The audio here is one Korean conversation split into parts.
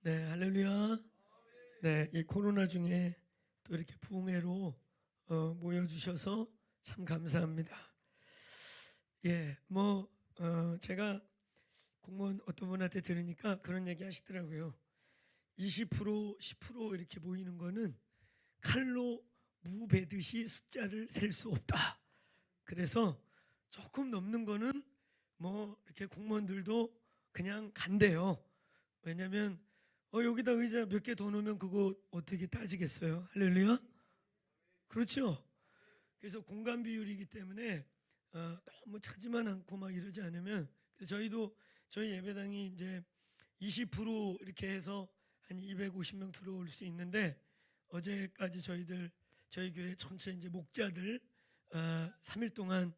네, 할렐루야. 네, 이 코로나 중에 또 이렇게 부흥회로 모여주셔서 참 감사합니다. 예, 제가 공무원 어떤 분한테 들으니까 그런 얘기 하시더라고요. 20%, 10% 이렇게 모이는 거는 칼로 무 베듯이 숫자를 셀 수 없다. 그래서 조금 넘는 거는 이렇게 공무원들도 그냥 간대요. 왜냐면 여기다 의자 몇 개 더 놓으면 그거 어떻게 따지겠어요? 할렐루야? 그렇죠? 그래서 공간 비율이기 때문에 너무 차지만 않고 막 이러지 않으면 저희 예배당이 이제 20% 이렇게 해서 한 250명 들어올 수 있는데 어제까지 저희 교회 전체 이제 목자들 3일 동안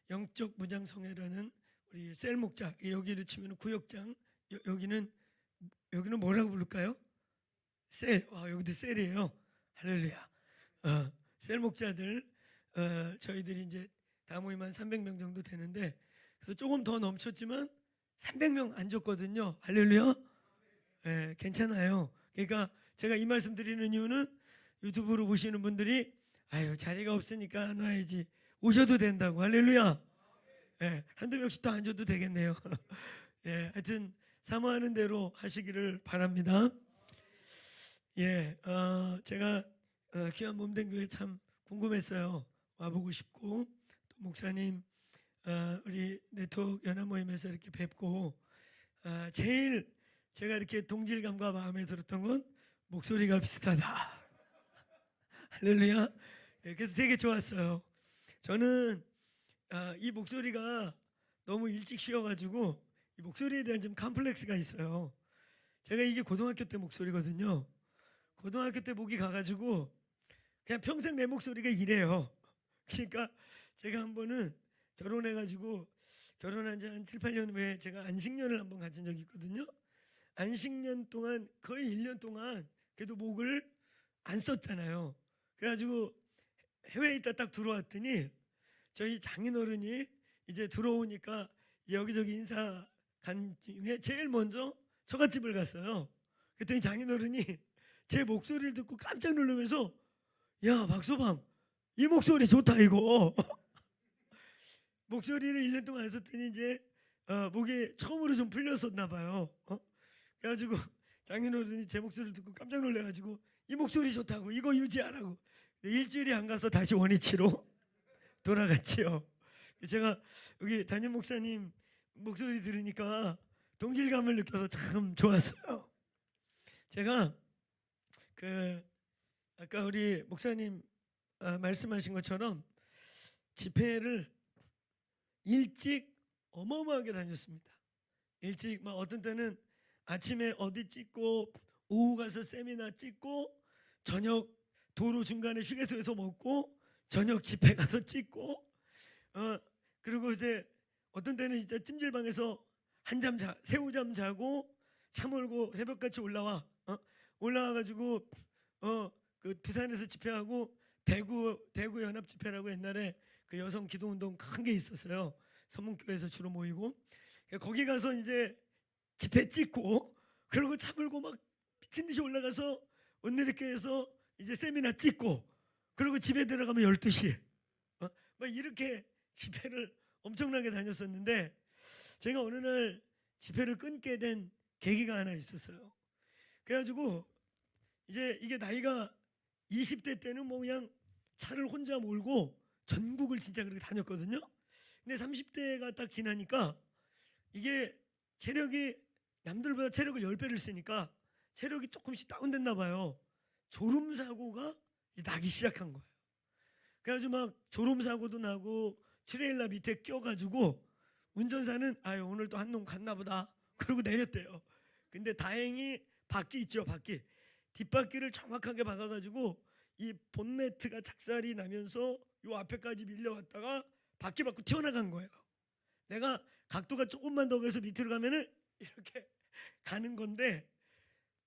영적 무장성회라는 우리 셀 목자, 여기를 치면 구역장, 여기는 뭐라고 부를까요? 셀. 여기도 셀이에요. 할렐루야. 셀 목자들 저희들이 이제 다 모이면 300명 정도 되는데 그래서 조금 더 넘쳤지만 300명 안 줬거든요. 할렐루야. 괜찮아요. 그러니까 제가 이 말씀 드리는 이유는 유튜브로 보시는 분들이 자리가 없으니까 안 와야지 오셔도 된다고. 할렐루야. 한두 명씩 더 안 줘도 되겠네요. 하여튼 사모하는 대로 하시기를 바랍니다. 제가 귀한 몸된 교회 참 궁금했어요. 와보고 싶고 또 목사님 우리 네트워크 연합 모임에서 이렇게 뵙고 제일 제가 이렇게 동질감과 마음에 들었던 건 목소리가 비슷하다. 할렐루야. 그래서 되게 좋았어요. 저는 이 목소리가 너무 일찍 쉬어가지고 이 목소리에 대한 좀 컴플렉스가 있어요. 제가 이게 고등학교 때 목소리거든요. 고등학교 때 목이 가가지고 그냥 평생 내 목소리가 이래요. 그러니까 제가 한 번은 결혼해가지고 결혼한 지 한 7, 8년 후에 제가 안식년을 한번 가진 적이 있거든요. 안식년 동안 거의 1년 동안 그래도 목을 안 썼잖아요. 그래가지고 해외에 있다 딱 들어왔더니 저희 장인어른이 이제 들어오니까 여기저기 인사 간 중에 제일 먼저 처갓집을 갔어요. 그랬더니 장인어른이 제 목소리를 듣고 깜짝 놀라면서 야 박소방 이 목소리 좋다 이거. 목소리를 1년 동안 안 썼더니 이제 목이 처음으로 좀 풀렸었나 봐요. 그래가지고 장인어른이 제 목소리를 듣고 깜짝 놀래가지고 이 목소리 좋다고 이거 유지하라고. 일주일이 안 가서 다시 원위치로 돌아갔지요. 제가 여기 담임 목사님 목소리 들으니까 동질감을 느껴서 참 좋았어요. 제가 아까 우리 목사님 말씀하신 것처럼 집회를 일찍 어마어마하게 다녔습니다. 일찍 막 어떤 때는 아침에 어디 찍고 오후 가서 세미나 찍고 저녁 도로 중간에 휴게소에서 먹고 저녁 집회 가서 찍고 그리고 이제 어떤 때는 진짜 찜질방에서 새우잠 자고 차 몰고 새벽같이 올라와가지고 그 부산에서 집회하고 대구 연합 집회라고 옛날에 그 여성 기도운동 큰 게 있었어요. 서문교회에서 주로 모이고 거기 가서 이제 집회 찍고 그리고 차 몰고 막 미친 듯이 올라가서 오늘 이렇게 해서 이제 세미나 찍고 그리고 집에 들어가면 12시 막 이렇게 집회를 엄청나게 다녔었는데 제가 어느 날 집회를 끊게 된 계기가 하나 있었어요. 그래가지고 이제 이게 나이가 20대 때는 그냥 차를 혼자 몰고 전국을 진짜 그렇게 다녔거든요. 근데 30대가 딱 지나니까 이게 체력이 남들보다 체력을 10배를 쓰니까 체력이 조금씩 다운됐나 봐요. 졸음사고가 나기 시작한 거예요. 그래가지고 막 졸음사고도 나고 트레일러 밑에 껴가지고 운전사는 오늘 또 한 놈 갔나 보다 그러고 내렸대요. 근데 다행히 바퀴 있죠. 바퀴 뒷바퀴를 정확하게 박아가지고 이 본네트가 작살이 나면서 요 앞에까지 밀려왔다가 바퀴 받고 튀어나간 거예요. 내가 각도가 조금만 더 가서 밑으로 가면은 이렇게 가는 건데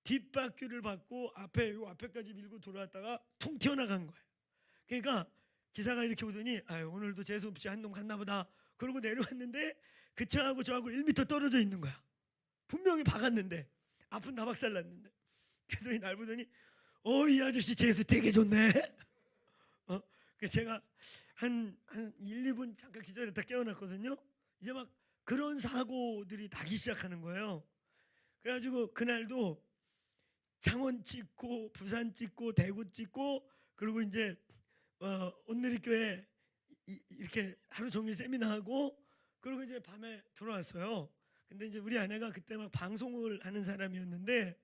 뒷바퀴를 받고 요 앞에까지 밀고 들어왔다가 퉁 튀어나간 거예요. 그러니까 기사가 이렇게 오더니 오늘도 재수없이 한 놈 갔나 보다 그러고 내려왔는데 그 차하고 저하고 1m 떨어져 있는 거야. 분명히 박았는데 아픈 나박살 났는데 그랬더니 날 보더니 이 아저씨 재수 되게 좋네. 그 제가 한 1, 2분 잠깐 기절했다 깨어났거든요. 이제 막 그런 사고들이 나기 시작하는 거예요. 그래가지고 그날도 창원 찍고 부산 찍고 대구 찍고 그리고 이제 온누리교회 이렇게 하루 종일 세미나하고 그리고 이제 밤에 들어왔어요. 근데 이제 우리 아내가 그때 막 방송을 하는 사람이었는데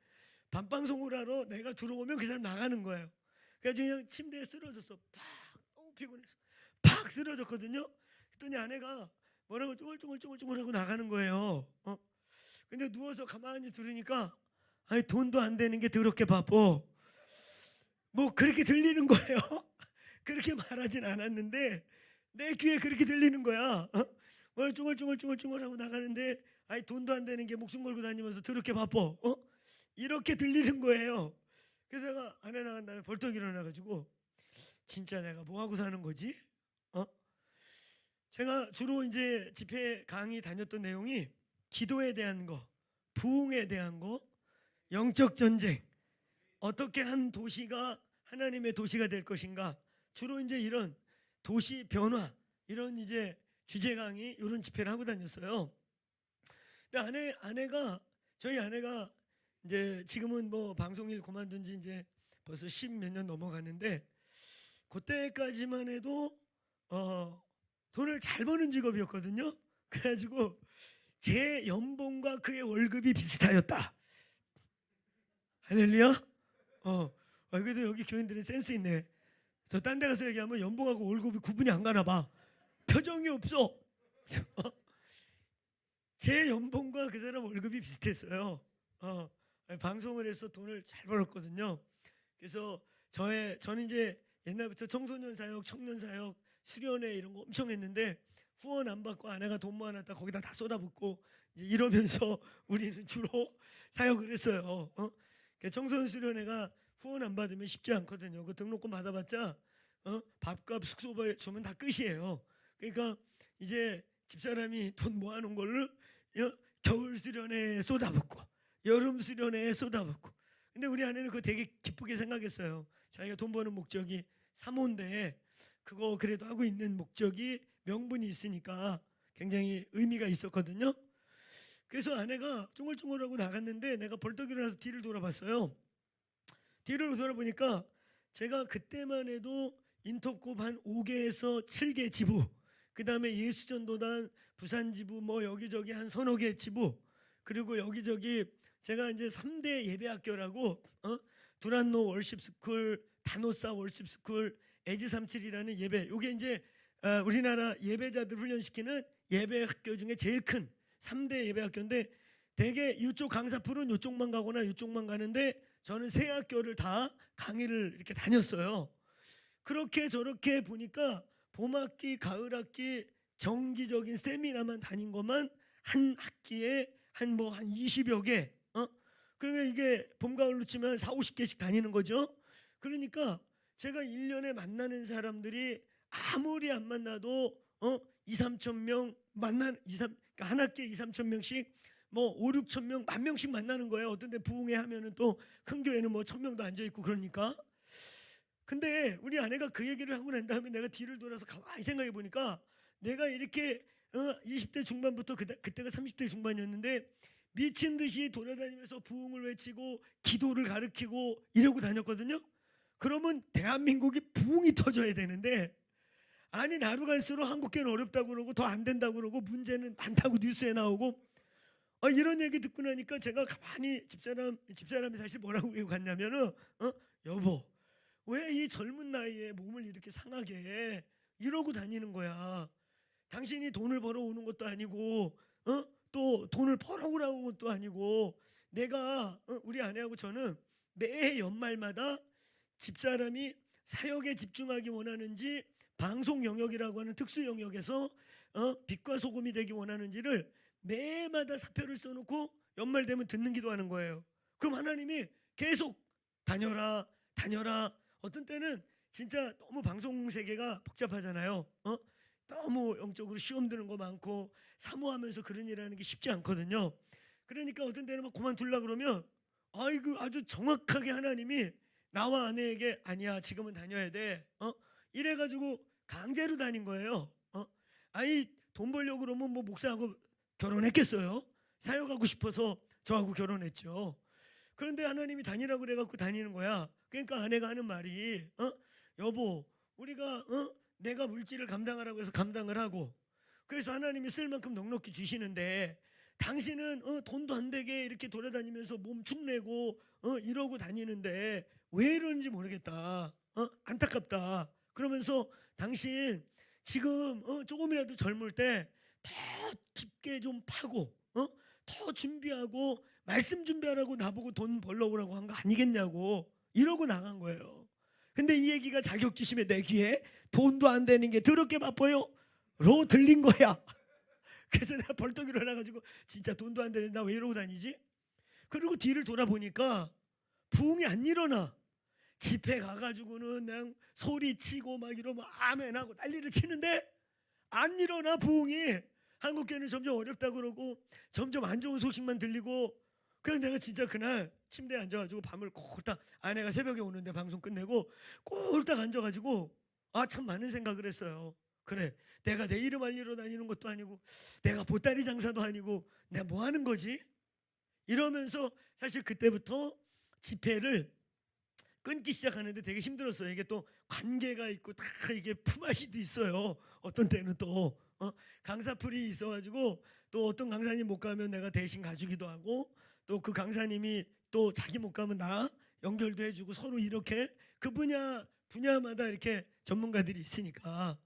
밤방송을 하러 내가 들어오면 그 사람 나가는 거예요. 그래가지고 그냥 침대에 쓰러졌어. 팍 너무 피곤해서 팍 쓰러졌거든요. 그랬더니 아내가 뭐라고 쭈글쭈글쭈글쭈글하고 나가는 거예요. 근데 누워서 가만히 들으니까 아니 돈도 안 되는 게 더럽게 바빠. 뭐 그렇게 들리는 거예요. 그렇게 말하진 않았는데 내 귀에 그렇게 들리는 거야. 뭐 쭈글쭈글쭈글쭈글하고 나가는데 아니 돈도 안 되는 게 목숨 걸고 다니면서 더럽게 바빠. 이렇게 들리는 거예요. 그래서 내가 아내 나간 다음에 벌떡 일어나가지고 진짜 내가 뭐 하고 사는 거지? 제가 주로 이제 집회 강의 다녔던 내용이 기도에 대한 거, 부흥에 대한 거, 영적 전쟁, 어떻게 한 도시가 하나님의 도시가 될 것인가, 주로 이제 이런 도시 변화 이런 이제 주제 강의 이런 집회를 하고 다녔어요. 근데 저희 아내가 이제 지금은 뭐 방송일 그만둔 지 이제 벌써 10몇 년 넘어가는데 그때까지만 해도 돈을 잘 버는 직업이었거든요. 그래가지고 제 연봉과 그의 월급이 비슷하였다. 할렐루야. 그래도 여기 교인들은 센스 있네. 저 딴 데 가서 얘기하면 연봉하고 월급이 구분이 안 가나 봐. 표정이 없어. 제 연봉과 그 사람 월급이 비슷했어요. 방송을 해서 돈을 잘 벌었거든요. 그래서 저는 이제 옛날부터 청소년 사역, 청년 사역, 수련회 이런 거 엄청 했는데 후원 안 받고 아내가 돈 모아놨다 거기다 다 쏟아붓고 이제 이러면서 우리는 주로 사역을 했어요. 청소년 수련회가 후원 안 받으면 쉽지 않거든요. 그 등록금 받아봤자 밥값 숙소비 주면 다 끝이에요. 그러니까 이제 집사람이 돈 모아놓은 걸로 겨울 수련회에 쏟아붓고 여름 수련회에 쏟아붓고. 근데 우리 아내는 그거 되게 기쁘게 생각했어요. 자기가 돈 버는 목적이 사모인데 그거 그래도 하고 있는 목적이 명분이 있으니까 굉장히 의미가 있었거든요. 그래서 아내가 쫑글쫑글하고 나갔는데 내가 벌떡 일어나서 뒤를 돌아봤어요. 뒤를 돌아보니까 제가 그때만 해도 인터콥 한 5개에서 7개 지부, 그 다음에 예수전도단 부산지부 뭐 여기저기 한 서너 개 지부, 그리고 여기저기 제가 이제 3대 예배학교라고 두란노 월십스쿨, 다노사 월십스쿨, 에지37이라는 예배, 요게 이제 우리나라 예배자들 훈련시키는 예배학교 중에 제일 큰 3대 예배학교인데 대개 이쪽 강사풀은 이쪽만 가거나 이쪽만 가는데 저는 세 학교를 다 강의를 이렇게 다녔어요. 그렇게 저렇게 보니까 봄학기, 가을학기 정기적인 세미나만 다닌 것만 한 학기에 한 20여 개. 그러니까 이게 봄, 가을로 치면 4, 50개씩 다니는 거죠. 그러니까 제가 1년에 만나는 사람들이 아무리 안 만나도 2, 3천 명 그러니까 한 학기에 2, 3천 명씩 뭐 5, 6천 명, 10,000명씩 만나는 거예요. 어떤 데 부흥회 하면은 또 큰 교회는 뭐 1,000명도 앉아 있고 그러니까. 근데 우리 아내가 그 얘기를 하고 난 다음에 내가 뒤를 돌아서 가만히 생각해 보니까 내가 이렇게 20대 중반부터 그때가 30대 중반이었는데 미친 듯이 돌아다니면서 부흥을 외치고 기도를 가르치고 이러고 다녔거든요. 그러면 대한민국이 부흥이 터져야 되는데 아니 나로 갈수록 한국교회는 어렵다고 그러고 더 안 된다고 그러고 문제는 많다고 뉴스에 나오고 이런 얘기 듣고 나니까 제가 가만히 집사람이 사실 뭐라고 갔냐면은 여보 왜 이 젊은 나이에 몸을 이렇게 상하게 해? 이러고 다니는 거야. 당신이 돈을 벌어오는 것도 아니고 또 돈을 벌어오라는 것도 아니고 내가 우리 아내하고 저는 매 연말마다 집사람이 사역에 집중하기 원하는지 방송 영역이라고 하는 특수 영역에서 빛과 소금이 되기 원하는지를 매마다 사표를 써놓고 연말 되면 듣는 기도하는 거예요. 그럼 하나님이 계속 다녀라. 어떤 때는 진짜 너무 방송 세계가 복잡하잖아요. 너무 영적으로 시험 드는 거 많고 사모하면서 그런 일 하는 게 쉽지 않거든요. 그러니까 어떤 때는 막 그만둘라 그러면 아이고 아주 정확하게 하나님이 나와 아내에게 아니야 지금은 다녀야 돼. 이래가지고 강제로 다닌 거예요. 아이 돈 벌려고 그러면 뭐 목사하고 결혼했겠어요? 사역하고 싶어서 저하고 결혼했죠. 그런데 하나님이 다니라고 그래갖고 다니는 거야. 그러니까 아내가 하는 말이 여보 우리가 내가 물질을 감당하라고 해서 감당을 하고 그래서 하나님이 쓸 만큼 넉넉히 주시는데 당신은 돈도 안 되게 이렇게 돌아다니면서 몸 축내고 이러고 다니는데 왜 이러는지 모르겠다. 안타깝다. 그러면서 당신 지금 조금이라도 젊을 때 더 깊게 좀 파고 더 준비하고 말씀 준비하라고 나보고 돈 벌러 오라고 한 거 아니겠냐고 이러고 나간 거예요. 근데 이 얘기가 자격지심에 내 귀에 돈도 안 되는 게 더럽게 바빠요 로 들린 거야. 그래서 내가 벌떡 일어나가지고 진짜 돈도 안 되는 나 왜 이러고 다니지? 그리고 뒤를 돌아보니까 부흥이 안 일어나. 집회 가가지고는 그냥 소리치고 막 이러면 아멘하고 난리를 치는데 안 일어나 부흥이. 한국교회는 점점 어렵다 그러고 점점 안 좋은 소식만 들리고 그래서 내가 진짜 그날 침대에 앉아가지고 밤을 꼴딱 아내가 새벽에 오는데 방송 끝내고 꼴딱 앉아가지고 참 많은 생각을 했어요. 그래 내가 내 이름 알리러 다니는 것도 아니고 내가 보따리 장사도 아니고 내가 뭐 하는 거지? 이러면서 사실 그때부터 집회를 끊기 시작하는데 되게 힘들었어요. 이게 또 관계가 있고 다 이게 품앗이도 있어요. 어떤 때는 또 강사풀이 있어가지고 또 어떤 강사님 못 가면 내가 대신 가주기도 하고 또 그 강사님이 또 자기 못 가면 나 연결도 해주고 서로 이렇게 그 분야마다 이렇게 전문가들이 있으니까.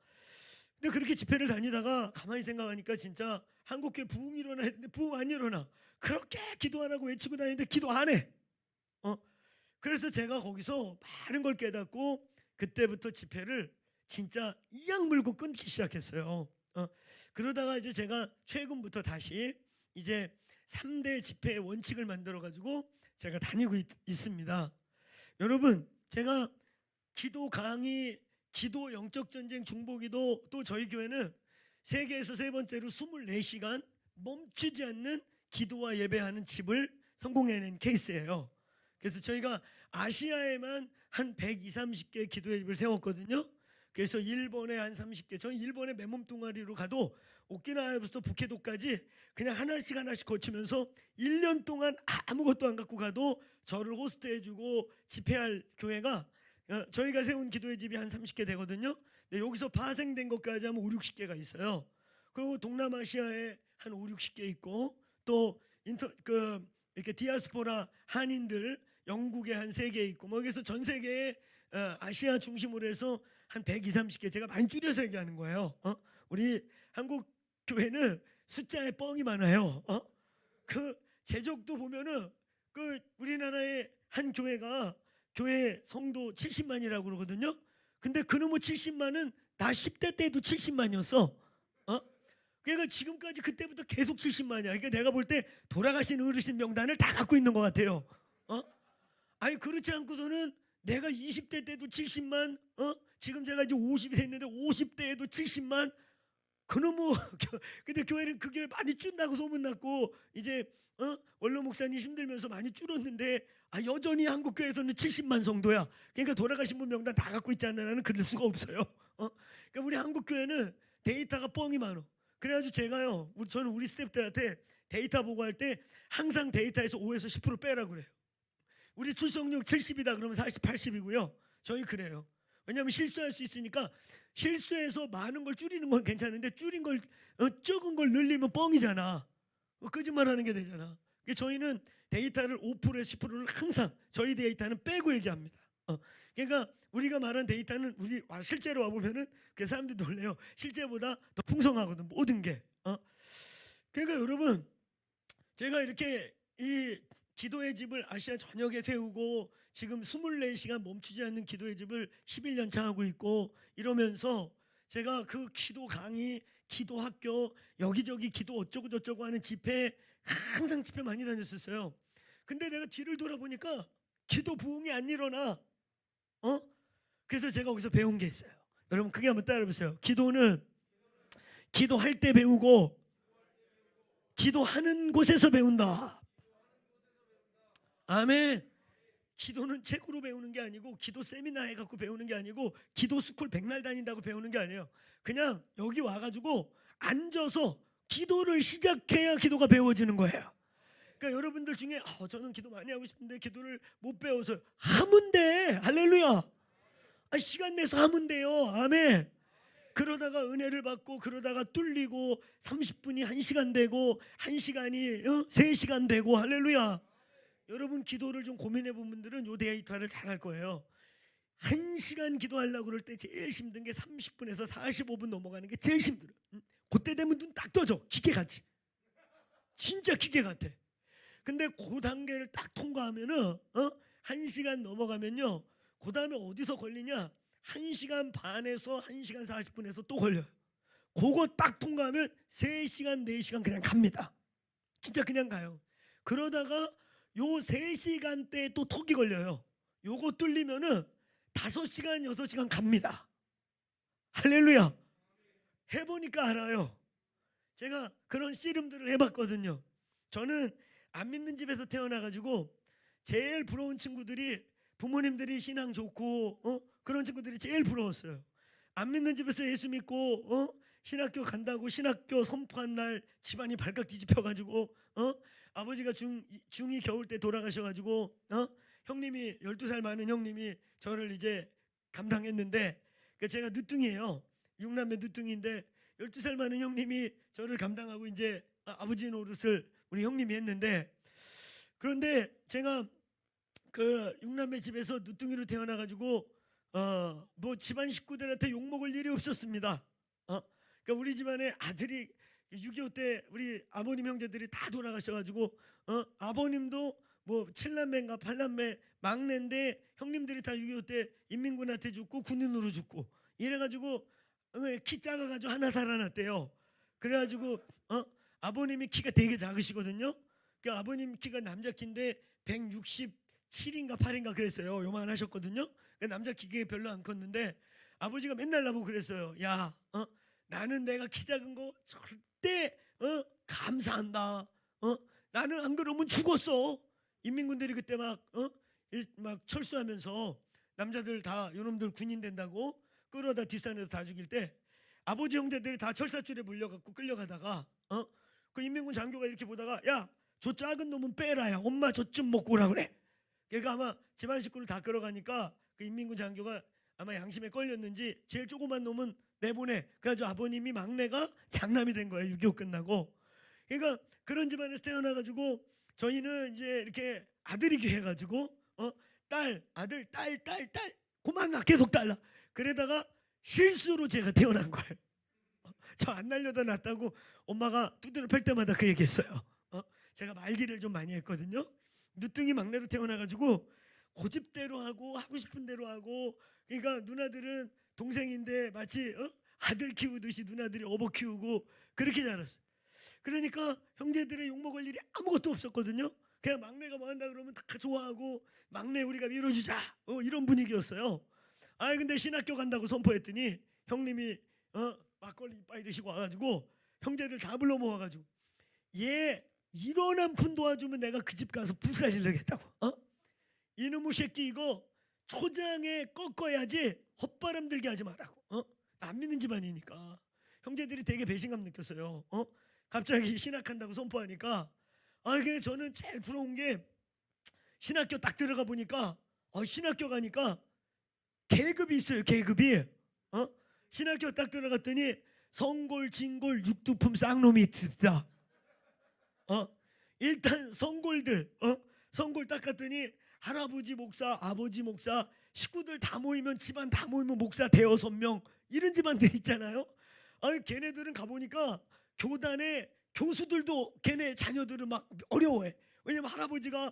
근데 그렇게 집회를 다니다가 가만히 생각하니까 진짜 한국교회 부흥 일어나 했는데 부흥 안 일어나. 그렇게 기도 안 하고 외치고 다니는데 기도 안 해. 그래서 제가 거기서 많은 걸 깨닫고 그때부터 집회를 진짜 이악 물고 끊기 시작했어요. 그러다가 이제 제가 최근부터 다시 이제 3대 집회의 원칙을 만들어 가지고 제가 다니고 있습니다. 여러분 제가 기도 강의, 기도 영적 전쟁 중보기도 또 저희 교회는 세계에서 세 번째로 24시간 멈추지 않는 기도와 예배하는 집을 성공해낸 케이스예요. 그래서 저희가 아시아에만 한 120, 30개 기도의 집을 세웠거든요. 그래서 일본에 한 30개, 저는 일본에 맨몸뚱아리로 가도 오키나와부터 북해도까지 그냥 하나씩 거치면서 1년 동안 아무것도 안 갖고 가도 저를 호스트해주고 집회할 교회가 저희가 세운 기도의 집이 한 30개 되거든요. 근데 여기서 파생된 것까지 하면 5, 60개가 있어요. 그리고 동남아시아에 한 5, 60개 있고 또 이렇게 디아스포라 한인들 영국에 한 3개 있고 뭐 그래서 전 세계에 아시아 중심으로 해서 한 120, 30개 제가 많이 줄여서 얘기하는 거예요. 우리 한국 교회는 숫자에 뻥이 많아요. 그 제적도 보면은 그 우리나라의 한 교회가 교회 성도 70만이라고 그러거든요. 근데 그놈의 70만은 나 10대 때도 70만이었어. 그러니까 지금까지 그때부터 계속 70만이야. 그러니까 내가 볼 때 돌아가신 어르신 명단을 다 갖고 있는 것 같아요. 아니 그렇지 않고서는 내가 20대 때도 70만, 지금 제가 이제 50이 됐는데 50대에도 70만. 그놈의 근데 교회는 그게 많이 줄다고 소문났고 이제 원로 목사님 힘들면서 많이 줄었는데 여전히 한국 교회에서는 70만 성도야. 그러니까 돌아가신 분 명단 다 갖고 있잖아는 그럴 수가 없어요. 그러니까 우리 한국 교회는 데이터가 뻥이 많어. 그래가지고 제가요, 저는 우리 스태프들한테 데이터 보고할 때 항상 데이터에서 5에서 10% 빼라 그래요. 우리 출석률 70이다 그러면 40, 80이고요. 저희 그래요. 왜냐하면 실수할 수 있으니까 실수해서 많은 걸 줄이는 건 괜찮은데 줄인 걸 적은 걸 늘리면 뻥이잖아. 거짓말하는 게 되잖아. 저희는 데이터를 5%에서 10%를 항상 저희 데이터는 빼고 얘기합니다. 그러니까 우리가 말한 데이터는 우리 실제로 와 보면은 그 사람들이 놀래요. 실제보다 더 풍성하거든 모든 게. 그러니까 여러분 제가 이렇게 이 기도의 집을 아시아 전역에 세우고 지금 24시간 멈추지 않는 기도의 집을 11년 차 하고 있고 이러면서 제가 그 기도 강의, 기도 학교, 여기저기 기도 어쩌고 저쩌고 하는 집회 항상 집회 많이 다녔었어요. 근데 내가 뒤를 돌아보니까 기도 부흥이 안 일어나. 그래서 제가 거기서 배운 게 있어요. 여러분 크게 한번 따라해보세요. 기도는 기도할 때 배우고 기도하는 곳에서 배운다. 아멘. 기도는 책으로 배우는 게 아니고 기도 세미나 해갖고 배우는 게 아니고 기도 스쿨 백날 다닌다고 배우는 게 아니에요. 그냥 여기 와가지고 앉아서 기도를 시작해야 기도가 배워지는 거예요. 그러니까 여러분들 중에 저는 기도 많이 하고 싶은데 기도를 못 배워서 하면 돼. 할렐루야. 시간 내서 하면 돼요. 아멘. 그러다가 은혜를 받고 그러다가 뚫리고 30분이 1시간 되고 1시간이 3시간 되고 할렐루야. 여러분 기도를 좀 고민해 본 분들은 요 데이터를 잘 할 거예요. 1시간 기도하려고 그럴 때 제일 힘든 게 30분에서 45분 넘어가는 게 제일 힘들어. 그때 되면 눈 딱 떠져. 기계같이. 진짜 기계 같아. 근데 그 단계를 딱 통과하면은 1시간 넘어가면요. 그 다음에 어디서 걸리냐? 1시간 반에서 1시간 40분에서 또 걸려요. 그거 딱 통과하면 3시간 4시간 그냥 갑니다. 진짜 그냥 가요. 그러다가 요 3시간대에 또 턱이 걸려요. 요거 뚫리면은 5시간 6시간 갑니다. 할렐루야. 해보니까 알아요. 제가 그런 씨름들을 해봤거든요. 저는 안 믿는 집에서 태어나가지고 제일 부러운 친구들이 부모님들이 신앙 좋고 그런 친구들이 제일 부러웠어요. 안 믿는 집에서 예수 믿고 신학교 간다고 신학교 선포한 날 집안이 발칵 뒤집혀가지고 아버지가 중2 겨울 때 돌아가셔가지고 형님이 12살 많은 형님이 저를 이제 감당했는데 제가 늦둥이에요. 6남매 늦둥이인데 12살 많은 형님이 저를 감당하고 이제 아버지 노릇을 우리 형님이 했는데 그런데 제가 그 6남매 집에서 늦둥이로 태어나가지고 뭐 집안 식구들한테 욕먹을 일이 없었습니다. 그러니까 우리 집안에 아들이 6.25 때 우리 아버님 형제들이 다 돌아가셔가지고 아버님도 뭐 7남매인가 8남매 막내인데 형님들이 다 6.25 때 인민군한테 죽고 군인으로 죽고 이래가지고 키 작아가지고 하나 살아났대요. 그래가지고 아버님이 키가 되게 작으시거든요. 그 아버님 키가 남자 키인데 167인가 8인가 그랬어요. 요만하셨거든요. 남자 키가 별로 안 컸는데 아버지가 맨날 나보고 그랬어요. 야, 나는 내가 키 작은 거 절대 감사한다. 나는 안 그러면 죽었어. 인민군들이 그때 막 철수하면서 남자들 다 요놈들 군인 된다고 끌어다 뒷산에서 다 죽일 때 아버지 형제들이 다 철사줄에 물려갖고 끌려가다가 그 인민군 장교가 이렇게 보다가 야, 저 작은 놈은 빼라야. 엄마 저 좀 먹고 오라 그래. 그러니까 아마 집안 식구를 다 끌어가니까 그 인민군 장교가 아마 양심에 걸렸는지 제일 조그만 놈은 내보내. 그래가지고 아버님이 막내가 장남이 된 거예요. 6.25 끝나고. 그러니까 그런 집안에서 태어나가지고 저희는 이제 이렇게 아들이 귀해가지고 아들 그만 나 계속 달라. 그러다가 실수로 제가 태어난 거예요. 저 안 날려다 놨다고 엄마가 두드려 팰 때마다 그 얘기했어요. 제가 말질을 좀 많이 했거든요. 늦둥이 막내로 태어나가지고 고집대로 하고 싶은 대로 하고 그러니까 누나들은 동생인데 마치 아들 키우듯이 누나들이 어버 키우고 그렇게 자랐어요. 그러니까 형제들의 욕먹을 일이 아무것도 없었거든요. 그냥 막내가 뭐 한다 그러면 다 좋아하고 막내 우리가 밀어주자 이런 분위기였어요. 근데 신학교 간다고 선포했더니 형님이 막걸리 이빠이 드시고 와가지고 형제들 다 불러 모아가지고 얘 이런 한 푼 도와주면 내가 그 집 가서 불사질러겠다고. 이놈의 새끼 이거 초장에 꺾어야지 헛바람 들게 하지 말라고. 안 믿는 집안이니까 형제들이 되게 배신감 느꼈어요. 갑자기 신학한다고 선포하니까 그게 저는 제일 부러운 게 신학교 딱 들어가 보니까 신학교 가니까 계급이 있어요. 계급이 신학교 딱 들어갔더니 성골, 진골, 육두품 쌍놈이 있다. 일단 성골들 성골 딱 갔더니 할아버지 목사, 아버지 목사, 식구들 다 모이면 집안 다 모이면 목사 5-6명 이런 집안들 있잖아요. 걔네들은 가보니까 교단에 교수들도 걔네 자녀들은 막 어려워해. 왜냐면 할아버지가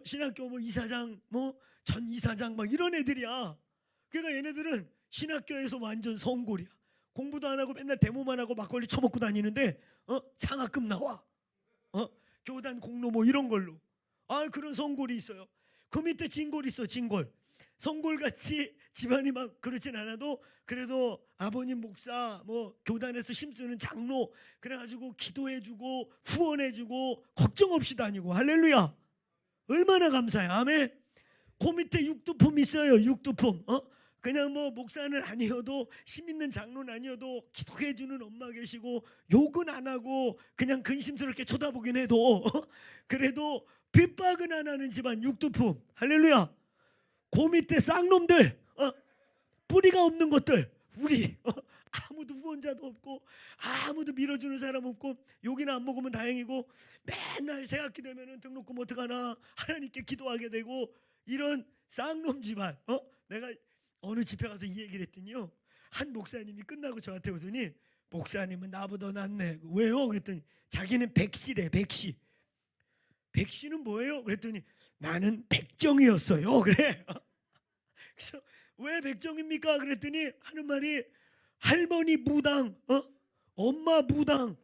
신학교 뭐 이사장 뭐 전 이사장 막 이런 애들이야. 그러니까 얘네들은 신학교에서 완전 성골이야. 공부도 안 하고 맨날 데모만 하고 막걸리 처먹고 다니는데 장학금 나와. 교단 공로 뭐 이런 걸로. 그런 성골이 있어요. 그 밑에 진골 있어. 진골. 성골같이 집안이 막 그렇진 않아도 그래도 아버님 목사 뭐 교단에서 힘쓰는 장로 그래가지고 기도해주고 후원해주고 걱정 없이 다니고 할렐루야. 얼마나 감사해요. 아멘. 그 밑에 육두품 있어요. 육두품. 그냥 뭐 목사는 아니어도 심 있는 장로는 아니어도 기도해 주는 엄마 계시고 욕은 안 하고 그냥 근심스럽게 쳐다보긴 해도 그래도 핍박은 안 하는 집안 육두품. 할렐루야. 그 밑에 쌍놈들, 뿌리가 없는 것들, 우리 아무도 후원자도 없고 아무도 밀어주는 사람 없고 욕이나 안 먹으면 다행이고 맨날 새학기 되면은 등록금 어떡하나 하나님께 기도하게 되고 이런 쌍놈 집안. 내가 어느 집회 가서 이 얘기를 했더니요, 한 목사님이 끝나고 저한테 오더니 목사님은 나보다 낫네. 왜요? 그랬더니 자기는 백시래. 백시. 백시는 뭐예요? 그랬더니 나는 백정이었어요. 그래. 그래서 왜 백정입니까? 그랬더니 하는 말이 할머니 무당, 엄마 무당.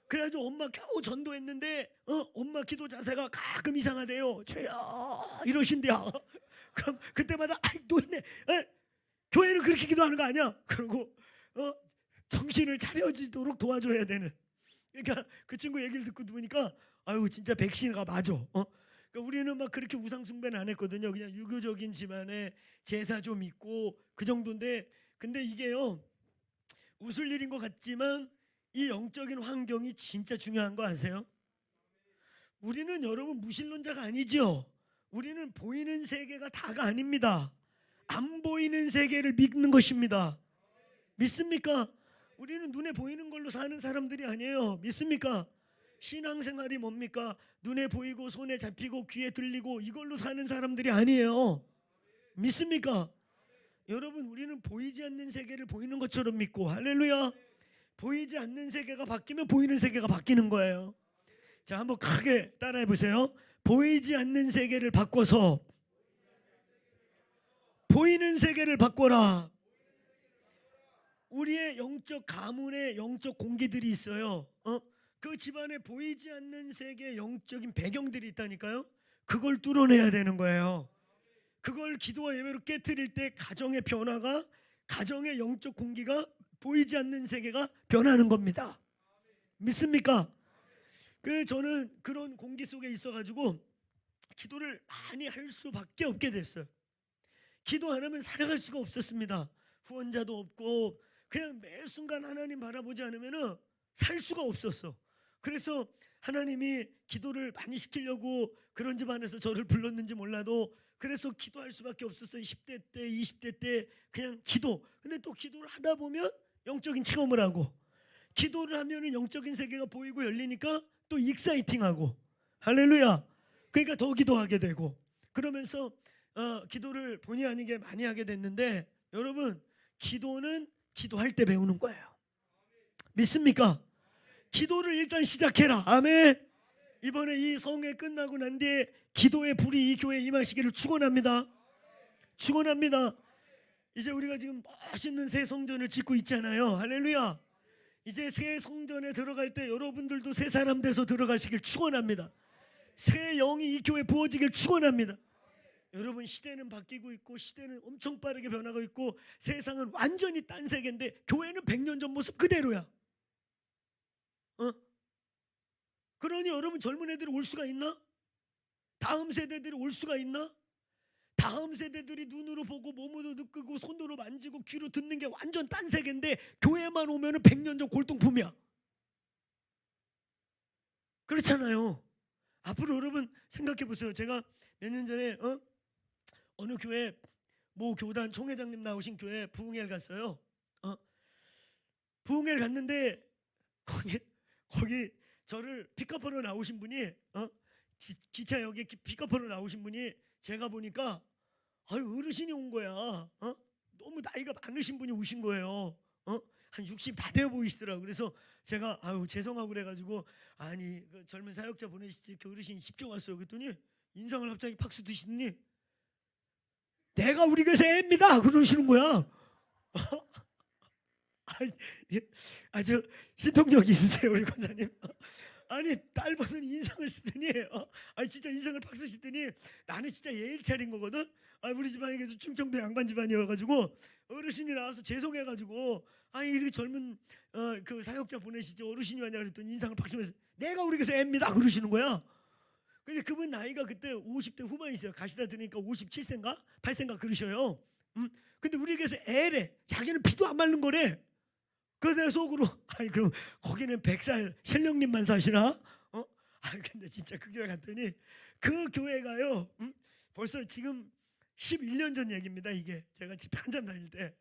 그래가지고 엄마 겨우 전도했는데 엄마 기도 자세가 가끔 이상하대요. 죄야 이러신대요. 그럼 그때마다 아이 노인네, 교회는 그렇게 기도하는 거 아니야? 그러고 정신을 차려지도록 도와줘야 되는. 그러니까 그 친구 얘기를 듣고 보니까 아유 진짜 백신가 맞아. 그러니까 우리는 막 그렇게 우상 숭배는 안 했거든요. 그냥 유교적인 집안에 제사 좀 있고 그 정도인데, 근데 이게요 웃을 일인 것 같지만 이 영적인 환경이 진짜 중요한 거 아세요? 우리는 여러분 무신론자가 아니죠. 우리는 보이는 세계가 다가 아닙니다. 안 보이는 세계를 믿는 것입니다. 믿습니까? 우리는 눈에 보이는 걸로 사는 사람들이 아니에요. 믿습니까? 신앙생활이 뭡니까? 눈에 보이고 손에 잡히고 귀에 들리고 이걸로 사는 사람들이 아니에요. 믿습니까? 여러분 우리는 보이지 않는 세계를 보이는 것처럼 믿고, 할렐루야. 보이지 않는 세계가 바뀌면 보이는 세계가 바뀌는 거예요. 자, 한번 크게 따라해 보세요. 보이지 않는 세계를 바꿔서 보이는 세계를 바꿔라. 우리의 영적 가문에 영적 공기들이 있어요. 그 집안에 보이지 않는 세계의 영적인 배경들이 있다니까요. 그걸 뚫어내야 되는 거예요. 그걸 기도와 예배로 깨트릴 때 가정의 변화가, 가정의 영적 공기가 보이지 않는 세계가 변하는 겁니다. 믿습니까? 저는 그런 공기 속에 있어가지고 기도를 많이 할 수밖에 없게 됐어요. 기도 안 하면 살아갈 수가 없었습니다. 후원자도 없고 그냥 매 순간 하나님 바라보지 않으면 살 수가 없었어. 그래서 하나님이 기도를 많이 시키려고 그런 집안에서 저를 불렀는지 몰라도 그래서 기도할 수밖에 없었어요. 10대 때 20대 때 그냥 기도. 근데 또 기도를 하다 보면 영적인 체험을 하고, 기도를 하면은 영적인 세계가 보이고 열리니까 또 익사이팅하고, 할렐루야. 그러니까 더 기도하게 되고, 그러면서 기도를 본의 아니게 많이 하게 됐는데, 여러분 기도는 기도할 때 배우는 거예요. 믿습니까? 기도를 일단 시작해라. 아멘. 이번에 이 성회 끝나고 난 뒤에 기도의 불이 이 교회에 임하시기를 축원합니다. 축원합니다. 이제 우리가 지금 멋있는 새 성전을 짓고 있잖아요. 할렐루야. 이제 새 성전에 들어갈 때 여러분들도 새 사람 돼서 들어가시길 축원합니다. 새 영이 이 교회에 부어지길 축원합니다. 여러분 시대는 바뀌고 있고 시대는 엄청 빠르게 변하고 있고 세상은 완전히 딴 세계인데 교회는 100년 전 모습 그대로야. 그러니 여러분 젊은 애들이 올 수가 있나? 다음 세대들이 올 수가 있나? 다음 세대들이 눈으로 보고 몸으로 느끼고 손으로 만지고 귀로 듣는 게 완전 딴 세계인데 교회만 오면은 100년 전 골동품이야. 그렇잖아요. 앞으로 여러분 생각해 보세요. 제가 몇 년 전에 어느 교회 모 교단 총회장님 나오신 교회 부흥회를 갔어요. 부흥회를 갔는데 거기 저를 픽업하러 나오신 분이 기차역에 픽업하러 나오신 분이 제가 보니까 어르신이 온 거야. 너무 나이가 많으신 분이 오신 거예요. 한 60 다 되어 보이시더라고. 그래서 제가 죄송하고 그래가지고 아니 그 젊은 사역자 보내시지 그 어르신이 10조 왔어요. 그랬더니 인상을 갑자기 박수 드시더니 내가 우리 교회 애입니다 그러시는 거야. 저 신통력이 있으세요 우리 권사님. 아니 딸 보는 인상을 쓰더니 진짜 인상을 팍 쓰시더니 나는 진짜 예의 차린 거거든. 우리 집안이 그래도 충청도 양반 집안이어가지고 어르신이 나와서 죄송해가지고 이렇게 젊은 그 사역자 보내시죠 어르신이 왔냐 그랬더니 인상을 팍 쓰면서 내가 우리 교회 애입니다 그러시는 거야. 근데 그분 나이가 그때 50대 후반이세요. 가시다 들으니까 57세인가 8세인가 그러셔요. 근데 우리 교회에서 애래. 자기는 피도 안 마른 거래. 그래서 내 속으로 아니 그럼 거기는 100살 신령님만 사시나? 근데 진짜 그 교회 갔더니 그 교회가요. 벌써 지금 11년 전 얘기입니다. 이게 제가 집회 한참 다닐 때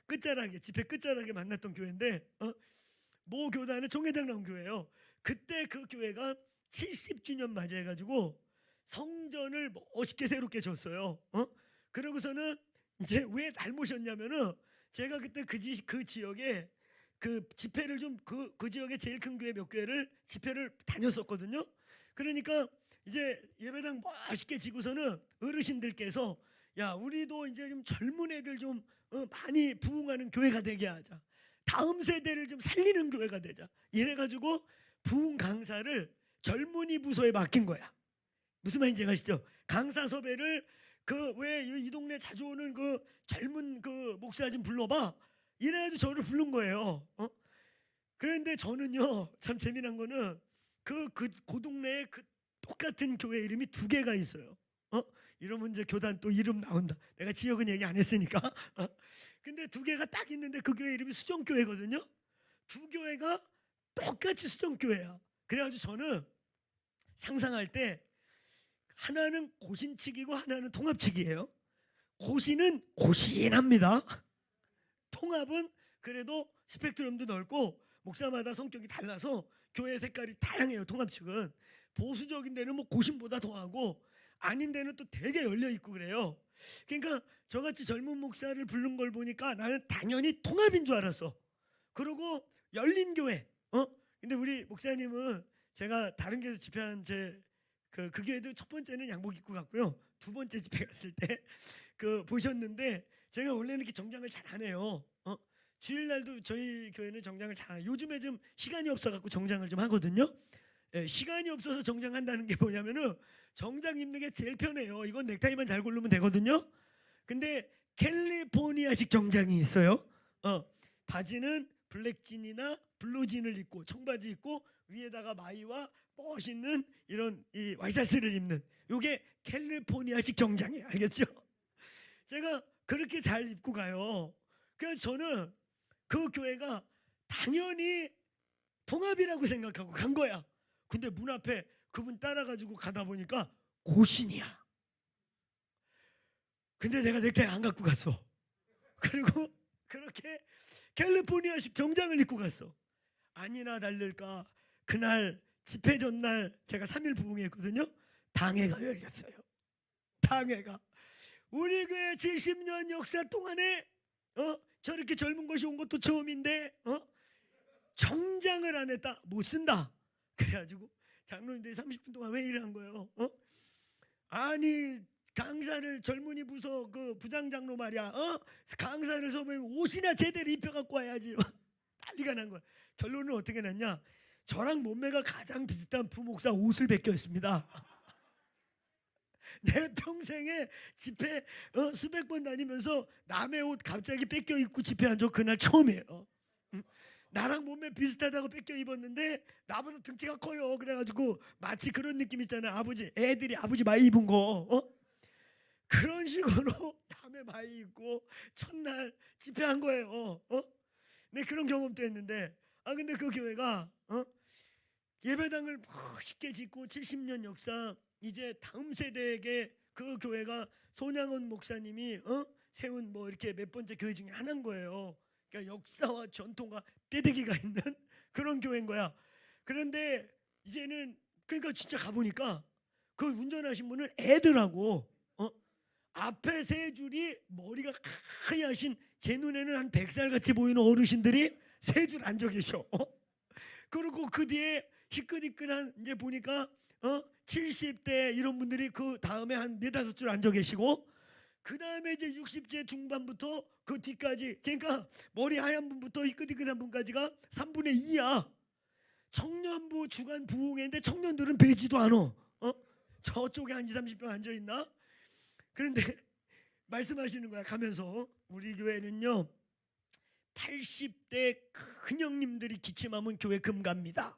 끝자락에 집회 끝자락에 만났던 교회인데 모 교단의 총회장 나온 교회예요. 그때 그 교회가 70주년 맞이해가지고 성전을 멋있게 새롭게 줬어요. 그러고서는 이제 왜 날 모셨냐면은 제가 그때 그 지역에 그 집회를 좀 그 지역에 제일 큰 교회 몇 교회를 집회를 다녔었거든요. 그러니까 이제 예배당 멋있게 지고서는 어르신들께서 야 우리도 이제 좀 젊은 애들 좀 많이 부흥하는 교회가 되게 하자. 다음 세대를 좀 살리는 교회가 되자. 이래가지고 부흥 강사를 젊은이 부서에 맡긴 거야. 무슨 말인지 아시죠? 강사 섭외를 그 왜 이 동네 자주 오는 그 젊은 그 목사 좀 불러봐. 이래가지고 저를 부른 거예요. 그런데 저는요 참 재미난 거는 그 동네에 그 똑같은 교회 이름이 두 개가 있어요. 이러면 이제 교단 또 이름 나온다. 내가 지역은 얘기 안 했으니까. 근데 두 개가 딱 있는데 그 교회 이름이 수정교회거든요. 두 교회가 똑같이 수정교회야. 그래가지고 저는 상상할 때 하나는 고신측이고 하나는 통합측이에요. 고신은 고신합니다. 통합은 그래도 스펙트럼도 넓고 목사마다 성격이 달라서 교회 색깔이 다양해요. 통합 측은 보수적인 데는 뭐 고신보다 더하고 아닌 데는 또 되게 열려 있고 그래요. 그러니까 저같이 젊은 목사를 부른 걸 보니까 나는 당연히 통합인 줄 알았어. 그리고 열린 교회. 근데 우리 목사님은 제가 다른 교회에서 집회한 그 교회도 첫 번째는 양복 입고 갔고요. 두 번째 집회 갔을 때 그 보셨는데 제가 원래는 이렇게 정장을 잘 안 해요. 주일날도 저희 교회는 정장을 잘 안 해요. 요즘에 좀 시간이 없어갖고 정장을 좀 하거든요. 시간이 없어서 정장한다는 게 뭐냐면은 정장 입는 게 제일 편해요. 이건 넥타이만 잘 고르면 되거든요. 근데 캘리포니아식 정장이 있어요. 바지는 블랙진이나 블루진을 입고 청바지 입고 위에다가 마이와 멋있는 이런 이 와이셔츠를 입는 요게 캘리포니아식 정장이에요. 알겠죠? 제가 그렇게 잘 입고 가요. 그래서 저는 그 교회가 당연히 통합이라고 생각하고 간 거야. 근데 문 앞에 그분 따라가지고 가다 보니까 고신이야. 근데 내가 넥타이 안 갖고 갔어. 그리고 그렇게 캘리포니아식 정장을 입고 갔어. 아니나 다를까 그날 집회 전날 제가 3일 부흥했거든요. 당회가 열렸어요. 당회가 우리 교회 70년 역사 동안에 저렇게 젊은 것이 온 것도 처음인데 정장을 안 했다. 못 쓴다. 그래가지고 장로님들이 30분 동안 회의를 한 거예요. 아니 강사를 젊은이 부서 그 부장장로 말이야. 강사를 섭외하면 옷이나 제대로 입혀갖고 와야지. 난리가 난 거야. 결론은 어떻게 났냐? 저랑 몸매가 가장 비슷한 부목사 옷을 벗겼습니다. 내 평생에 집회 수백 번 다니면서 남의 옷 갑자기 뺏겨 입고 집회한 적 그날 처음이에요. 나랑 몸매 비슷하다고 뺏겨 입었는데 나보다 등치가 커요. 그래가지고 마치 그런 느낌 있잖아요. 애들이 아버지 많이 입은 거 그런 식으로 남의 많이 입고 첫날 집회한 거예요. 네, 그런 경험도 했는데 근데 그 교회가 예배당을 멋있게 짓고 70년 역사 이제 다음 세대에게 그 교회가 손양원 목사님이 세운 뭐 이렇게 몇 번째 교회 중에 하나인 거예요. 그러니까 역사와 전통과 뼈대기가 있는 그런 교회인 거야. 그런데 이제는 그러니까 진짜 가보니까 그 운전하신 분은 애들하고 앞에 세 줄이 머리가 하얗신 제 눈에는 한 100살 같이 보이는 어르신들이 세 줄 앉아 계셔. 그리고 그 뒤에 희끗희끗한 이제 보니까 70대 이런 분들이 그 다음에 한 4-5줄 앉아 계시고 그 다음에 이제 60대 중반부터 그 뒤까지 그러니까 머리 하얀 분부터 희끗희끗한 분까지가 3분의 2야. 청년부 주간 부흥회인데 청년들은 배지도 않아. 저쪽에 한 20-30명 앉아있나? 그런데 말씀하시는 거야 가면서 우리 교회는요 80대 큰 형님들이 기침하면 교회 금갑니다.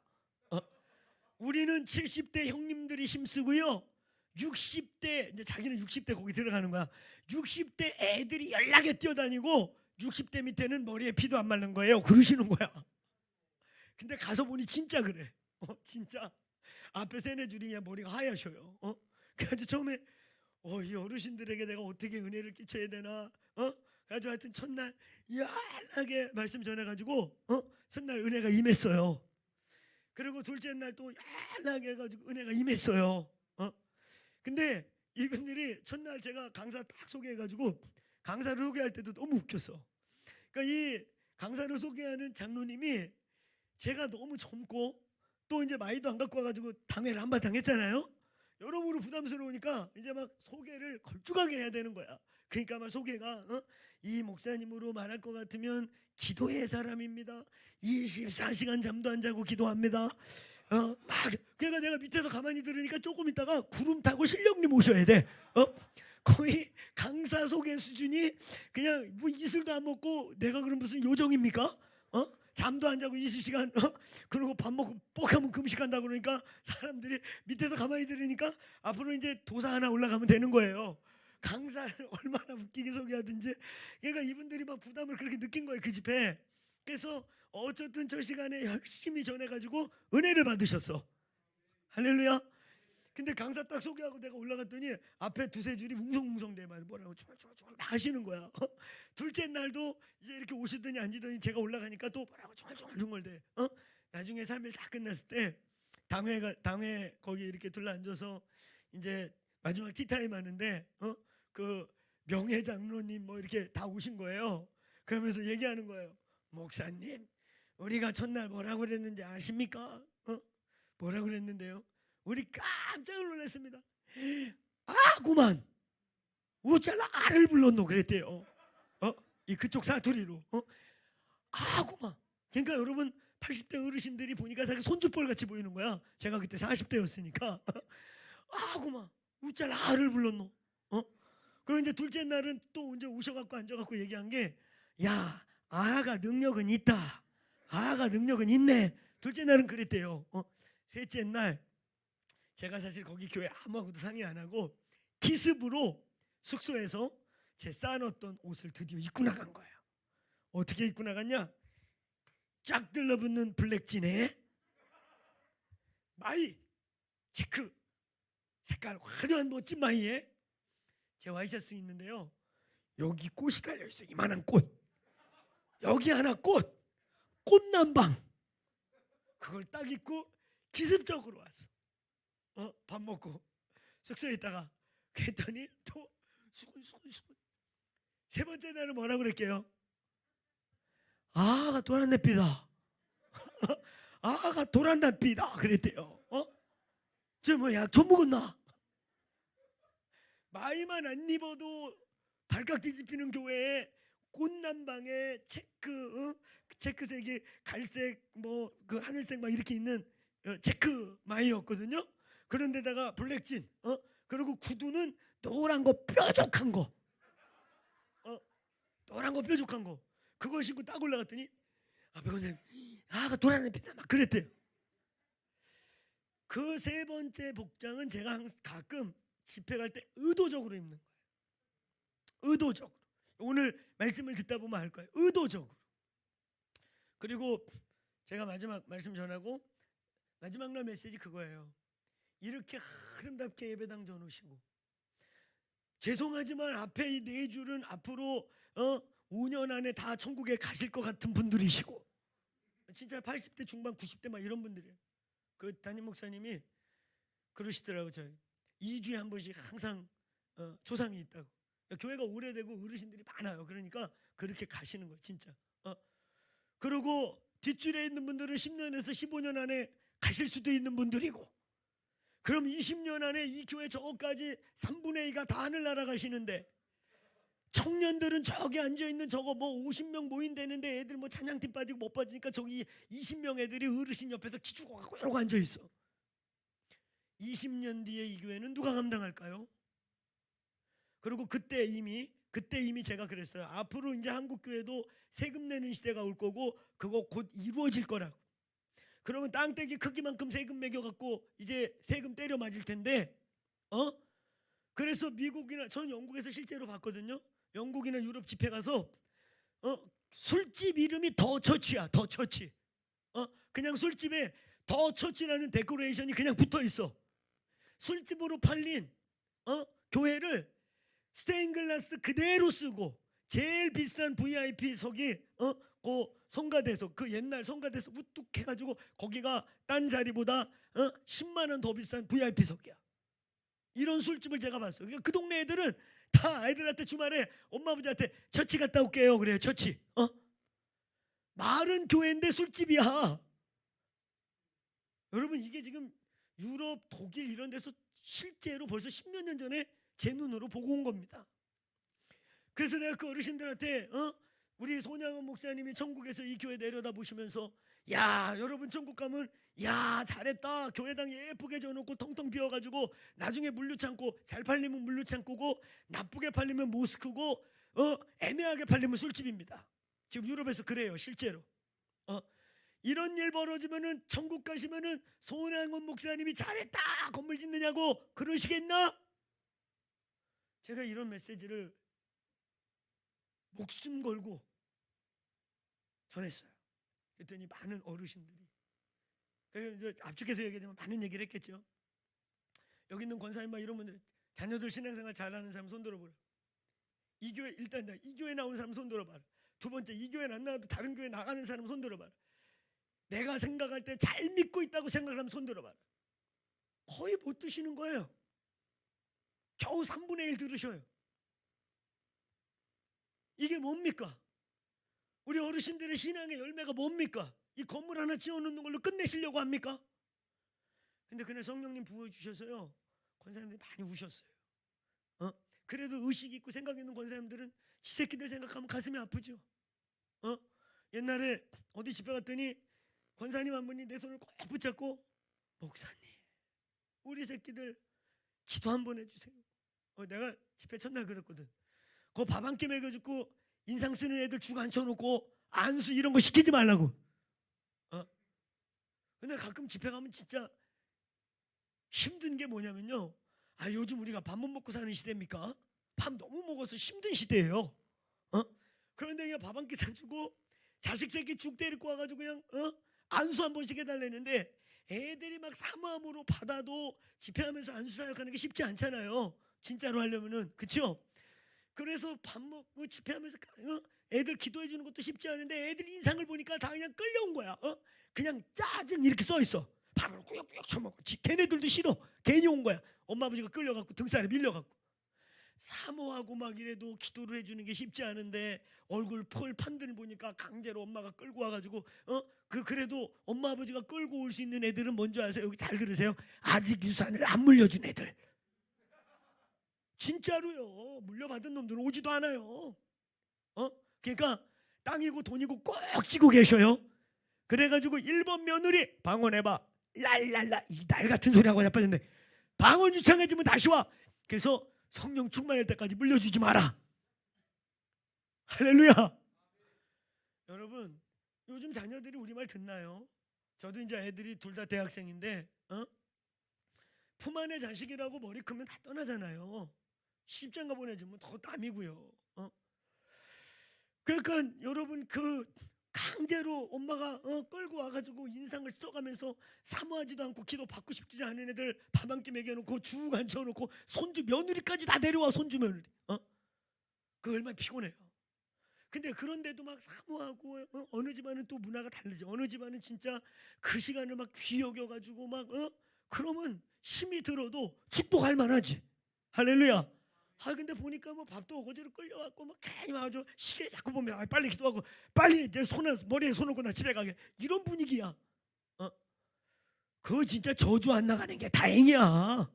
우리는 70대 형님들이 힘쓰고요. 60대 이제 자기는 60대 거기 들어가는 거야. 60대 애들이 연락에 뛰어다니고 60대 밑에는 머리에 피도 안 마른 거예요. 그러시는 거야. 근데 가서 보니 진짜 그래. 진짜 앞에 세네 줄이 그냥 머리가 하얘셔요. 그래가지고 처음에 이 어르신들에게 내가 어떻게 은혜를 끼쳐야 되나. 그래가지고 하여튼 첫날 연하게 말씀 전해가지고 첫날 은혜가 임했어요. 그리고 둘째 날 또 연하게 해가지고 은혜가 임했어요. 근데 이분들이 첫날 제가 강사 딱 소개해가지고 강사를 소개할 때도 너무 웃겼어. 그러니까 이 강사를 소개하는 장로님이 제가 너무 젊고 또 이제 마이도 안 갖고 와가지고 당회를 한번 당했잖아요. 여러모로 부담스러우니까 이제 막 소개를 걸쭉하게 해야 되는 거야. 그러니까 막 소개가 이 목사님으로 말할 것 같으면 기도의 사람입니다. 24시간 잠도 안 자고 기도합니다. 막 그러니까 내가 밑에서 가만히 들으니까 조금 있다가 구름 타고 신령님 오셔야 돼. 거의 강사 소개 수준이 그냥 뭐 이슬도 안 먹고 내가 그럼 무슨 요정입니까? 잠도 안 자고 20시간 그러고 밥 먹고 뻑하면 금식한다 그러니까 사람들이 밑에서 가만히 들으니까 앞으로 이제 도사 하나 올라가면 되는 거예요. 강사를 얼마나 웃기게 소개하든지. 그러니까 이분들이 막 부담을 그렇게 느낀 거예요, 그 집에. 그래서 어쨌든 저 시간에 열심히 전해가지고 은혜를 받으셨어. 할렐루야. 근데 강사 딱 소개하고 내가 올라갔더니 앞에 두세 줄이 웅성웅성대 말 뭐라고 쫄쫄쫄 하시는 거야. 둘째 날도 이제 이렇게 오시더니 앉으더니 제가 올라가니까 또 뭐라고 쫄쫄중얼대. 나중에 3일 다 끝났을 때 당회 거기 이렇게 둘러앉아서 이제 마지막 티타임 하는데 그 명예 장로님 뭐 이렇게 다 오신 거예요. 그러면서 얘기하는 거예요. 목사님, 우리가 첫날 뭐라고 그랬는지 아십니까? 뭐라고 그랬는데요? 우리 깜짝 놀랐습니다. 아구만 우짤라 아를 불렀노 그랬대요. 이 그쪽 사투리로. 아구만. 그러니까 여러분 80대 어르신들이 보니까 자기 손주뻘 같이 보이는 거야. 제가 그때 40대였으니까. 아구만 우짤라 아를 불렀노. 그리고 이제 둘째 날은 또 이제 오셔갖고 앉아갖고 얘기한 게, 야, 아가 능력은 있다. 아가 능력은 있네. 둘째 날은 그랬대요. 셋째 날 제가 사실 거기 교회 아무하고도 상의 안 하고 기습으로 숙소에서 제 쌓아놓던 옷을 드디어 입고 나간 거예요. 어떻게 입고 나갔냐? 쫙 들러붙는 블랙진에 마이 체크 색깔 화려한 멋진 마이에 제 와이셔츠 있는데요. 여기 꽃이 달려있어. 이만한 꽃. 여기 하나 꽃남방. 그걸 딱 입고 기습적으로 왔어. 밥 먹고 숙소에 있다가 그랬더니 또 수근수근 세 번째 날은 뭐라고 그랬게요? 아가 도란내삐다. 아가 도란내삐다 그랬대요. 저 뭐 약초 먹었나? 마이만 안 입어도 발칵 뒤집히는 교회에 꽃남방에 체크색이 갈색 뭐 그 하늘색 막 이렇게 있는 체크 마이였거든요. 그런데다가 블랙진 그리고 구두는 노란 거 뾰족한 거 노란 거 뾰족한 거 그거 신고 딱 올라갔더니 백원장님 아가 도란내빛다 막 그랬대요. 그 세 번째 복장은 제가 가끔 집회 갈 때 의도적으로 입는 거예요. 의도적으로. 오늘 말씀을 듣다 보면 알 거예요. 의도적으로. 그리고 제가 마지막 말씀 전하고 마지막 날 메시지 그거예요. 이렇게 아름답게 예배당 전오시고 죄송하지만 앞에 이 네 줄은 앞으로 5년 안에 다 천국에 가실 것 같은 분들이시고 진짜 80대 중반 90대 막 이런 분들이에요. 그 담임 목사님이 그러시더라고요. 저희 2주에 한 번씩 항상 조상이 있다고. 교회가 오래되고 어르신들이 많아요. 그러니까 그렇게 가시는 거예요. 진짜. 그리고 뒷줄에 있는 분들은 10년에서 15년 안에 가실 수도 있는 분들이고 그럼 20년 안에 이 교회 저거까지 3분의 2가 다 하늘나라 가시는데 청년들은 저기 앉아있는 저거 뭐 50명 모인다는데 애들 뭐 찬양팀 빠지고 못 빠지니까 저기 20명 애들이 어르신 옆에서 기죽어 갖고 이러고 앉아있어. 20년 뒤에 이 교회는 누가 감당할까요? 그리고 그때 이미 제가 그랬어요. 앞으로 이제 한국 교회도 세금 내는 시대가 올 거고 그거 곧 이루어질 거라고. 그러면 땅떼기 크기만큼 세금 매겨갖고 이제 세금 때려 맞을 텐데, 그래서 미국이나 전 영국에서 실제로 봤거든요. 영국이나 유럽 집회 가서 술집 이름이 더 처치야. 더 처치. 그냥 술집에 더 처치라는 데코레이션이 그냥 붙어 있어. 술집으로 팔린 교회를 스테인글라스 그대로 쓰고 제일 비싼 VIP석이 그 성가대석, 그 옛날 성가대석 우뚝 해가지고 거기가 딴 자리보다 10만 원 더 비싼 VIP석이야. 이런 술집을 제가 봤어요. 그러니까 그 동네 애들은 다 아이들한테 주말에 엄마 아버지한테 처치 갔다 올게요 그래요. 처치. 말은 교회인데 술집이야. 여러분 이게 지금 유럽, 독일 이런 데서 실제로 벌써 10몇 년 전에 제 눈으로 보고 온 겁니다. 그래서 내가 그 어르신들한테 우리 손양원 목사님이 천국에서 이 교회 내려다 보시면서 야 여러분 천국 가면 야 잘했다 교회당 예쁘게 져놓고 텅텅 비어가지고 나중에 물류창고 잘 팔리면 물류창고고 나쁘게 팔리면 모스크고 애매하게 팔리면 술집입니다. 지금 유럽에서 그래요 실제로. 이런 일 벌어지면은 천국 가시면은 손양원 목사님이 잘했다 건물 짓느냐고 그러시겠나? 제가 이런 메시지를 목숨 걸고 전했어요. 그랬더니 많은 어르신들이 앞쪽에서 얘기하지만 많은 얘기를 했겠죠. 여기 있는 권사님 막 이런 분들 자녀들 신앙생활 잘하는 사람 손 들어보라. 이 교회 일단 이 교회 나온 사람 손 들어봐라. 두 번째 이 교회는 안 나와도 다른 교회 나가는 사람 손 들어봐라. 내가 생각할 때 잘 믿고 있다고 생각하면 손 들어봐라. 거의 못 드시는 거예요. 겨우 3분의 1 들으셔요. 이게 뭡니까? 우리 어르신들의 신앙의 열매가 뭡니까? 이 건물 하나 지어놓는 걸로 끝내시려고 합니까? 근데 그날 성령님 부어주셔서요 권사님들이 많이 우셨어요. 그래도 의식 있고 생각 있는 권사님들은 지 새끼들 생각하면 가슴이 아프죠. 옛날에 어디 집에 갔더니 권사님 한 분이 내 손을 꼭 붙잡고 목사님 우리 새끼들 기도 한번 해주세요. 내가 집회 첫날 그랬거든. 그 밥 한 끼 먹여주고 인상 쓰는 애들 쭉 앉혀놓고 안수 이런 거 시키지 말라고. 근데 가끔 집회 가면 진짜 힘든 게 뭐냐면요. 요즘 우리가 밥 못 먹고 사는 시대입니까? 밥 너무 먹어서 힘든 시대예요. 그런데 그냥 밥 한 끼 사주고 자식 새끼 죽 데리고 와가지고 그냥 안수 한 번씩 해달라는데 애들이 막 사모함으로 받아도 집회하면서 안수 사역하는 게 쉽지 않잖아요. 진짜로 하려면은 그렇죠? 그래서 밥 먹고 집회하면서 애들 기도해 주는 것도 쉽지 않은데 애들 인상을 보니까 다 그냥 끌려온 거야. 그냥 짜증 이렇게 써 있어. 밥을 꾸역꾸역 쳐먹어. 걔네들도 싫어. 괜히 온 거야. 엄마 아버지가 끌려갖고 등살에 밀려갖고 사모하고 막 이래도 기도를 해주는 게 쉽지 않은데 얼굴 펄 판들 보니까 강제로 엄마가 끌고 와가지고 그래도 엄마 아버지가 끌고 올 수 있는 애들은 뭔지 아세요? 여기 잘 들으세요. 아직 유산을 안 물려준 애들. 진짜로요. 물려받은 놈들은 오지도 않아요. 그러니까 땅이고 돈이고 꼭 쥐고 계셔요. 그래가지고 1번 며느리 방언해봐. 랄랄라 이 날 같은 소리하고 자빠졌네. 방언 유창해지면 다시 와. 그래서 성령 충만할 때까지 물려주지 마라. 할렐루야. 여러분 요즘 자녀들이 우리 말 듣나요? 저도 이제 애들이 둘 다 대학생인데 품 안의 자식이라고 머리 크면 다 떠나잖아요. 십장가 보내주면 더 남이고요. 그러니까 여러분 그 강제로 엄마가 끌고 와가지고 인상을 써가면서 사모하지도 않고 기도 받고 싶지 않은 애들 밥 한 끼 먹여놓고 쭉 앉혀놓고 손주 며느리까지 다 내려와. 손주 며느리 그 얼마나 피곤해요. 근데 그런데도 막 사모하고 어느 집안은 또 문화가 다르죠. 어느 집안은 진짜 그 시간을 막 귀히 여겨가지고 막 그러면 힘이 들어도 축복할 만하지. 할렐루야. 근데 보니까 뭐 밥도 어거지로 끌려왔고 막 괜히 와가지고 시계 자꾸 보면 빨리 기도하고 빨리 내 머리에 손 얹고 나 집에 가게 이런 분위기야. 그거 진짜 저주 안 나가는 게 다행이야.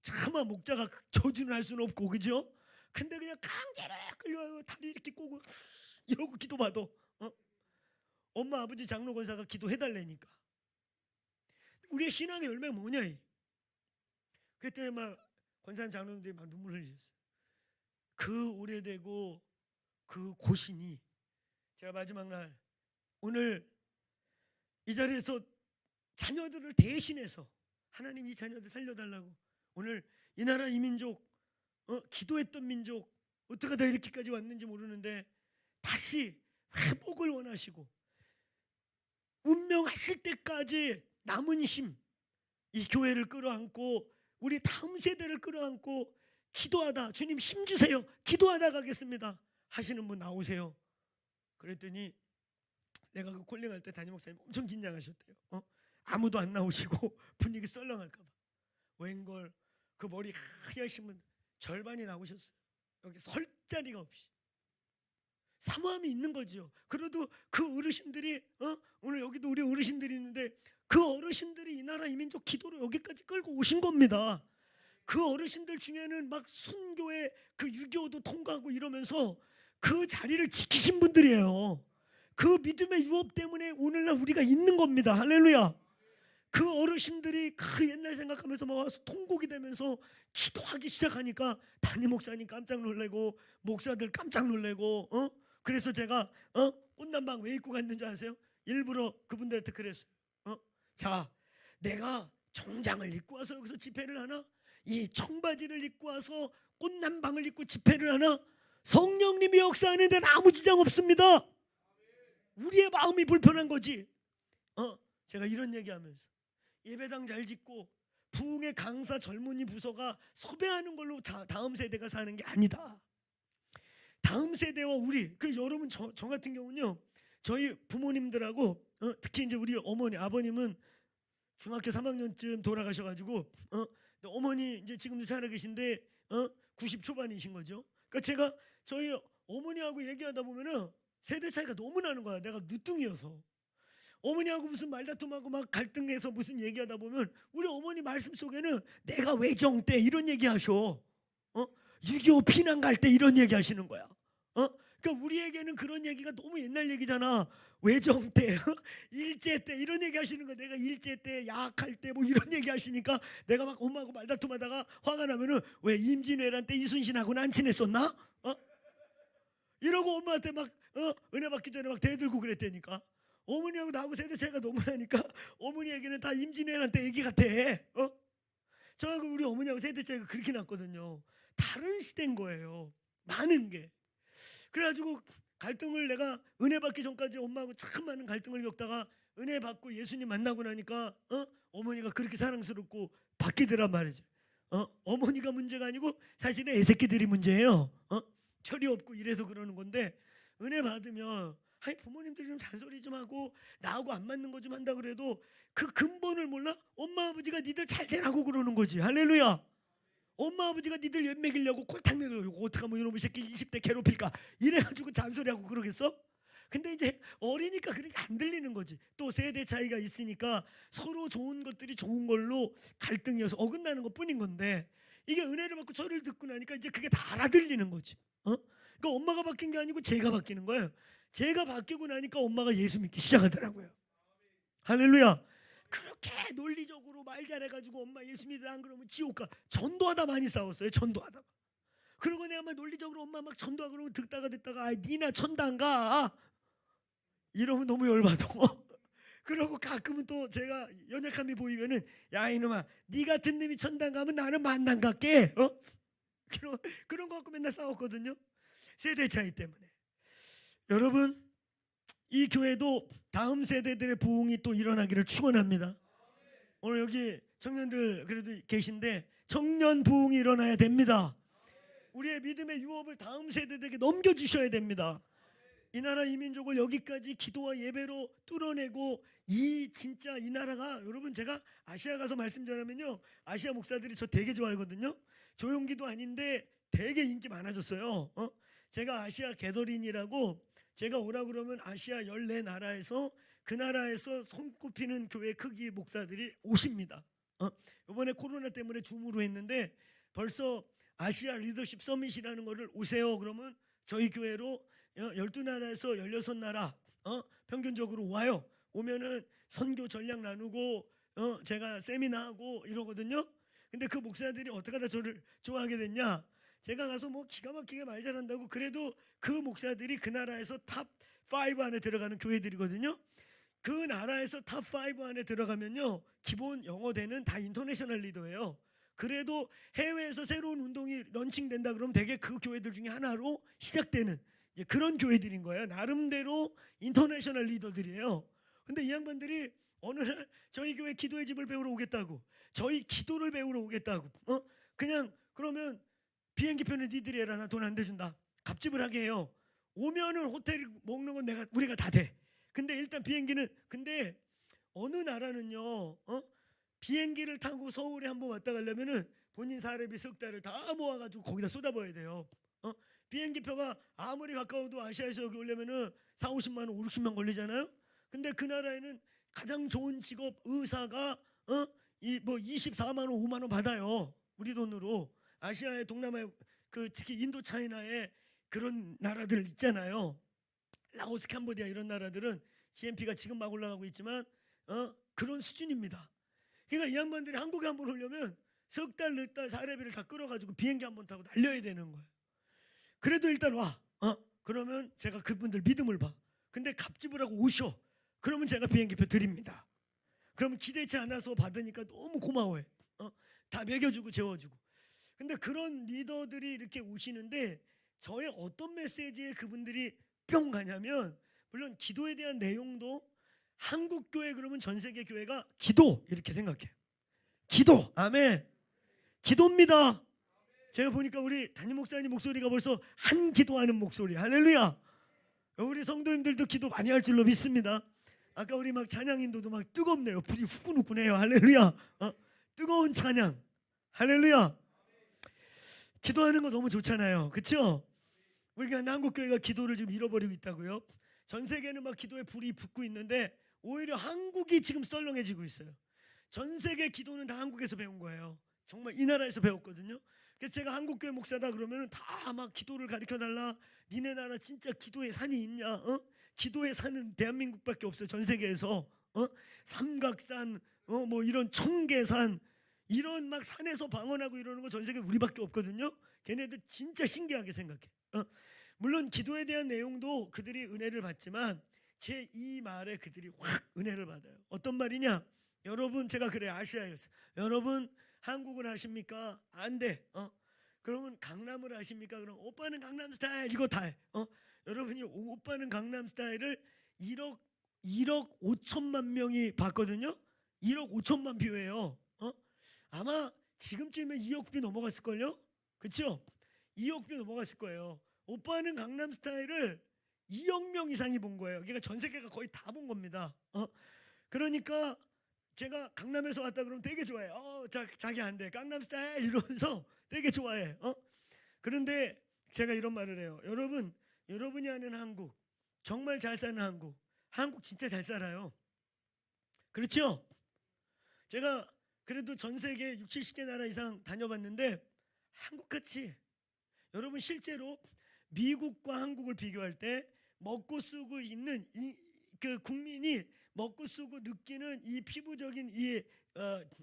차마 목자가 저주는 할 수는 없고 그죠? 근데 그냥 강제로 끌려와요. 다리 이렇게 꼬고 이러고 기도받아. 엄마 아버지 장로 권사가 기도해달라니까. 우리의 신앙의 열매가 뭐냐? 그때 막 권사님 장로님들이 막 눈물 흘리셨어요. 그 오래되고 그 고신이 제가 마지막 날 오늘 이 자리에서 자녀들을 대신해서 하나님 이 자녀들 살려달라고 오늘 이 나라 이 민족 기도했던 민족 어떻게 다 이렇게까지 왔는지 모르는데 다시 회복을 원하시고 운명하실 때까지 남은 힘 이 교회를 끌어안고 우리 다음 세대를 끌어안고 기도하다 주님 힘 주세요 기도하다 가겠습니다 하시는 분 나오세요. 그랬더니 내가 그 콜링할 때 담임 목사님 엄청 긴장하셨대요. 아무도 안 나오시고 분위기 썰렁할까 봐. 웬걸 그 머리 하얗신 분 절반이 나오셨어요. 여기 설 자리가 없이. 사모함이 있는 거죠. 그래도 그 어르신들이 오늘 여기도 우리 어르신들이 있는데 그 어르신들이 이 나라 이민족 기도로 여기까지 끌고 오신 겁니다. 그 어르신들 중에는 막 순교의 그 6.25도 통과하고 이러면서 그 자리를 지키신 분들이에요. 그 믿음의 유업 때문에 오늘날 우리가 있는 겁니다. 할렐루야. 그 어르신들이 그 옛날 생각하면서 막 와서 통곡이 되면서 기도하기 시작하니까 담임 목사님 깜짝 놀래고 목사들 깜짝 놀래고 그래서 제가 꽃남방 왜 입고 갔는지 아세요? 일부러 그분들한테 그랬어요. 자, 내가 정장을 입고 와서 여기서 집회를 하나? 이 청바지를 입고 와서 꽃남방을 입고 집회를 하나? 성령님이 역사하는 데는 아무 지장 없습니다. 우리의 마음이 불편한 거지. 제가 이런 얘기하면서 예배당 잘 짓고 부흥의 강사 젊은이 부서가 섭외하는 걸로 다음 세대가 사는 게 아니다. 다음 세대와 우리 여러분 저 같은 경우는요 저희 부모님들하고 특히 이제 우리 어머니 아버님은 중학교 3학년쯤 돌아가셔가지고 어머니 이제 지금도 살아계신데 90 초반이신 거죠. 그러니까 제가 저희 어머니하고 얘기하다 보면은 세대 차이가 너무 나는 거야. 내가 늦둥이여서 어머니하고 무슨 말다툼하고 막 갈등해서 무슨 얘기하다 보면 우리 어머니 말씀 속에는 내가 외정 때 이런 얘기하셔. 6.25 피난 갈 때 이런 얘기하시는 거야. 그러니까 우리에게는 그런 얘기가 너무 옛날 얘기잖아. 외정 때, 일제 때 이런 얘기 하시는 거. 내가 일제 때, 야학할 때 뭐 이런 얘기 하시니까 내가 막 엄마하고 말다툼하다가 화가 나면은 왜 임진왜란 때 이순신하고는 안 친했었나? 이러고 엄마한테 막 은혜 받기 전에 막 대들고 그랬다니까. 어머니하고 나하고 세대 차이가 너무 나니까 어머니 얘기는 다 임진왜란 때 얘기 같아. 저하고 우리 어머니하고 세대 차이가 그렇게 났거든요. 다른 시대인 거예요. 많은 게. 그래가지고 갈등을 내가 은혜 받기 전까지 엄마하고 참 많은 갈등을 겪다가 은혜 받고 예수님 만나고 나니까 어머니가 그렇게 사랑스럽고 바뀌더란 말이죠. 어머니가 문제가 아니고 사실은 애새끼들이 문제예요. 철이 없고 이래서 그러는 건데 은혜 받으면 아니 부모님들이 좀 잔소리 좀 하고 나하고 안 맞는 거 좀 한다 그래도 그 근본을 몰라? 엄마 아버지가 니들 잘 되라고 그러는 거지. 할렐루야. 엄마 아버지가 니들 연 먹이려고 콜탕 먹이려고 어떡하면 이놈의 새끼 20대 괴롭힐까 이래가지고 잔소리하고 그러겠어? 근데 이제 어리니까 그렇게 안 들리는 거지. 또 세대 차이가 있으니까 서로 좋은 것들이 좋은 걸로 갈등이어서 어긋나는 것뿐인 건데 이게 은혜를 받고 저를 듣고 나니까 이제 그게 다 알아들리는 거지. 그러니까 엄마가 바뀐 게 아니고 제가 바뀌는 거예요. 제가 바뀌고 나니까 엄마가 예수 믿기 시작하더라고요. 할렐루야. 그렇게 논리적으로 말 잘해가지고 엄마 예수 믿으라 안 그러면 지옥 가. 전도하다 많이 싸웠어요. 전도하다가. 그리고 내가 막 논리적으로 엄마 막 전도하고 그러면 듣다가 니나 천도 안 가. 이러면 너무 열받아. 그러고 가끔은 또 제가 연약함이 보이면은 야 이놈아 니 같은 놈이 천당 가면 나는 만당 갈게. 그런 거 갖고 맨날 싸웠거든요. 세대 차이 때문에. 여러분 이 교회도 다음 세대들의 부흥이 또 일어나기를 축원합니다. 오늘 여기 청년들 그래도 계신데 청년 부흥이 일어나야 됩니다. 우리의 믿음의 유업을 다음 세대들에게 넘겨주셔야 됩니다. 이 나라 이 민족을 여기까지 기도와 예배로 뚫어내고 진짜 이 나라가 여러분 제가 아시아 가서 말씀 전하면요 아시아 목사들이 저 되게 좋아하거든요. 조용기도 아닌데 되게 인기 많아졌어요. 제가 아시아 게더린이라고 제가 오라 그러면 아시아 14나라에서 그 나라에서 손꼽히는 교회 크기 목사들이 오십니다. 이번에 코로나 때문에 줌으로 했는데 벌써 아시아 리더십 서밋이라는 거를 오세요 그러면 저희 교회로 12나라에서 16나라 평균적으로 와요. 오면은 선교 전략 나누고 제가 세미나하고 이러거든요. 근데 그 목사들이 어떻게 하다 저를 좋아하게 됐냐? 제가 가서 뭐 기가 막히게 말 잘한다고 그래도 그 목사들이 그 나라에서 탑 5 안에 들어가는 교회들이거든요. 그 나라에서 탑5 안에 들어가면요, 기본 영어대는 다 인터내셔널 리더예요. 그래도 해외에서 새로운 운동이 런칭된다 그러면 대개 그 교회들 중에 하나로 시작되는 그런 교회들인 거예요. 나름대로 인터내셔널 리더들이에요. 근데 이 양반들이 어느 날 저희 교회 기도의 집을 배우러 오겠다고, 저희 기도를 배우러 오겠다고, 그냥 그러면 비행기표는 니들이 해라, 나 돈 안 대준다, 갑집을 하게 해요. 오면은 호텔 먹는 건 우리가 다 돼. 근데 일단 비행기는, 근데 어느 나라는요, 비행기를 타고 서울에 한번 왔다 가려면은 본인 사례비 석 달을 다 모아가지고 거기다 쏟아부어야 돼요. 비행기 표가 아무리 가까워도 아시아에서 여기 오려면은 4, 50만 원, 5, 60만 걸리잖아요. 근데 그 나라에는 가장 좋은 직업 의사가 뭐 24만 원, 5만 원 받아요. 우리 돈으로. 아시아의 동남아에 특히 인도 차이나에 그런 나라들 있잖아요. 라오스, 캄보디아 이런 나라들은 GNP가 지금 막 올라가고 있지만 그런 수준입니다. 그러니까 이 양반들이 한국에 한번 오려면 석 달 늦다 사례비를 다 끌어가지고 비행기 한번 타고 날려야 되는 거예요. 그래도 일단 와. 그러면 제가 그분들 믿음을 봐. 근데 갑집을 하고 오셔. 그러면 제가 비행기표 드립니다. 그러면 기대치 않아서 받으니까 너무 고마워해. 다 먹여주고 재워주고. 근데 그런 리더들이 이렇게 오시는데 저의 어떤 메시지에 그분들이 뿅 가냐면, 물론 기도에 대한 내용도 한국 교회 그러면 전 세계 교회가 기도 이렇게 생각해요. 기도, 아멘. 기도입니다. 제가 보니까 우리 담임 목사님 목소리가 벌써 한 기도하는 목소리. 할렐루야. 우리 성도님들도 기도 많이 할 줄로 믿습니다. 아까 우리 막 찬양인도도 막 뜨겁네요. 불이 후끈후끈해요. 할렐루야. 뜨거운 찬양. 할렐루야. 기도하는 거 너무 좋잖아요. 그렇죠? 우리가 한국 교회가 기도를 지금 잃어버리고 있다고요. 전 세계는 막 기도에 불이 붙고 있는데 오히려 한국이 지금 썰렁해지고 있어요. 전 세계 기도는 다 한국에서 배운 거예요. 정말 이 나라에서 배웠거든요. 그래서 제가 한국 교회 목사다 그러면은 다 막 기도를 가르쳐 달라. 니네 나라 진짜 기도의 산이 있냐? 기도의 산은 대한민국밖에 없어요. 전 세계에서. 삼각산, 뭐 이런 청계산, 이런 막 산에서 방언하고 이러는 거 전 세계 우리밖에 없거든요. 걔네들 진짜 신기하게 생각해. 물론 기도에 대한 내용도 그들이 은혜를 받지만 제 이 말에 그들이 확 은혜를 받아요. 어떤 말이냐? 여러분, 제가 그래 아시아에서, 여러분 한국을 아십니까? 안 돼. 그러면 강남을 아십니까? 그럼 오빠는 강남 스타일 이거 다 해. 여러분이 오빠는 강남 스타일을 1억 5천만 명이 봤거든요. 1억 5천만 뷰예요. 아마 지금쯤이면 2억 뷰 넘어갔을걸요? 그렇죠? 2억 뷰 넘어갔을 거예요. 오빠는 강남 스타일을 2억 명 이상이 본 거예요. 그러니까 전 세계가 거의 다 본 겁니다. 그러니까 제가 강남에서 왔다 그러면 되게 좋아해. 자기 안 돼. 강남 스타일 이러면서 되게 좋아해. 그런데 제가 이런 말을 해요. 여러분이 아는 한국, 정말 잘 사는 한국 진짜 잘 살아요. 그렇죠? 제가 그래도 전 세계 60, 70개 나라 이상 다녀봤는데 한국같이, 여러분 실제로 미국과 한국을 비교할 때 먹고 쓰고 있는 그 국민이 먹고 쓰고 느끼는 이 피부적인 이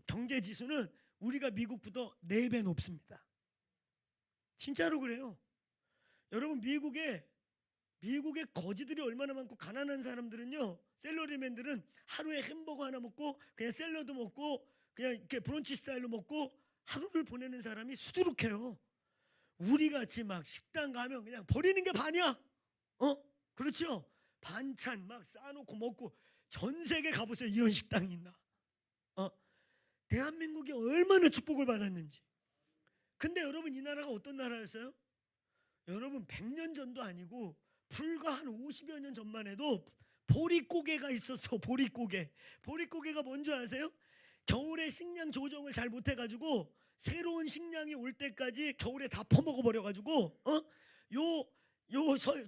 경제 지수는 우리가 미국보다 4배 높습니다. 진짜로 그래요. 여러분 미국에 거지들이 얼마나 많고, 가난한 사람들은요, 샐러리맨들은 하루에 햄버거 하나 먹고 그냥 샐러드 먹고 그냥 이렇게 브런치 스타일로 먹고 하루를 보내는 사람이 수두룩해요. 우리 같이 막 식당 가면 그냥 버리는 게 반이야. 그렇죠? 반찬 막 싸놓고 먹고. 전 세계 가보세요. 이런 식당이 있나? 대한민국이 얼마나 축복을 받았는지. 근데 여러분 이 나라가 어떤 나라였어요? 여러분 100년 전도 아니고 불과 한 50여 년 전만 해도 보릿고개가 있었어. 보릿고개가 뭔지 아세요? 겨울에 식량 조정을 잘 못해가지고 새로운 식량이 올 때까지 겨울에 다 퍼먹어 버려가지고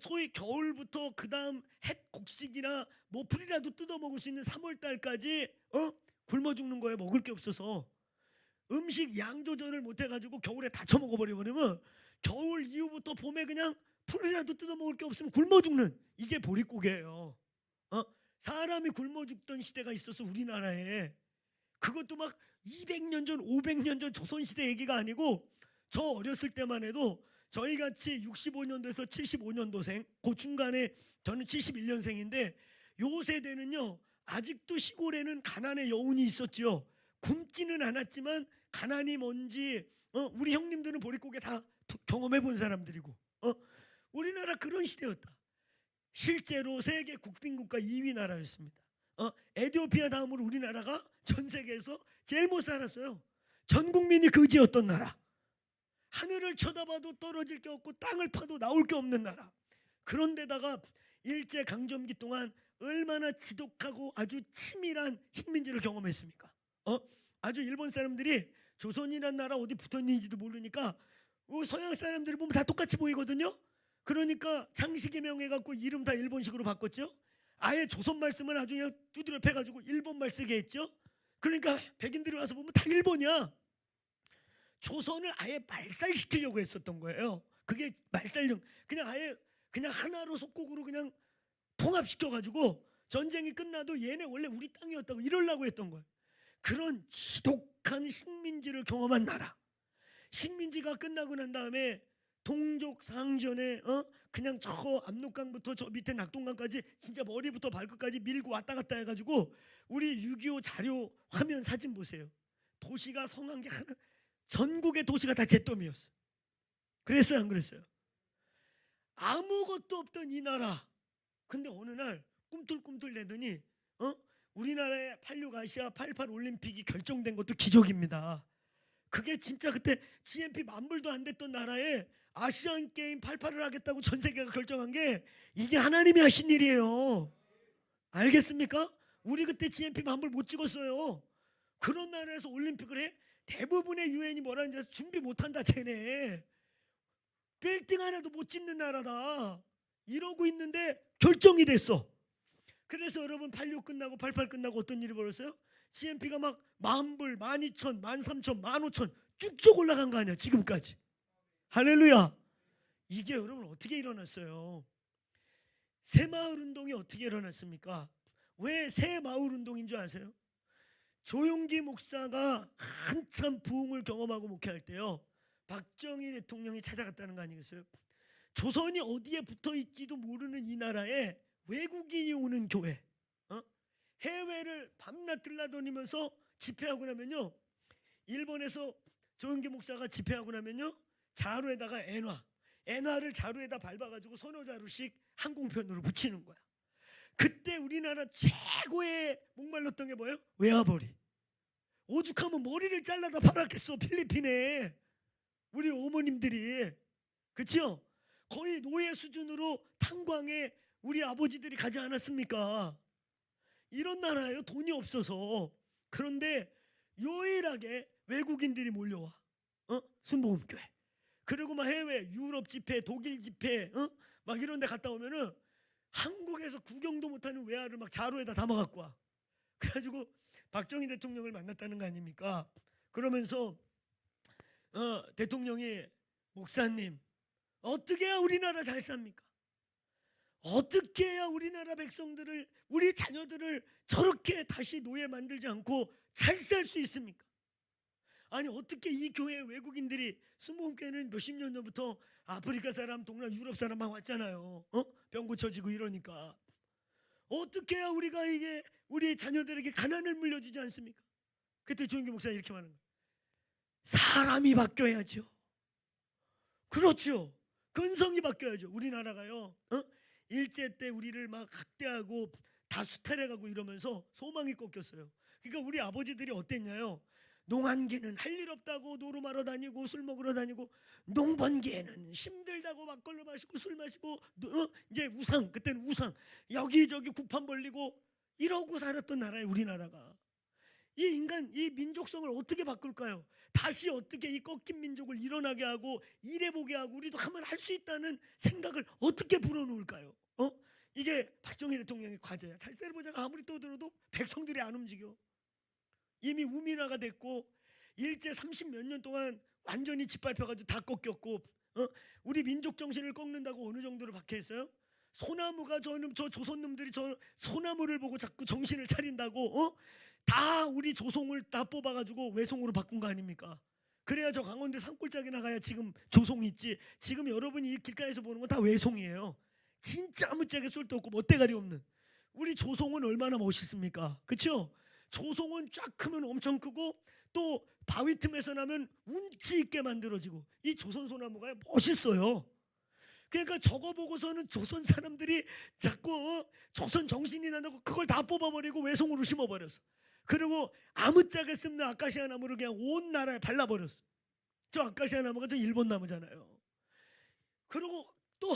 소위 겨울부터 그 다음 햇 곡식이나 뭐 풀이라도 뜯어 먹을 수 있는 3월 달까지 굶어 죽는 거예요. 먹을 게 없어서. 음식 양 조절을 못해가지고 겨울에 다 처먹어 버리면 겨울 이후부터 봄에 그냥 풀이라도 뜯어 먹을 게 없으면 굶어 죽는, 이게 보릿고개예요. 사람이 굶어 죽던 시대가 있어서 우리나라에. 그것도 막 200년 전, 500년 전 조선시대 얘기가 아니고 저 어렸을 때만 해도 저희같이 65년도에서 75년도생, 그 중간에 저는 71년생인데 요 세대는요 아직도 시골에는 가난의 여운이 있었죠. 굶지는 않았지만 가난이 뭔지 우리 형님들은 보릿고개 다 경험해 본 사람들이고 우리나라 그런 시대였다. 실제로 세계 국빈국가 2위 나라였습니다. 에티오피아 다음으로 우리나라가 전 세계에서 제일 못 살았어요. 전 국민이 거지였던 나라. 하늘을 쳐다봐도 떨어질 게 없고 땅을 파도 나올 게 없는 나라. 그런데다가 일제 강점기 동안 얼마나 지독하고 아주 치밀한 식민지를 경험했습니까? 아주 일본 사람들이 조선이라는 나라 어디 붙었는지도 모르니까 서양 사람들이 보면 다 똑같이 보이거든요. 그러니까 장식의 명해갖고 이름 다 일본식으로 바꿨죠. 아예 조선 말씀을 아주 그냥 두드려 패가지고 일본말 쓰게 했죠. 그러니까 백인들이 와서 보면 다 일본이야. 조선을 아예 말살시키려고 했었던 거예요. 그게 말살령 그냥 아예 그냥 하나로 속국으로 그냥 통합시켜가지고 전쟁이 끝나도 얘네 원래 우리 땅이었다고 이러려고 했던 거예요. 그런 지독한 식민지를 경험한 나라. 식민지가 끝나고 난 다음에 동족상전에 그냥 저 압록강부터 저 밑에 낙동강까지 진짜 머리부터 발끝까지 밀고 왔다 갔다 해가지고 우리 6.25 자료 화면 사진 보세요. 도시가 성한 게 하나, 전국의 도시가 다 잿더미였어요. 그랬어요, 안 그랬어요? 아무것도 없던 이 나라. 근데 어느 날 꿈틀꿈틀 대더니 우리나라의 86 아시아 88 올림픽이 결정된 것도 기적입니다. 그게 진짜 그때 GNP 만불도 안 됐던 나라에 아시안 게임 88을 하겠다고 전 세계가 결정한 게 이게 하나님이 하신 일이에요. 알겠습니까? 우리 그때 GNP 만불 못 찍었어요. 그런 나라에서 올림픽을 해? 대부분의 유엔이 뭐라는지 준비 못한다 쟤네. 빌딩 하나도 못 짓는 나라다. 이러고 있는데 결정이 됐어. 그래서 여러분 86 끝나고 88 끝나고 어떤 일이 벌었어요? GNP가 막 만불, 12,000, 13,000, 15,000 쭉쭉 올라간 거 아니야 지금까지. 할렐루야. 이게 여러분 어떻게 일어났어요? 새마을 운동이 어떻게 일어났습니까? 왜 새마을 운동인 줄 아세요? 조용기 목사가 한참 부흥을 경험하고 목회할 때요, 박정희 대통령이 찾아갔다는 거 아니겠어요? 조선이 어디에 붙어있지도 모르는 이 나라에 외국인이 오는 교회, 해외를 밤낮 들라다니면서 집회하고 나면요, 일본에서 조용기 목사가 집회하고 나면요, 자루에다가 엔화를 자루에다 밟아가지고 서너 자루씩 항공편으로 붙이는 거야. 그때 우리나라 최고의 목말랐던 게 뭐예요? 외화벌이. 오죽하면 머리를 잘라다 팔았겠어 필리핀에 우리 어머님들이. 그치요? 거의 노예 수준으로 탄광에 우리 아버지들이 가지 않았습니까? 이런 나라예요, 돈이 없어서. 그런데 유일하게 외국인들이 몰려와, 순복음교회. 그리고 막 해외 유럽 집회, 독일 집회, 막 이런 데 갔다 오면은 한국에서 구경도 못하는 외화를 막 자루에다 담아 갖고 와. 그래가지고 박정희 대통령을 만났다는 거 아닙니까? 그러면서 대통령이, 목사님 어떻게 해야 우리나라 잘 삽니까? 어떻게 해야 우리나라 백성들을, 우리 자녀들을 저렇게 다시 노예 만들지 않고 잘 살 수 있습니까? 아니 어떻게 이 교회 외국인들이, 순복음교회는 몇십 년 전부터 아프리카 사람, 동남 유럽 사람 막 왔잖아요. 병 고쳐지고 이러니까. 어떻게 해야 우리가 이게 우리 자녀들에게 가난을 물려주지 않습니까? 그때 조영기 목사가 이렇게 말하는 거예요. 사람이 바뀌어야죠. 그렇죠. 근성이 바뀌어야죠. 우리나라가요, 일제 때 우리를 막 학대하고 다 수탈해가고 이러면서 소망이 꺾였어요. 그러니까 우리 아버지들이 어땠냐요? 농한기는 할 일 없다고 노름하러 다니고 술 먹으러 다니고, 농번기에는 힘들다고 막걸리 마시고 술 마시고, 이제 우상, 그때는 우상, 여기저기 구판 벌리고 이러고 살았던 나라예요 우리나라가. 이 인간, 이 민족성을 어떻게 바꿀까요? 다시 어떻게 이 꺾인 민족을 일어나게 하고 일해보게 하고 우리도 하면 할 수 있다는 생각을 어떻게 불어넣을까요? 이게 박정희 대통령의 과제야. 찰세르보자가 아무리 떠들어도 백성들이 안 움직여. 이미 우민화가 됐고 일제 30몇 년 동안 완전히 짓밟혀가지고 다 꺾였고, 우리 민족 정신을 꺾는다고 어느 정도로 박해했어요? 소나무가 저 조선놈들이 저 소나무를 보고 자꾸 정신을 차린다고 다 우리 조송을 다 뽑아가지고 외송으로 바꾼 거 아닙니까? 그래야 저 강원도 산골짜기 나가야 지금 조송이 있지. 지금 여러분이 이 길가에서 보는 건 다 외송이에요. 진짜 아무짝에 쏠데 없고 멋대가리 없는. 우리 조송은 얼마나 멋있습니까? 그렇죠? 조송은 쫙 크면 엄청 크고 또 바위 틈에서 나면 운치 있게 만들어지고 이 조선 소나무가 멋있어요. 그러니까 저거 보고서는 조선 사람들이 자꾸 조선 정신이 난다고 그걸 다 뽑아버리고 외송으로 심어버렸어. 그리고 아무짝에 씀는 아카시아 나무를 그냥 온 나라에 발라버렸어. 저 아카시아 나무가 저 일본 나무잖아요. 그리고 또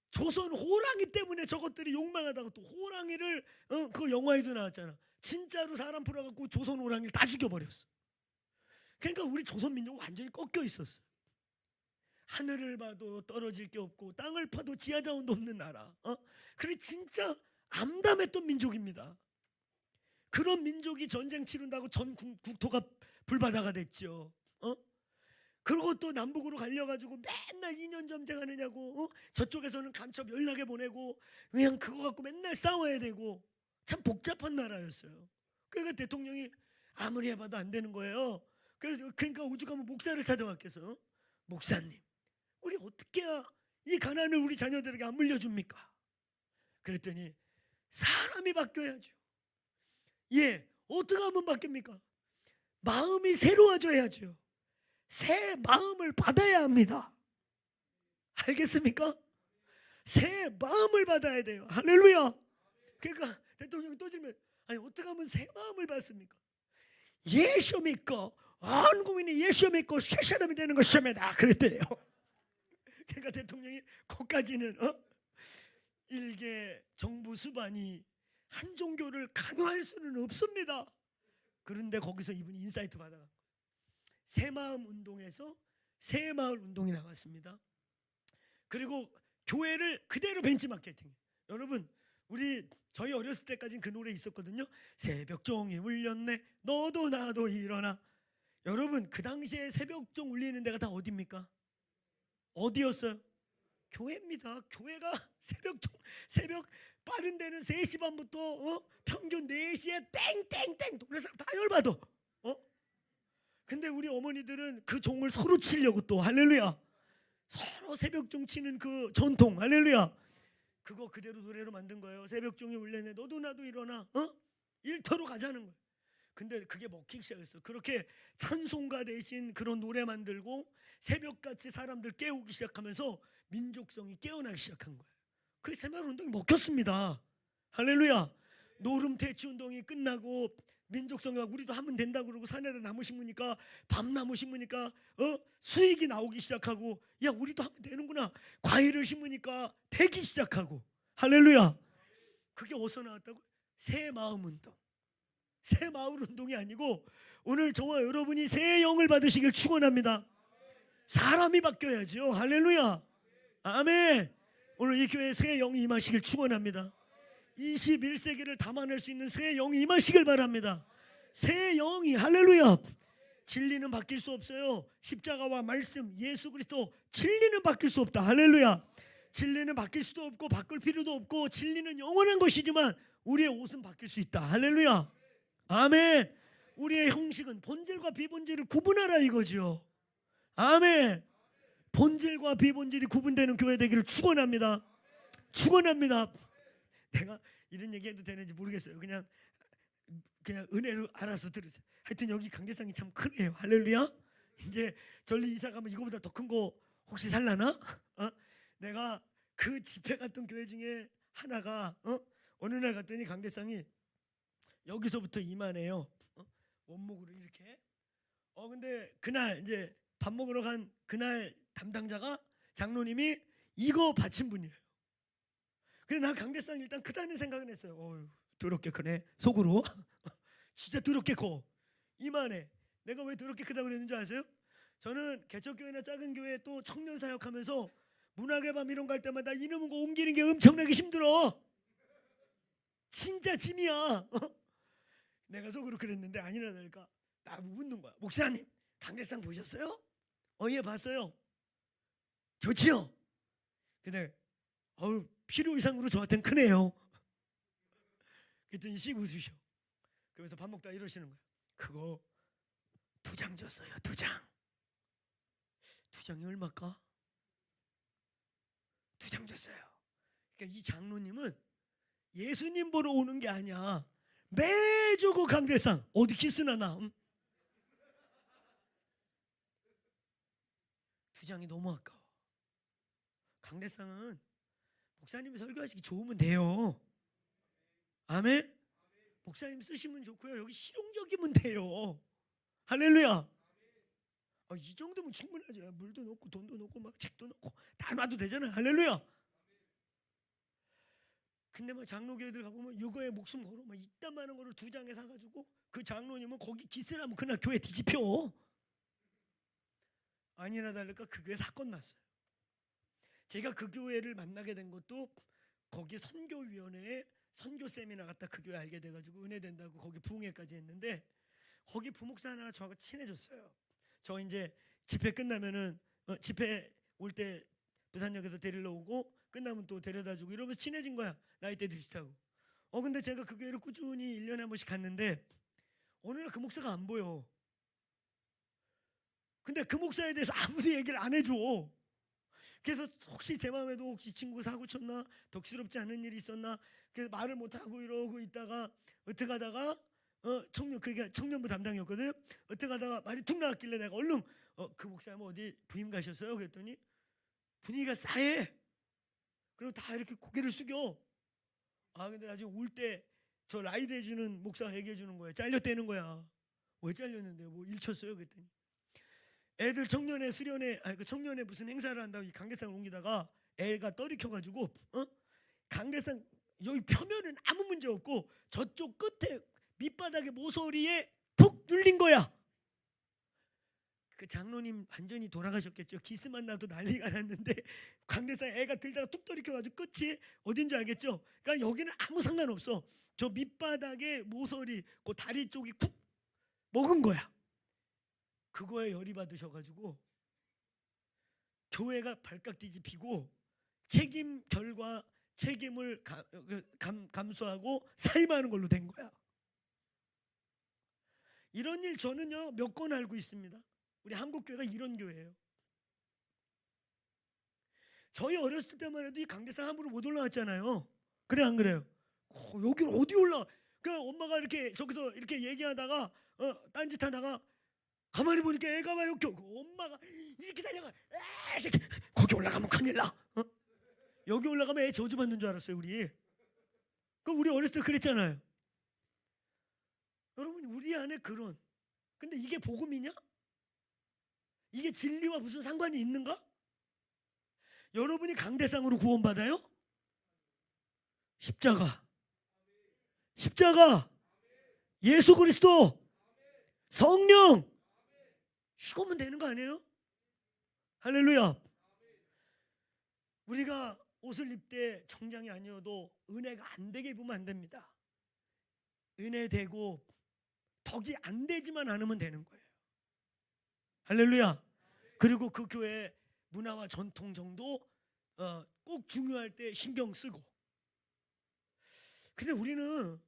조선 호랑이 때문에 저것들이 욕망하다고 또 호랑이를 그 영화에도 나왔잖아. 진짜로 사람 풀어갖고 조선 호랑이를 다 죽여버렸어. 그러니까 우리 조선 민족은 완전히 꺾여 있었어. 하늘을 봐도 떨어질 게 없고 땅을 파도 지하 자원도 없는 나라. 그래 진짜 암담했던 민족입니다. 그런 민족이 전쟁 치른다고 전 국토가 불바다가 됐죠. 그리고 또 남북으로 갈려가지고 맨날 2년 전쟁하느냐고 저쪽에서는 간첩 연락에 보내고 그냥 그거 갖고 맨날 싸워야 되고 참 복잡한 나라였어요. 그러니까 대통령이 아무리 해봐도 안 되는 거예요. 그러니까 오죽 하면 목사를 찾아왔겠어. 목사님, 우리 어떻게 해야 이 가난을 우리 자녀들에게 안 물려줍니까? 그랬더니 사람이 바뀌어야죠. 예, 어떻게 하면 바뀝니까? 마음이 새로워져야죠. 새 마음을 받아야 합니다. 알겠습니까? 새 마음을 받아야 돼요. 할렐루야. 그러니까 대통령이 또 질문, 아니 어떻게 하면 새 마음을 받습니까? 예수 믿고 온 국민이 예수 믿고 새 사람이 되는 것입니다. 그랬대요. 그러니까 대통령이 거기까지는 일개 정부 수반이 한 종교를 강요할 수는 없습니다. 그런데 거기서 이분이 인사이트 받아간 거예요. 새마음 운동에서 새마을 운동이 나왔습니다. 그리고 교회를 그대로 벤치마케팅. 여러분 저희 어렸을 때까지는 그 노래 있었거든요. 새벽종이 울렸네 너도 나도 일어나. 여러분 그 당시에 새벽종 울리는 데가 다 어디입니까? 어디였어요? 교회입니다. 교회가 새벽 빠른 데는 3시 반부터 평균 4시에 땡땡땡 동네 사람 다 열받아. 근데 우리 어머니들은 그 종을 서로 치려고 또 할렐루야 서로 새벽종 치는 그 전통 할렐루야 그거 그대로 노래로 만든 거예요. 새벽종이 울렸네 너도 나도 일어나 일터로 가자는 거예요. 근데 그게 먹히기 시작했어. 그렇게 찬송가 대신 그런 노래 만들고 새벽같이 사람들 깨우기 시작하면서 민족성이 깨어나기 시작한 거예요. 그 새마을 운동이 먹혔습니다. 할렐루야. 노름 퇴치 운동이 끝나고 민족성이 막 우리도 하면 된다고 그러고 산에다 나무 심으니까 밤나무 심으니까 수익이 나오기 시작하고 야 우리도 하면 되는구나. 과일을 심으니까 되기 시작하고 할렐루야. 그게 어디서 나왔다고? 새마음 운동. 새마을 운동이 아니고 오늘 저와 여러분이 새 영을 받으시길 축원합니다. 사람이 바뀌어야죠. 할렐루야. 아멘. 오늘 이 교회에 새 영이 임하시길 축원합니다. 21세기를 담아낼 수 있는 새 영이 임하시길 바랍니다. 새 영이 할렐루야. 진리는 바뀔 수 없어요. 십자가와 말씀 예수 그리스도 진리는 바뀔 수 없다. 할렐루야. 진리는 바뀔 수도 없고 바꿀 필요도 없고 진리는 영원한 것이지만 우리의 옷은 바뀔 수 있다. 할렐루야. 아멘. 우리의 형식은 본질과 비본질을 구분하라 이거죠. 아멘. 본질과 비본질이 구분되는 교회 되기를 축원합니다. 축원합니다. 내가 이런 얘기해도 되는지 모르겠어요. 그냥 은혜로 알아서 들으세요. 하여튼 여기 강대상이 참 크네요. 할렐루야. 이제 전리 이사 가면 이거보다 더 큰 거 혹시 살라나? 내가 그 집회 갔던 교회 중에 하나가 어느 날 갔더니 강대상이 여기서부터 이만해요. 원목으로 이렇게. 근데 그날 이제 밥 먹으러 간 그날 담당자가 장로님이 이거 바친 분이에요. 근데 난 강대상 일단 크다는 생각은 했어요. 어휴, 더럽게 크네. 속으로. 진짜 더럽게 커. 이만해. 내가 왜 더럽게 크다고 그랬는지 아세요? 저는 개척교회나 작은 교회 또 청년 사역하면서 문학의 밤 이런 거 할 때마다 이놈은 거 옮기는 게 엄청나게 힘들어. 진짜 짐이야. 내가 속으로 그랬는데 아니라 다를까 나 묻는 거야. 목사님 강대상 보셨어요? 예 봤어요. 좋지요? 근데 필요 이상으로 저한테는 크네요. 그랬더니 씩 웃으셔. 그러면서 밥 먹다 이러시는 거야. 그거 2장 줬어요. 2장. 2장이 얼마일까? 2장 줬어요. 그러니까 이 장로님은 예수님 보러 오는 게 아니야. 매주 그 강대상 어디 키스나 나? 두 장이 너무 아까워. 강대상은 목사님이 설교하시기 좋으면 돼요. 아멘. 목사님 쓰시면 좋고요. 여기 실용적이면 돼요. 할렐루야. 이 정도면 충분하죠. 물도 넣고 돈도 넣고 막 책도 넣고 다 놔도 되잖아요. 할렐루야. 근데 막 장로교회들 가보면 이거에 목숨 걸어 막 이딴 많은 거를 두 장에 사가지고 그 장로님은 거기 기스라면 그날 교회 뒤집혀. 아니나 다를까 그 교회 사건 났어요. 제가 그 교회를 만나게 된 것도 거기 선교위원회에 선교 세미나 갔다 그 교회 알게 돼가지고 은혜 된다고 거기 부흥회까지 했는데 거기 부목사 하나가 저하고 친해졌어요. 저 이제 집회 끝나면은 집회 올 때 부산역에서 데리러 오고 끝나면 또 데려다주고 이러면서 친해진 거야. 나이대도 비슷하고. 근데 제가 그 교회를 꾸준히 1년에 한 번씩 갔는데 어느 날 그 목사가 안 보여. 근데 그 목사에 대해서 아무도 얘기를 안 해줘. 그래서 혹시 제 마음에도 혹시 친구 사고 쳤나, 덕스럽지 않은 일이 있었나, 그래서 말을 못 하고 이러고 있다가 어떻게 하다가 그게 청년부 담당이었거든. 어떻게 하다가 말이 툭 나왔길래 내가 얼른 그 목사님 어디 부임 가셨어요? 그랬더니 분위기가 싸해. 그리고 다 이렇게 고개를 숙여. 근데 나중에 올 때 저 라이드 해주는 목사가 얘기해 주는 거야. 잘렸다는 거야. 왜 잘렸는데 뭐 일 쳤어요? 그랬더니 애들 청년회 수련회 그 청년회 무슨 행사를 한다고 이 강대상을 옮기다가 애가 떨이켜가지고 강대상 여기 표면은 아무 문제 없고 저쪽 끝에 밑바닥에 모서리에 푹 눌린 거야. 그 장로님 완전히 돌아가셨겠죠. 기스만 나도 난리가 났는데 강대상 애가 들다가 툭 떨이켜가지고 끝이 어딘지 알겠죠. 그러니까 여기는 아무 상관없어. 저 밑바닥에 모서리 그 다리 쪽이 쿡 먹은 거야. 그거에 열이 받으셔가지고 교회가 발칵 뒤집히고 책임 결과 책임을 감수하고 사임하는 걸로 된 거야. 이런 일 저는요 몇 건 알고 있습니다. 우리 한국교회가 이런 교회예요. 저희 어렸을 때만 해도 이 강대상 함부로 못 올라왔잖아요. 그래 안 그래요? 여기 어디 올라? 그 엄마가 이렇게 저기서 이렇게 얘기하다가 딴짓하다가 가만히 보니까 애가 막 여기 엄마가 이렇게 달려가. 거기 올라가면 큰일 나. 여기 올라가면 애 저주받는 줄 알았어요 우리. 우리 어렸을 때 그랬잖아요. 여러분 우리 안에 그런. 근데 이게 복음이냐? 이게 진리와 무슨 상관이 있는가? 여러분이 강대상으로 구원받아요? 십자가 예수 그리스도 성령 이거면 되는 거 아니에요? 할렐루야. 우리가 옷을 입되 정장이 아니어도 은혜가 안 되게 입으면 안 됩니다. 은혜 되고 덕이 안 되지만 않으면 되는 거예요. 할렐루야. 그리고 그 교회 문화와 전통 정도 꼭 중요할 때 신경 쓰고. 근데 우리는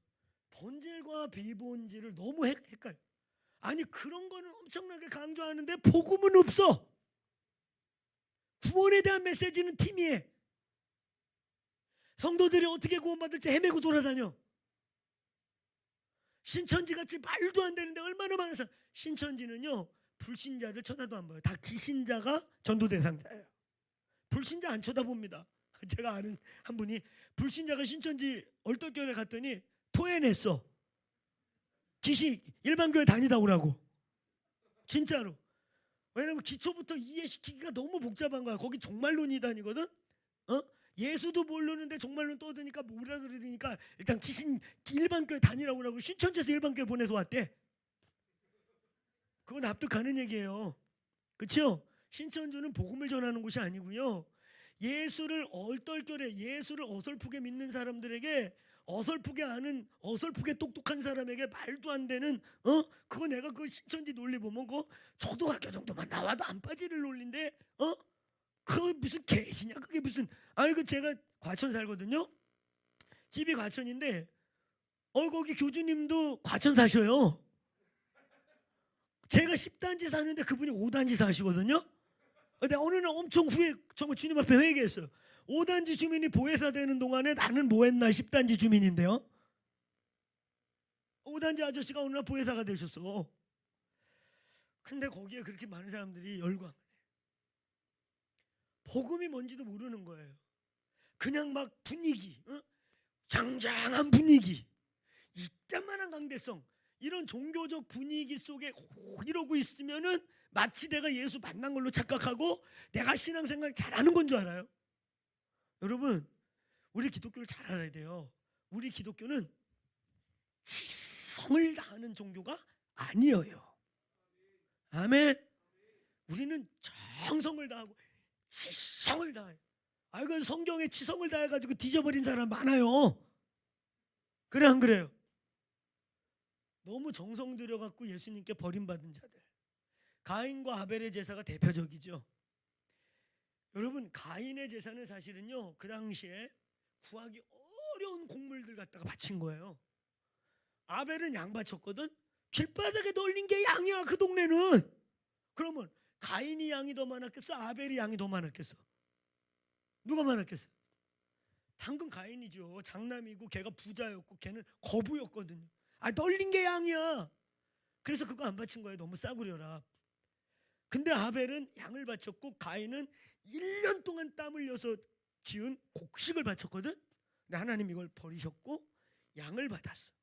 본질과 비본질을 너무 헷갈려. 아니 그런 거는 엄청나게 강조하는데 복음은 없어. 구원에 대한 메시지는 팀이에. 성도들이 어떻게 구원받을지 헤매고 돌아다녀. 신천지같이 말도 안 되는데 얼마나 많은 사람. 신천지는요 불신자들 쳐다도 안 봐요. 다 기신자가 전도 대상자예요. 불신자 안 쳐다봅니다. 제가 아는 한 분이 불신자가 신천지 얼떨결에 갔더니 토해냈어. 기신 일반 교회 다니다 오라고. 진짜로. 왜냐면 기초부터 이해시키기가 너무 복잡한 거야. 거기 종말론이 다니거든. 예수도 모르는데 종말론 떠드니까 뭐라 그러니까 일단 기신 일반 교회 다니라고 하고 신천지에서 일반 교회 보내서 왔대. 그건 납득가는 얘기예요. 그렇죠? 신천지는 복음을 전하는 곳이 아니고요. 예수를 얼떨결에 예수를 어설프게 믿는 사람들에게 어설프게 아는 어설프게 똑똑한 사람에게 말도 안 되는 그거 내가 그 신천지 논리 보면 그 초등학교 정도만 나와도 안 빠지를 논리인데 그 무슨 개시냐 그게 무슨 그 제가 과천 살거든요. 집이 과천인데 거기 교주님도 과천 사셔요. 제가 10단지 사는데 그분이 5단지 사시거든요. 근데 어느 날 엄청 후에 정말 주님 앞에 회개했어요. 5단지 주민이 보혜사 되는 동안에 나는 뭐 했나 10단지 주민인데요. 5단지 아저씨가 어느 날 보혜사가 되셨어. 근데 거기에 그렇게 많은 사람들이 열광을 해. 복음이 뭔지도 모르는 거예요. 그냥 막 분위기, 장장한 분위기, 이따만한 강대성, 이런 종교적 분위기 속에 이러고 있으면은 마치 내가 예수 만난 걸로 착각하고 내가 신앙생활 잘하는 건 줄 알아요. 여러분, 우리 기독교를 잘 알아야 돼요. 우리 기독교는 지성을 다하는 종교가 아니에요. 아멘. 우리는 정성을 다하고 지성을 다해요. 그 성경에 지성을 다해가지고 뒤져버린 사람 많아요. 그래 안 그래요? 너무 정성 들여갖고 예수님께 버림받은 자들. 가인과 아벨의 제사가 대표적이죠. 여러분, 가인의 제사는 사실은요, 그 당시에 구하기 어려운 곡물들 갖다가 바친 거예요. 아벨은 양 바쳤거든. 길바닥에 널린 게 양이야, 그 동네는. 그러면 가인이 양이 더 많았겠어? 아벨이 양이 더 많았겠어? 누가 많았겠어? 당근 가인이죠. 장남이고 걔가 부자였고 걔는 거부였거든요. 널린 게 양이야. 그래서 그거 안 바친 거예요. 너무 싸구려라. 근데 아벨은 양을 바쳤고 가인은 1년 동안 땀 흘려서 지은 곡식을 바쳤거든. 근데 하나님 이걸 버리셨고 양을 받았어.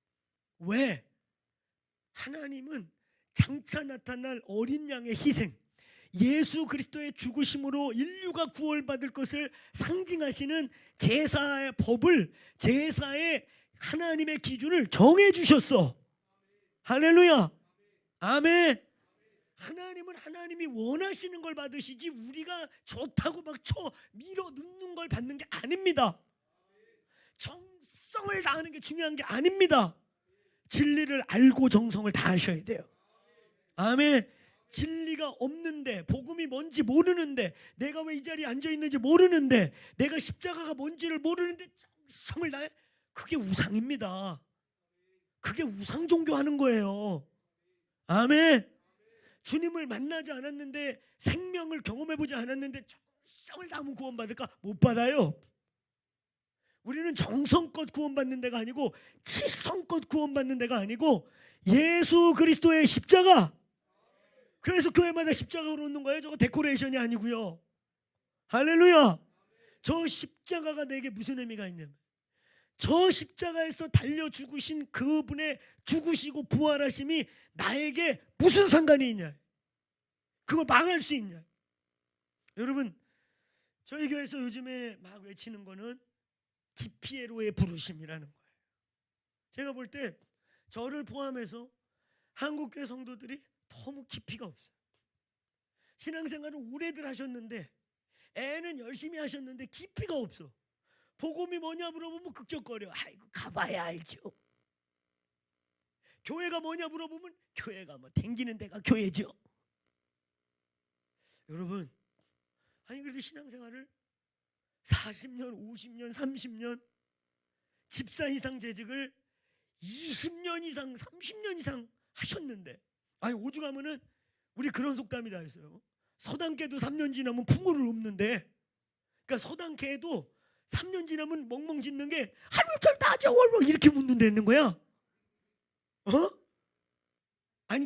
왜? 하나님은 장차 나타날 어린 양의 희생, 예수 그리스도의 죽으심으로 인류가 구원받을 것을 상징하시는 제사의 법을, 제사의 하나님의 기준을 정해 주셨어. 할렐루야. 아멘. 하나님은 하나님이 원하시는 걸 받으시지 우리가 좋다고 막 밀어 넣는 걸 받는 게 아닙니다. 정성을 다하는 게 중요한 게 아닙니다. 진리를 알고 정성을 다하셔야 돼요. 아멘. 진리가 없는데, 복음이 뭔지 모르는데, 내가 왜 이 자리에 앉아있는지 모르는데, 내가 십자가가 뭔지를 모르는데 정성을 다해? 그게 우상입니다. 그게 우상 종교하는 거예요. 아멘. 주님을 만나지 않았는데, 생명을 경험해보지 않았는데 정성을 다하면 구원받을까? 못 받아요. 우리는 정성껏 구원받는 데가 아니고 치성껏 구원받는 데가 아니고 예수 그리스도의 십자가. 그래서 교회마다 십자가로 놓는 거예요. 저거 데코레이션이 아니고요. 할렐루야. 저 십자가가 내게 무슨 의미가 있냐면, 저 십자가에서 달려 죽으신 그분의 죽으시고 부활하심이 나에게 무슨 상관이 있냐, 그걸 망할 수 있냐. 여러분, 저희 교회에서 요즘에 막 외치는 거는 기피에로의 부르심이라는 거예요. 제가 볼 때 저를 포함해서 한국교회 성도들이 너무 깊이가 없어요. 신앙생활을 오래들 하셨는데, 애는 열심히 하셨는데 깊이가 없어. 복음이 뭐냐 물어보면 극적거려. 아이고 가봐야 알죠. 교회가 뭐냐 물어보면 교회가 뭐 댕기는 데가 교회죠. 여러분, 그래도 신앙생활을 40년, 50년, 30년, 집사 이상 재직을 20년 이상, 30년 이상 하셨는데, 오죽하면은 우리 그런 속담이 다 있어요. 서당깨도 3년 지나면 풍물을 읊는데, 그러니까 서당깨도 3년 지나면 멍멍 짖는 게 하늘철 다저월 이렇게 묻는다는 거야.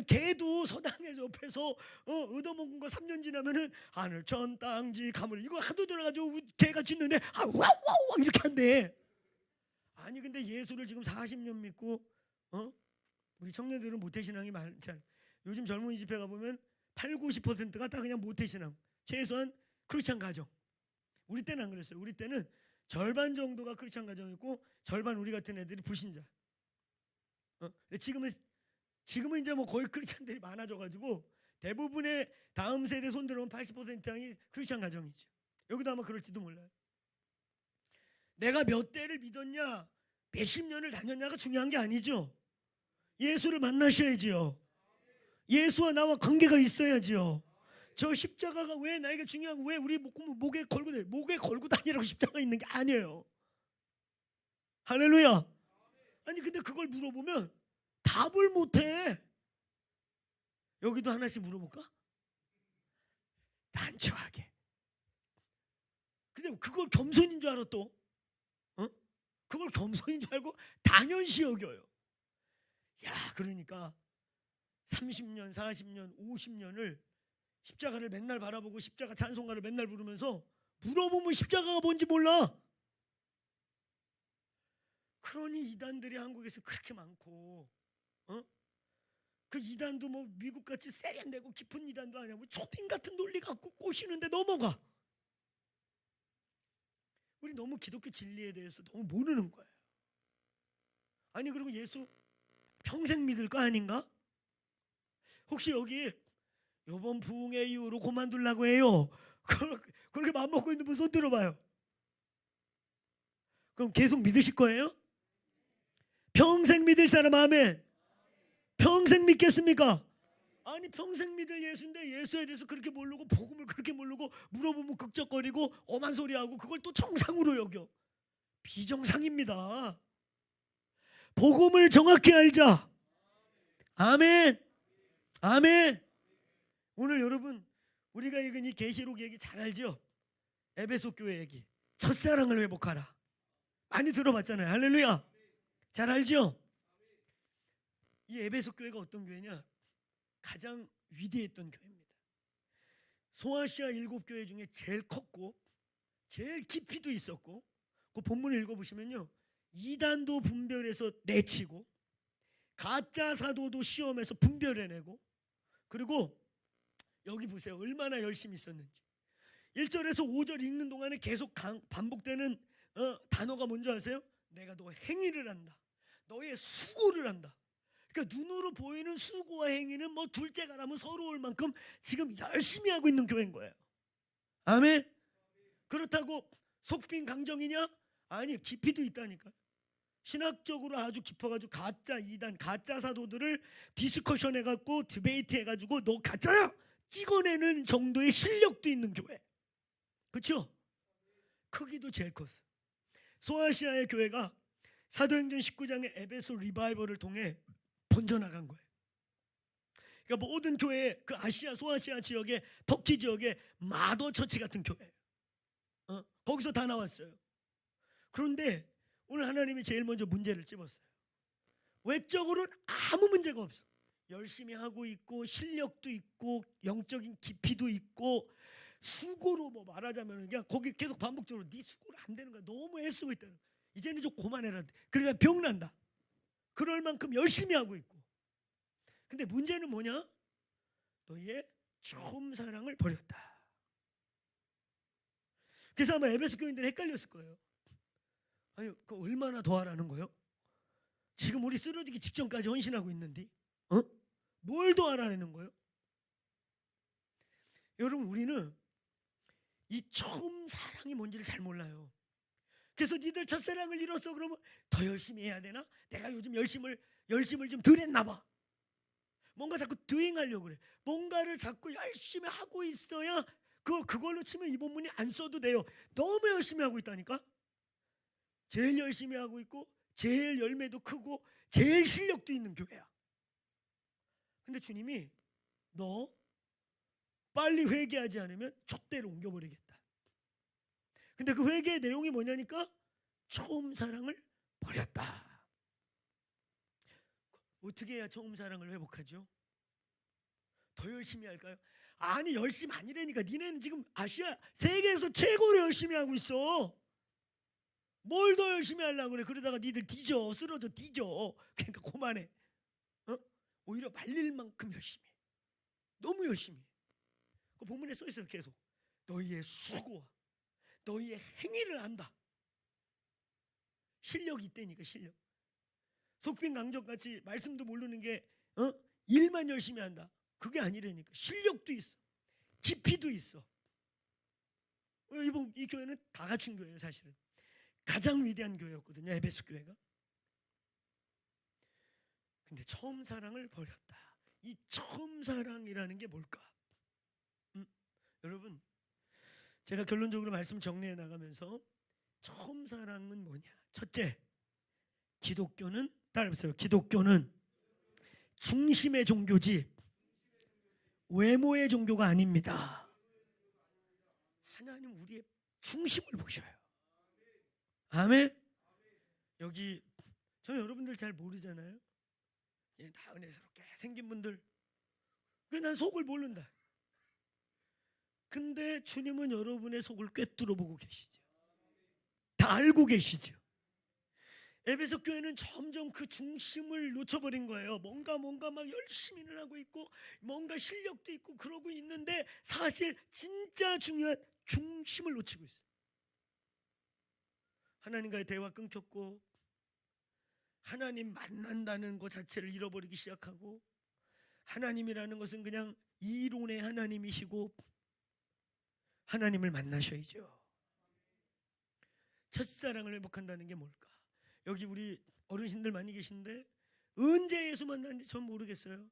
개도 서당에서 옆에서 얻어먹은 거 3년 지나면은 하늘천 땅지 가물 이거 하도 들어가지고 개가 짖는데 와와와 이렇게 한대. 근데 예수를 지금 40년 믿고 우리 청년들은 모태신앙이 많잖아요. 요즘 젊은이 집회 가보면 80-90%가 다 그냥 모태신앙, 최소한 크리스찬 가정. 우리 때는 안 그랬어요. 우리 때는 절반 정도가 크리스찬 가정이었고 절반 우리 같은 애들이 불신자. 지금은 이제 뭐 거의 크리스찬들이 많아져가지고 대부분의 다음 세대 손 들어오면 80% 이상이 크리스찬 가정이죠. 여기도 아마 그럴지도 몰라요. 내가 몇 대를 믿었냐, 몇십 년을 다녔냐가 중요한 게 아니죠. 예수를 만나셔야지요. 예수와 나와 관계가 있어야지요. 저 십자가가 왜 나에게 중요하고 왜 우리 목에 걸고 다니라고 십자가 있는 게 아니에요. 할렐루야. 근데 그걸 물어보면 답을 못해. 여기도 하나씩 물어볼까? 난처하게. 근데 그걸 겸손인 줄 알아 또. 그걸 겸손인 줄 알고 당연시 여겨요. 야, 그러니까 30년, 40년, 50년을 십자가를 맨날 바라보고 십자가 찬송가를 맨날 부르면서 물어보면 십자가가 뭔지 몰라. 그러니 이단들이 한국에서 그렇게 많고, 그 이단도 뭐 미국같이 세련되고 깊은 이단도 아니야. 뭐 초딩 같은 논리 갖고 꼬시는데 넘어가. 우리 너무 기독교 진리에 대해서 너무 모르는 거예요. 아니, 그리고 예수 평생 믿을 거 아닌가? 혹시 여기 이번 부흥회 이후로 그만두려고 해요? 그렇게 마음먹고 있는 분 손 들어봐요. 그럼 계속 믿으실 거예요? 평생 믿을 사람 아멘. 평생 믿겠습니까? 아니, 평생 믿을 예수인데 예수에 대해서 그렇게 모르고 복음을 그렇게 모르고 물어보면 극적거리고 엄한 소리하고 그걸 또 정상으로 여겨. 비정상입니다. 복음을 정확히 알자. 아멘. 아멘. 오늘 여러분 우리가 읽은 이 계시록 얘기 잘 알죠? 에베소 교회 얘기. 첫사랑을 회복하라. 많이 들어봤잖아요. 할렐루야. 잘 알죠? 이 에베소 교회가 어떤 교회냐? 가장 위대했던 교회입니다. 소아시아 7교회 중에 제일 컸고 제일 깊이도 있었고, 그 본문을 읽어보시면요, 이단도 분별해서 내치고 가짜 사도도 시험해서 분별해내고, 그리고 여기 보세요, 얼마나 열심히 있었는지. 1절에서 5절 읽는 동안에 계속 반복되는 단어가 뭔지 아세요? 내가 너 행위를 한다. 너의 수고를 한다. 그러니까 눈으로 보이는 수고와 행위는 뭐 둘째 가라면 서러울 만큼 지금 열심히 하고 있는 교회인 거예요. 아멘. 그렇다고 속빈 강정이냐? 아니, 깊이도 있다니까. 신학적으로 아주 깊어가지고 가짜 이단, 가짜 사도들을 디스커션 해갖고 디베이트 해가지고 너 가짜야! 찍어내는 정도의 실력도 있는 교회. 그렇죠? 크기도 제일 컸어. 소아시아의 교회가 사도행전 19장의 에베소 리바이벌을 통해 번져나간 거예요. 그러니까 모든 교회, 그 아시아, 소아시아 지역의 터키 지역의 마더 처치 같은 교회, 거기서 다 나왔어요. 그런데 오늘 하나님이 제일 먼저 문제를 찝었어요. 외적으로는 아무 문제가 없어. 열심히 하고 있고 실력도 있고 영적인 깊이도 있고 수고로 뭐 말하자면 그냥 거기 계속 반복적으로 네 수고로 안 되는 거야. 너무 애쓰고 있다는 거야. 이제는 좀 그만해라. 그러니까 병난다. 그럴 만큼 열심히 하고 있고. 근데 문제는 뭐냐? 너희의 처음 사랑을 버렸다. 그래서 아마 에베소 교인들은 헷갈렸을 거예요. 아니, 그 얼마나 더 하라는 거예요? 지금 우리 쓰러지기 직전까지 헌신하고 있는데 뭘 더 하라는 거예요? 여러분, 우리는 이 처음 사랑이 뭔지를 잘 몰라요. 그래서 니들 첫사랑을 잃었어 그러면 더 열심히 해야 되나? 내가 요즘 열심을 좀 덜 했나 봐. 뭔가 자꾸 드잉하려고 그래. 뭔가를 자꾸 열심히 하고 있어야 그걸로 치면 이 본문이 안 써도 돼요. 너무 열심히 하고 있다니까. 제일 열심히 하고 있고 제일 열매도 크고 제일 실력도 있는 교회야. 근데 주님이 너 빨리 회개하지 않으면 촛대로 옮겨버리겠다. 근데 그 회개의 내용이 뭐냐니까 처음 사랑을 버렸다. 어떻게 해야 처음 사랑을 회복하죠? 더 열심히 할까요? 아니, 열심히 아니라니까. 니네는 지금 아시아 세계에서 최고로 열심히 하고 있어. 뭘 더 열심히 하려고 그래? 그러다가 니들 뒤져, 쓰러져 뒤져. 그러니까 그만해. 오히려 말릴 만큼 열심히 해. 너무 열심히 해. 그 본문에 써 있어요. 계속 너희의 수고와 너희의 행위를 한다. 실력이 있다니까. 실력. 속빈 강적같이 말씀도 모르는 게 일만 열심히 한다. 그게 아니라니까. 실력도 있어. 깊이도 있어. 이 교회는 다 갖춘 교회예요. 사실은 가장 위대한 교회였거든요, 에베소 교회가. 근데 처음 사랑을 버렸다. 이 처음 사랑이라는 게 뭘까? 여러분, 제가 결론적으로 말씀 정리해 나가면서 처음 사랑은 뭐냐? 첫째, 기독교는, 따라해보세요. 기독교는 중심의 종교지 외모의 종교가 아닙니다. 하나님 우리의 중심을 보셔요. 아멘. 여기 저 여러분들 잘 모르잖아요. 다 은혜스럽게 생긴 분들, 난 속을 모른다. 근데 주님은 여러분의 속을 꿰뚫어 보고 계시죠. 다 알고 계시죠. 에베소 교회는 점점 그 중심을 놓쳐버린 거예요. 뭔가 막 열심히는 하고 있고 뭔가 실력도 있고 그러고 있는데 사실 진짜 중요한 중심을 놓치고 있어요. 하나님과의 대화 끊겼고 하나님 만난다는 것 자체를 잃어버리기 시작하고 하나님이라는 것은 그냥 이론의 하나님이시고 하나님을 만나셔야죠. 첫사랑을 회복한다는 게 뭘까? 여기 우리 어르신들 많이 계신데 언제 예수 만났는지 전 모르겠어요.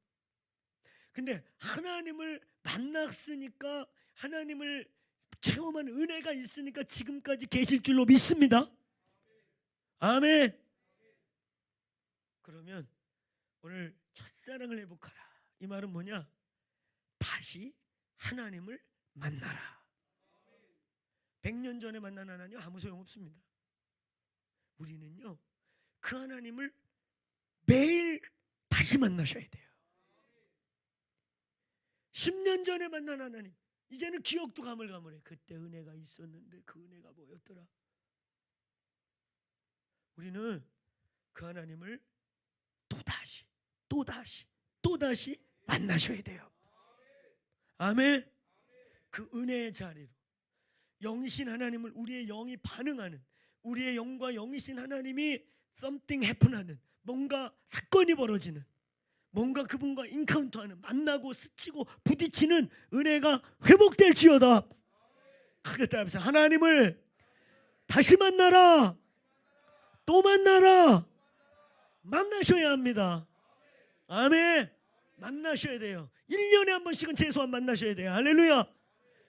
근데 하나님을 만났으니까 하나님을 체험한 은혜가 있으니까 지금까지 계실 줄로 믿습니다. 아멘. 그러면 오늘 첫사랑을 회복하라. 이 말은 뭐냐? 다시 하나님을 만나라. 100년 전에 만난 하나님 아무 소용없습니다. 우리는요 그 하나님을 매일 다시 만나셔야 돼요. 10년 전에 만난 하나님 이제는 기억도 가물가물해. 그때 은혜가 있었는데 그 은혜가 뭐였더라. 우리는 그 하나님을 또다시 만나셔야 돼요. 아멘. 그 은혜의 자리로 영이신 하나님을 우리의 영이 반응하는, 우리의 영과 영이신 하나님이 something happen하는, 뭔가 사건이 벌어지는, 뭔가 그분과 인카운터하는, 만나고 스치고 부딪히는 은혜가 회복될지어다. 크게 따라하면서 하나님을 다시 만나라. 또 만나라. 만나셔야 합니다. 아멘. 만나셔야 돼요. 1년에 한 번씩은 최소한 만나셔야 돼요. 할렐루야.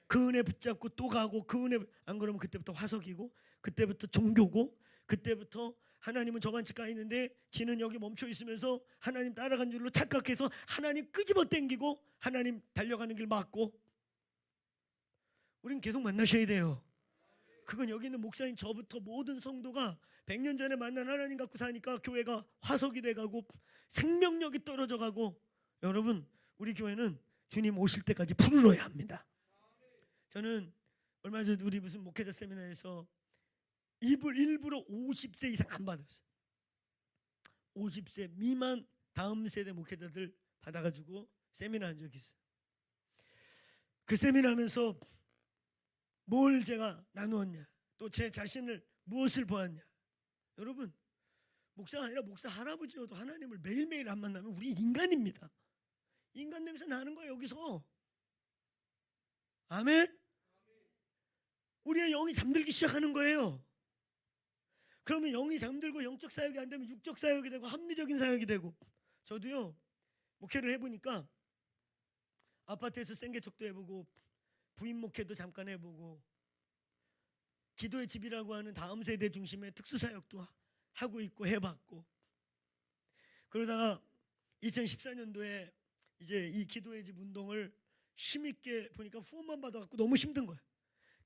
그 은혜 붙잡고 또 가고, 그 은혜 안 그러면 그때부터 화석이고, 그때부터 종교고, 그때부터 하나님은 저만치 가 있는데 지는 여기 멈춰 있으면서 하나님 따라간 줄로 착각해서 하나님 끄집어 당기고 하나님 달려가는 길 막고. 우린 계속 만나셔야 돼요. 그건 여기 있는 목사님 저부터 모든 성도가 100년 전에 만난 하나님 갖고 사니까 교회가 화석이 돼가고 생명력이 떨어져가고. 여러분, 우리 교회는 주님 오실 때까지 푸르러야 합니다. 저는 얼마 전에 우리 무슨 목회자 세미나에서 일부러 50세 이상 안 받았어요. 50세 미만 다음 세대 목회자들 받아가지고 세미나 한 적이 있어요. 그 세미나 하면서 뭘 제가 나누었냐, 또 제 자신을 무엇을 보았냐. 여러분, 목사가 아니라 목사 할아버지여도 하나님을 매일매일 안 만나면 우리 인간입니다. 인간 냄새 나는 거예요 여기서. 아멘. 우리의 영이 잠들기 시작하는 거예요. 그러면 영이 잠들고 영적 사역이 안 되면 육적 사역이 되고 합리적인 사역이 되고. 저도요 목회를 해보니까 아파트에서 생계척도 해보고 부인 목회도 잠깐 해보고 기도의 집이라고 하는 다음 세대 중심의 특수사역도 하고 있고 해봤고, 그러다가 2014년도에 이제 이 기도의 집 운동을 힘있게 보니까 후원만 받아갖고 너무 힘든 거야.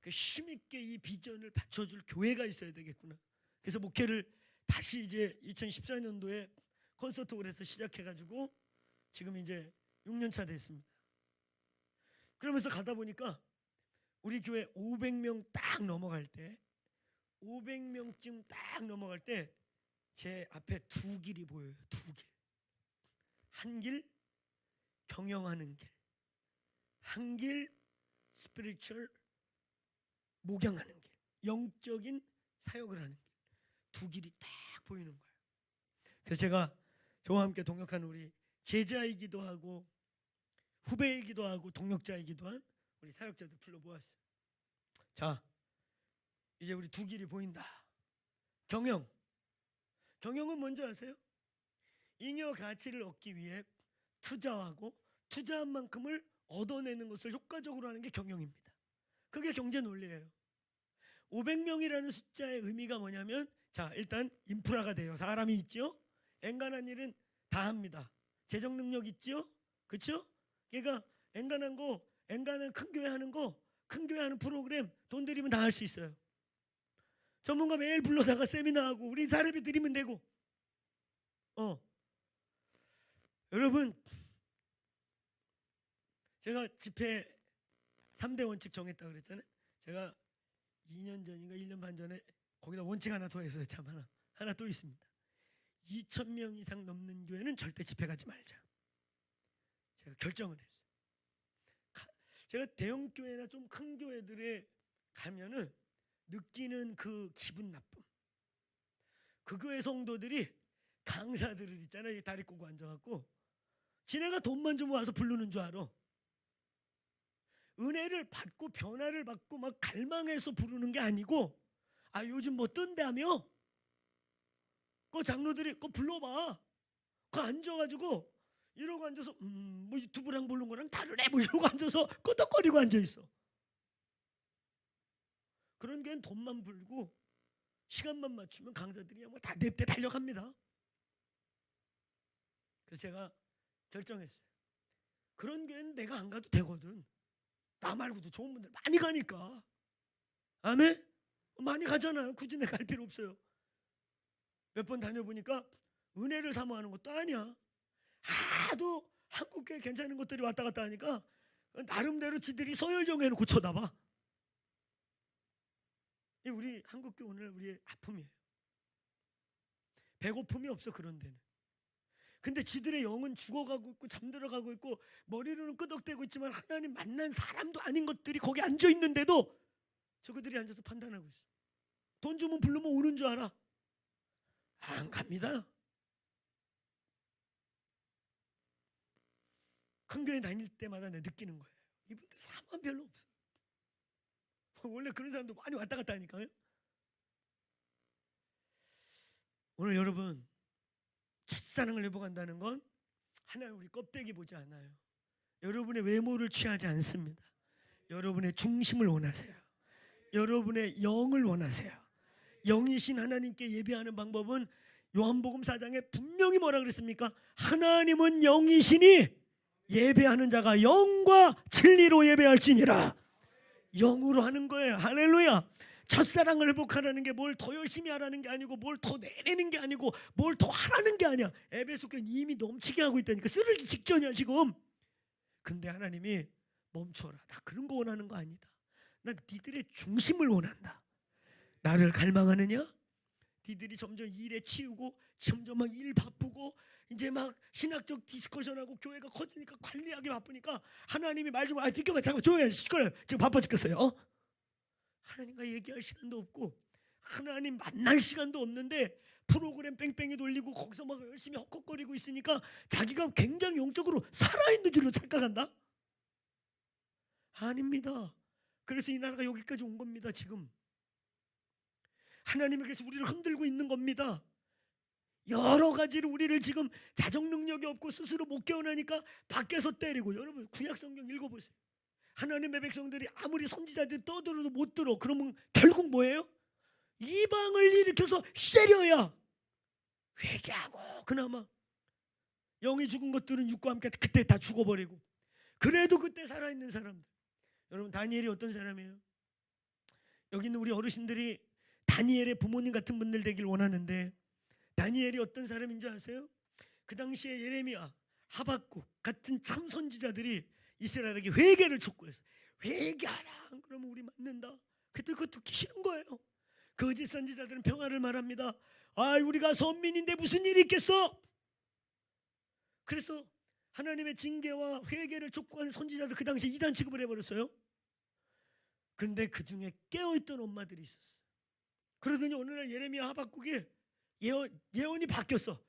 그 힘있게 이 비전을 받쳐줄 교회가 있어야 되겠구나. 그래서 목회를 다시 이제 2014년도에 콘서트홀에서 시작해가지고 지금 이제 6년 차 됐습니다. 그러면서 가다 보니까 우리 교회 500명 딱 넘어갈 때, 500명쯤 딱 넘어갈 때 제 앞에 두 길이 보여요. 두 길. 한 길 경영하는 길, 한 길 스피리추얼 목양하는 길, 영적인 사역을 하는 길. 두 길이 딱 보이는 거예요. 그래서 제가 저와 함께 동역하는 우리 제자이기도 하고 후배이기도 하고 동역자이기도 한 우리 사역자들 불러 모았어요. 자, 이제 우리 두 길이 보인다. 경영은 뭔지 아세요? 잉여 가치를 얻기 위해 투자하고 투자한 만큼을 얻어내는 것을 효과적으로 하는 게 경영입니다. 그게 경제 논리예요. 500명이라는 숫자의 의미가 뭐냐면, 자, 일단 인프라가 돼요. 사람이 있죠. 엔간한 일은 다 합니다. 재정 능력 있죠. 그렇죠? 그러니까 엔간한 큰 교회 하는 거 큰 교회 하는 프로그램 돈 들이면 다 할 수 있어요. 전문가 매일 불러다가 세미나하고 우리 사례비 드리면 되고. 여러분, 제가 집회 3대 원칙 정했다 그랬잖아요. 제가 2년 전인가 1년 반 전에 거기다 원칙 하나 더 했어요. 참 하나 또 있습니다. 2,000명 이상 넘는 교회는 절대 집회 가지 말자. 제가 결정을 했어요. 제가 대형 교회나 좀 큰 교회들에 가면은 느끼는 그 기분 나쁨. 그 교회 성도들이 강사들을 있잖아요. 다리 꼬고 앉아갖고 지네가 돈만 주면 와서 부르는 줄 알아. 은혜를 받고 변화를 받고 막 갈망해서 부르는 게 아니고, 요즘 뭐 뜬다며? 그 장로들이 그거 불러봐. 그 앉아가지고 이러고 앉아서 뭐 유튜브랑 부르는 거랑 다르네 뭐 이러고 앉아서 끄덕거리고 앉아있어. 그런 게 돈만 불고 시간만 맞추면 강사들이 뭐 다 냅대 달려갑니다. 그래서 제가 결정했어요. 그런 교회는 내가 안 가도 되거든. 나 말고도 좋은 분들 많이 가니까. 아멘? 많이 가잖아요. 굳이 내가 갈 필요 없어요. 몇 번 다녀보니까 은혜를 사모하는 것도 아니야. 하도 한국교회 괜찮은 것들이 왔다 갔다 하니까 나름대로 지들이 서열정 해놓고 쳐다봐. 우리 한국교회 오늘 우리의 아픔이에요. 배고픔이 없어 그런 데는. 근데 지들의 영은 죽어가고 있고 잠들어가고 있고 머리로는 끄덕대고 있지만 하나님 만난 사람도 아닌 것들이 거기 앉아있는데도 저그들이 앉아서 판단하고 있어. 돈 주면 부르면 오는 줄 알아. 안 갑니다. 큰 교회 다닐 때마다 내가 느끼는 거예요. 이분들 사람 별로 없어. 원래 그런 사람도 많이 왔다 갔다 하니까요. 오늘 여러분, 첫사랑을 회복한다는 건 하나의 우리 껍데기 보지 않아요. 여러분의 외모를 취하지 않습니다. 여러분의 중심을 원하세요. 여러분의 영을 원하세요. 영이신 하나님께 예배하는 방법은 요한복음 4장에 분명히 뭐라 그랬습니까? 하나님은 영이시니 예배하는 자가 영과 진리로 예배할지니라. 영으로 하는 거예요. 할렐루야. 첫사랑을 회복하라는 게 뭘 더 열심히 하라는 게 아니고 뭘 더 내내는 게 아니고 뭘 더 하라는 게 아니야. 에베소 교회는 이미 넘치게 하고 있다니까. 쓰러지 직전이야 지금. 근데 하나님이 멈춰라. 나 그런 거 원하는 거 아니다. 난 니들의 중심을 원한다. 나를 갈망하느냐? 니들이 점점 일에 치우고 점점 막 일 바쁘고 이제 막 신학적 디스커션하고 교회가 커지니까 관리하기 바쁘니까 하나님이 말 좀 비켜봐. 잠깐 조용히 해. 시끄러워. 지금 바빠 죽겠어요. 하나님과 얘기할 시간도 없고 하나님 만날 시간도 없는데 프로그램 뺑뺑이 돌리고 거기서 막 열심히 헉헉거리고 있으니까 자기가 굉장히 영적으로 살아있는 줄로 착각한다? 아닙니다. 그래서 이 나라가 여기까지 온 겁니다. 지금 하나님이 그래서 우리를 흔들고 있는 겁니다. 여러 가지로 우리를 지금 자정 능력이 없고 스스로 못 깨어나니까 밖에서 때리고. 여러분 구약 성경 읽어보세요. 하나님의 백성들이 아무리 선지자들이 떠들어도 못 들어. 그러면 결국 뭐예요? 이방을 일으켜서 때려야 회개하고 그나마 영이 죽은 것들은 육과 함께 그때 다 죽어버리고. 그래도 그때 살아있는 사람들. 여러분 다니엘이 어떤 사람이에요? 여기 있는 우리 어르신들이 다니엘의 부모님 같은 분들 되길 원하는데 다니엘이 어떤 사람인 줄 아세요? 그 당시에 예레미야, 하박국 같은 참 선지자들이 이스라엘에게 회개를 촉구했어. 회개하라. 그러면 우리 맞는다. 그때 그거 듣기 싫은 거예요. 거짓 선지자들은 평화를 말합니다. 우리가 선민인데 무슨 일이 있겠어? 그래서 하나님의 징계와 회개를 촉구하는 선지자들 그 당시에 이단 취급을 해버렸어요. 그런데 그 중에 깨어있던 엄마들이 있었어요. 그러더니 어느 날 예레미야, 하박국이 예언이 바뀌었어.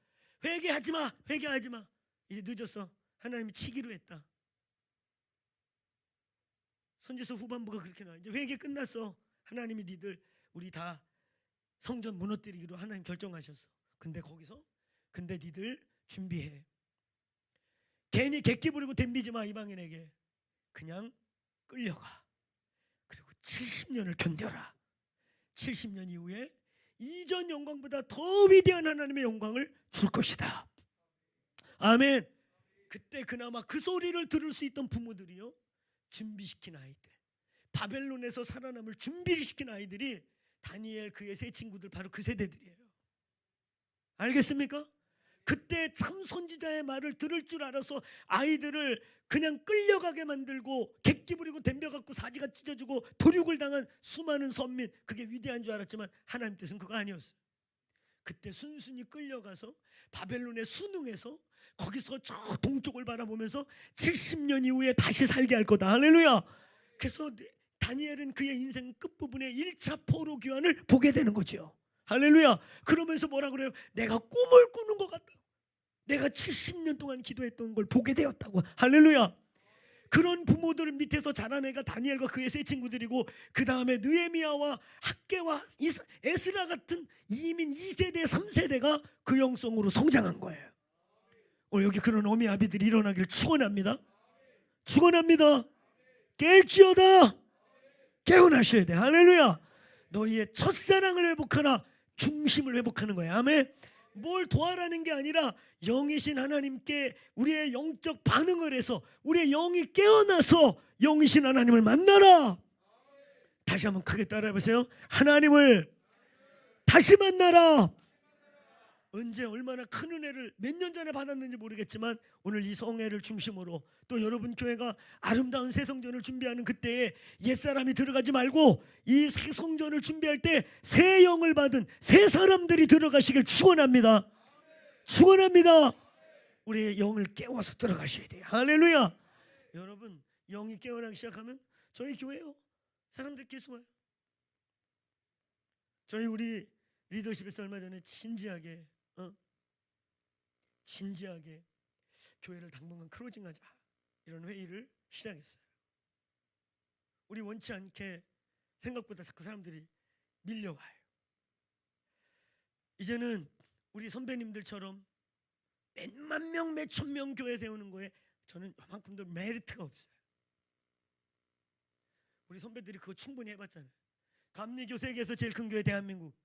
회개하지 마. 회개하지 마. 이제 늦었어. 하나님이 치기로 했다. 선지서 후반부가 그렇게 나와. 이제 회개 끝났어. 하나님이 니들 우리 다 성전 무너뜨리기로 하나님 결정하셨어. 근데 거기서 근데 니들 준비해. 괜히 객기 부리고 덤비지 마. 이방인에게. 그냥 끌려가. 그리고 70년을 견뎌라. 70년 이후에 이전 영광보다 더 위대한 하나님의 영광을 줄 것이다. 아멘. 그때 그나마 그 소리를 들을 수 있던 부모들이요, 준비시킨 아이들, 바벨론에서 살아남을 준비를 시킨 아이들이 다니엘 그의 세 친구들 바로 그 세대들이에요. 알겠습니까? 그때 참 선지자의 말을 들을 줄 알아서 아이들을 그냥 끌려가게 만들고 객기 부리고 덤벼갖고 사지가 찢어지고 도륙을 당한 수많은 선민, 그게 위대한 줄 알았지만 하나님 뜻은 그거 아니었어요. 그때 순순히 끌려가서 바벨론에 순응해서 거기서 저 동쪽을 바라보면서 70년 이후에 다시 살게 할 거다. 할렐루야. 그래서 다니엘은 그의 인생 끝부분에 1차 포로 귀환을 보게 되는 거죠. 할렐루야. 그러면서 뭐라 그래요? 내가 꿈을 꾸는 것 같다. 내가 70년 동안 기도했던 걸 보게 되었다고. 할렐루야. 그런 부모들 밑에서 자란 애가 다니엘과 그의 세 친구들이고, 그 다음에 느헤미야와 학개와 에스라 같은 이민 2세대 3세대가 그 영성으로 성장한 거예요. 오늘 여기 그런 어미 아비들이 일어나기를 축원합니다. 축원합니다. 깰지어다. 깨어나셔야 돼. 할렐루야. 너희의 첫사랑을 회복하라. 중심을 회복하는 거야. 아멘. 뭘 도와라는 게 아니라 영이신 하나님께 우리의 영적 반응을 해서 우리의 영이 깨어나서 영이신 하나님을 만나라. 다시 한번 크게 따라해보세요. 하나님을 다시 만나라. 언제 얼마나 큰 은혜를 몇 년 전에 받았는지 모르겠지만 오늘 이 성회를 중심으로 또 여러분 교회가 아름다운 새 성전을 준비하는 그때에 옛사람이 들어가지 말고 이 새 성전을 준비할 때 새 영을 받은 새 사람들이 들어가시길 축원합니다. 축원합니다. 우리의 영을 깨워서 들어가셔야 돼요. 할렐루야. 여러분 영이 깨어나기 시작하면 저희 교회요 사람들 계속 와요. 우리 리더십에서 얼마 전에 진지하게 교회를 당분간 클로징하자 이런 회의를 시작했어요. 우리 원치 않게 생각보다 자꾸 사람들이 밀려와요. 이제는 우리 선배님들처럼 몇만 명, 몇천 명 교회 세우는 거에 저는 요만큼도 메리트가 없어요. 우리 선배들이 그거 충분히 해봤잖아요. 감리교 세계에서 제일 큰 교회 대한민국,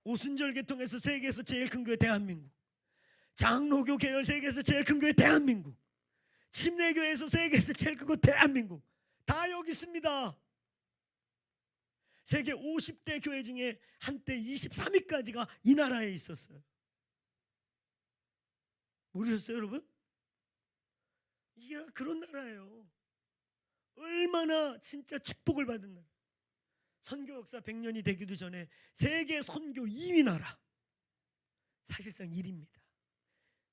오순절 계통에서 세계에서 제일 큰 교회 대한민국, 장로교 계열 세계에서 제일 큰 교회 대한민국, 침례교회에서 세계에서 제일 큰 교회 대한민국, 다 여기 있습니다. 세계 50대 교회 중에 한때 23위까지가 이 나라에 있었어요. 모르셨어요 여러분? 이게 그런 나라예요. 얼마나 진짜 축복을 받은 나라. 선교 역사 100년이 되기도 전에 세계 선교 2위 나라, 사실상 1위입니다.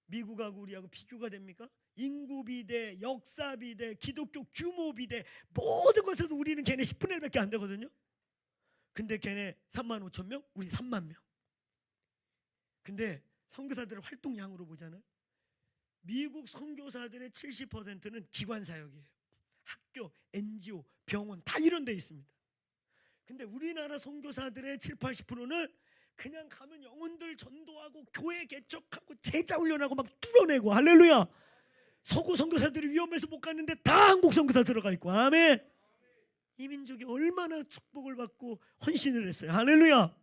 미국하고 우리하고 비교가 됩니까? 인구 비대, 역사 비대, 기독교 규모 비대, 모든 것에서 우리는 걔네 10분의 1밖에 안 되거든요. 근데 걔네 3만 5천 명, 우리 3만 명. 근데 선교사들의 활동량으로 보잖아요. 미국 선교사들의 70%는 기관 사역이에요. 학교, NGO, 병원 다 이런 데 있습니다. 근데 우리나라 선교사들의 7, 80%는 그냥 가면 영혼들 전도하고 교회 개척하고 제자 훈련하고 막 뚫어내고. 할렐루야. 서구 선교사들이 위험해서 못 갔는데 다 한국 선교사 들어가 있고. 아멘. 이 민족이 얼마나 축복을 받고 헌신을 했어요. 할렐루야.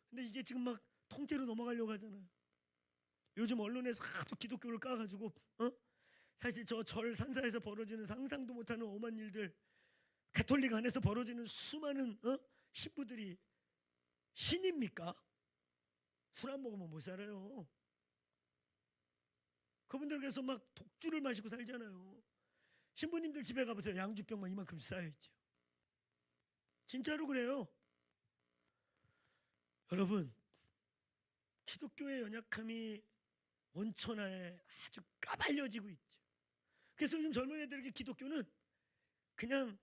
근데 이게 지금 막 통째로 넘어가려고 하잖아요. 요즘 언론에서 하도 기독교를 까가지고 사실 저 절 산사에서 벌어지는 상상도 못하는 엄한 일들, 가톨릭 안에서 벌어지는 수많은 신부들이 신입니까? 술 안 먹으면 못 살아요. 그분들께서 막 독주를 마시고 살잖아요. 신부님들 집에 가보세요. 양주병만 이만큼 쌓여있죠. 진짜로 그래요. 여러분, 기독교의 연약함이 원천하에 아주 까발려지고 있죠. 그래서 요즘 젊은 애들에게 기독교는 그냥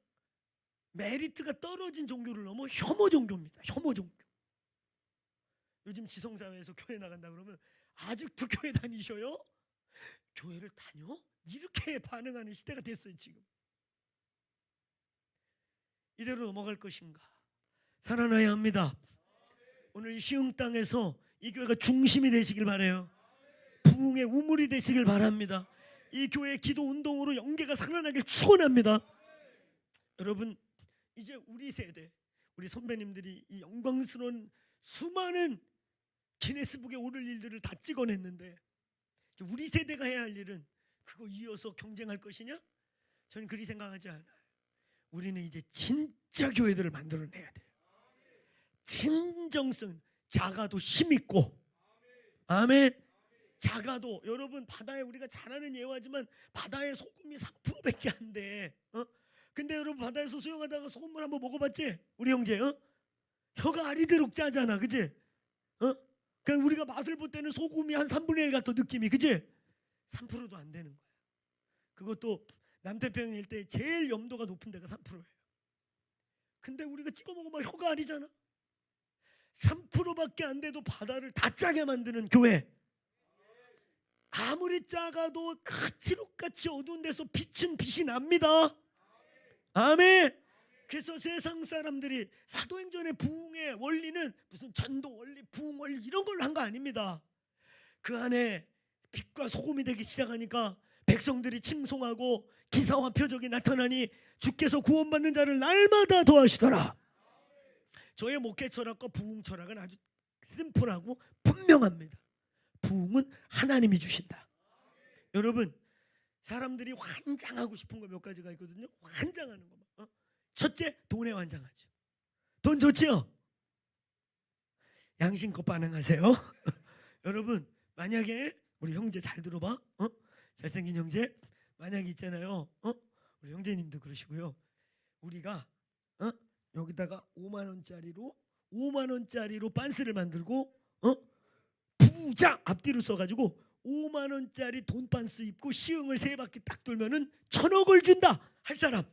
메리트가 떨어진 종교를 넘어 혐오 종교입니다. 혐오 종교. 요즘 지성사회에서 교회 나간다 그러면 아직도 교회 다니셔요? 교회를 다녀? 이렇게 반응하는 시대가 됐어요 지금. 이대로 넘어갈 것인가? 살아나야 합니다. 오늘 이 시흥 땅에서 이 교회가 중심이 되시길 바라요. 부흥의 우물이 되시길 바랍니다. 이 교회 기도 운동으로 영계가 살아나길 축원합니다. 여러분, 이제 우리 세대, 우리 선배님들이 이 영광스러운 수많은 기네스북에 오를 일들을 다 찍어냈는데 우리 세대가 해야 할 일은 그거 이어서 경쟁할 것이냐? 저는 그리 생각하지 않아요. 우리는 이제 진짜 교회들을 만들어내야 돼요. 진정성, 작아도 힘있고. 아멘. 작아도, 여러분, 바다에 우리가 잘 아는 예화지만 바다에 소금이 3%밖에 안 돼. 근데 여러분, 바다에서 수영하다가 소금물 한번 먹어봤지? 우리 형제, 혀가 아리대록 짜잖아, 그치? 그냥 우리가 맛을 볼 때는 소금이 한 3분의 1 같은 느낌이, 그치? 3%도 안 되는 거야. 그것도 남태평양 일대 제일 염도가 높은 데가 3%예요. 근데 우리가 찍어 먹으면 혀가 아리잖아. 3%밖에 안 돼도 바다를 다 짜게 만드는 교회. 아무리 작아도 칠흑같이 어두운 데서 빛은 빛이 납니다. 아멘. 그래서 세상 사람들이 사도행전의 부흥의 원리는 무슨 전도 원리, 부흥 원리 이런 걸로 한 거 아닙니다. 그 안에 빛과 소금이 되기 시작하니까 백성들이 칭송하고 기사와 표적이 나타나니 주께서 구원받는 자를 날마다 도와주시더라. 저의 목회 철학과 부흥 철학은 아주 심플하고 분명합니다. 부흥은 하나님이 주신다. 여러분, 사람들이 환장하고 싶은 거 몇 가지가 있거든요. 환장하는 거. 첫째, 돈에 환장하죠. 돈 좋지요? 양심껏 반응하세요. 여러분, 만약에 우리 형제 잘 들어봐. 잘생긴 형제, 만약에 있잖아요. 우리 형제님도 그러시고요. 우리가 여기다가 5만 원짜리로 빤스를 만들고 부자 앞뒤로 써가지고 5만 원짜리 돈 빤스 입고 시흥을 3바퀴 딱 돌면은 1,000억을 준다 할 사람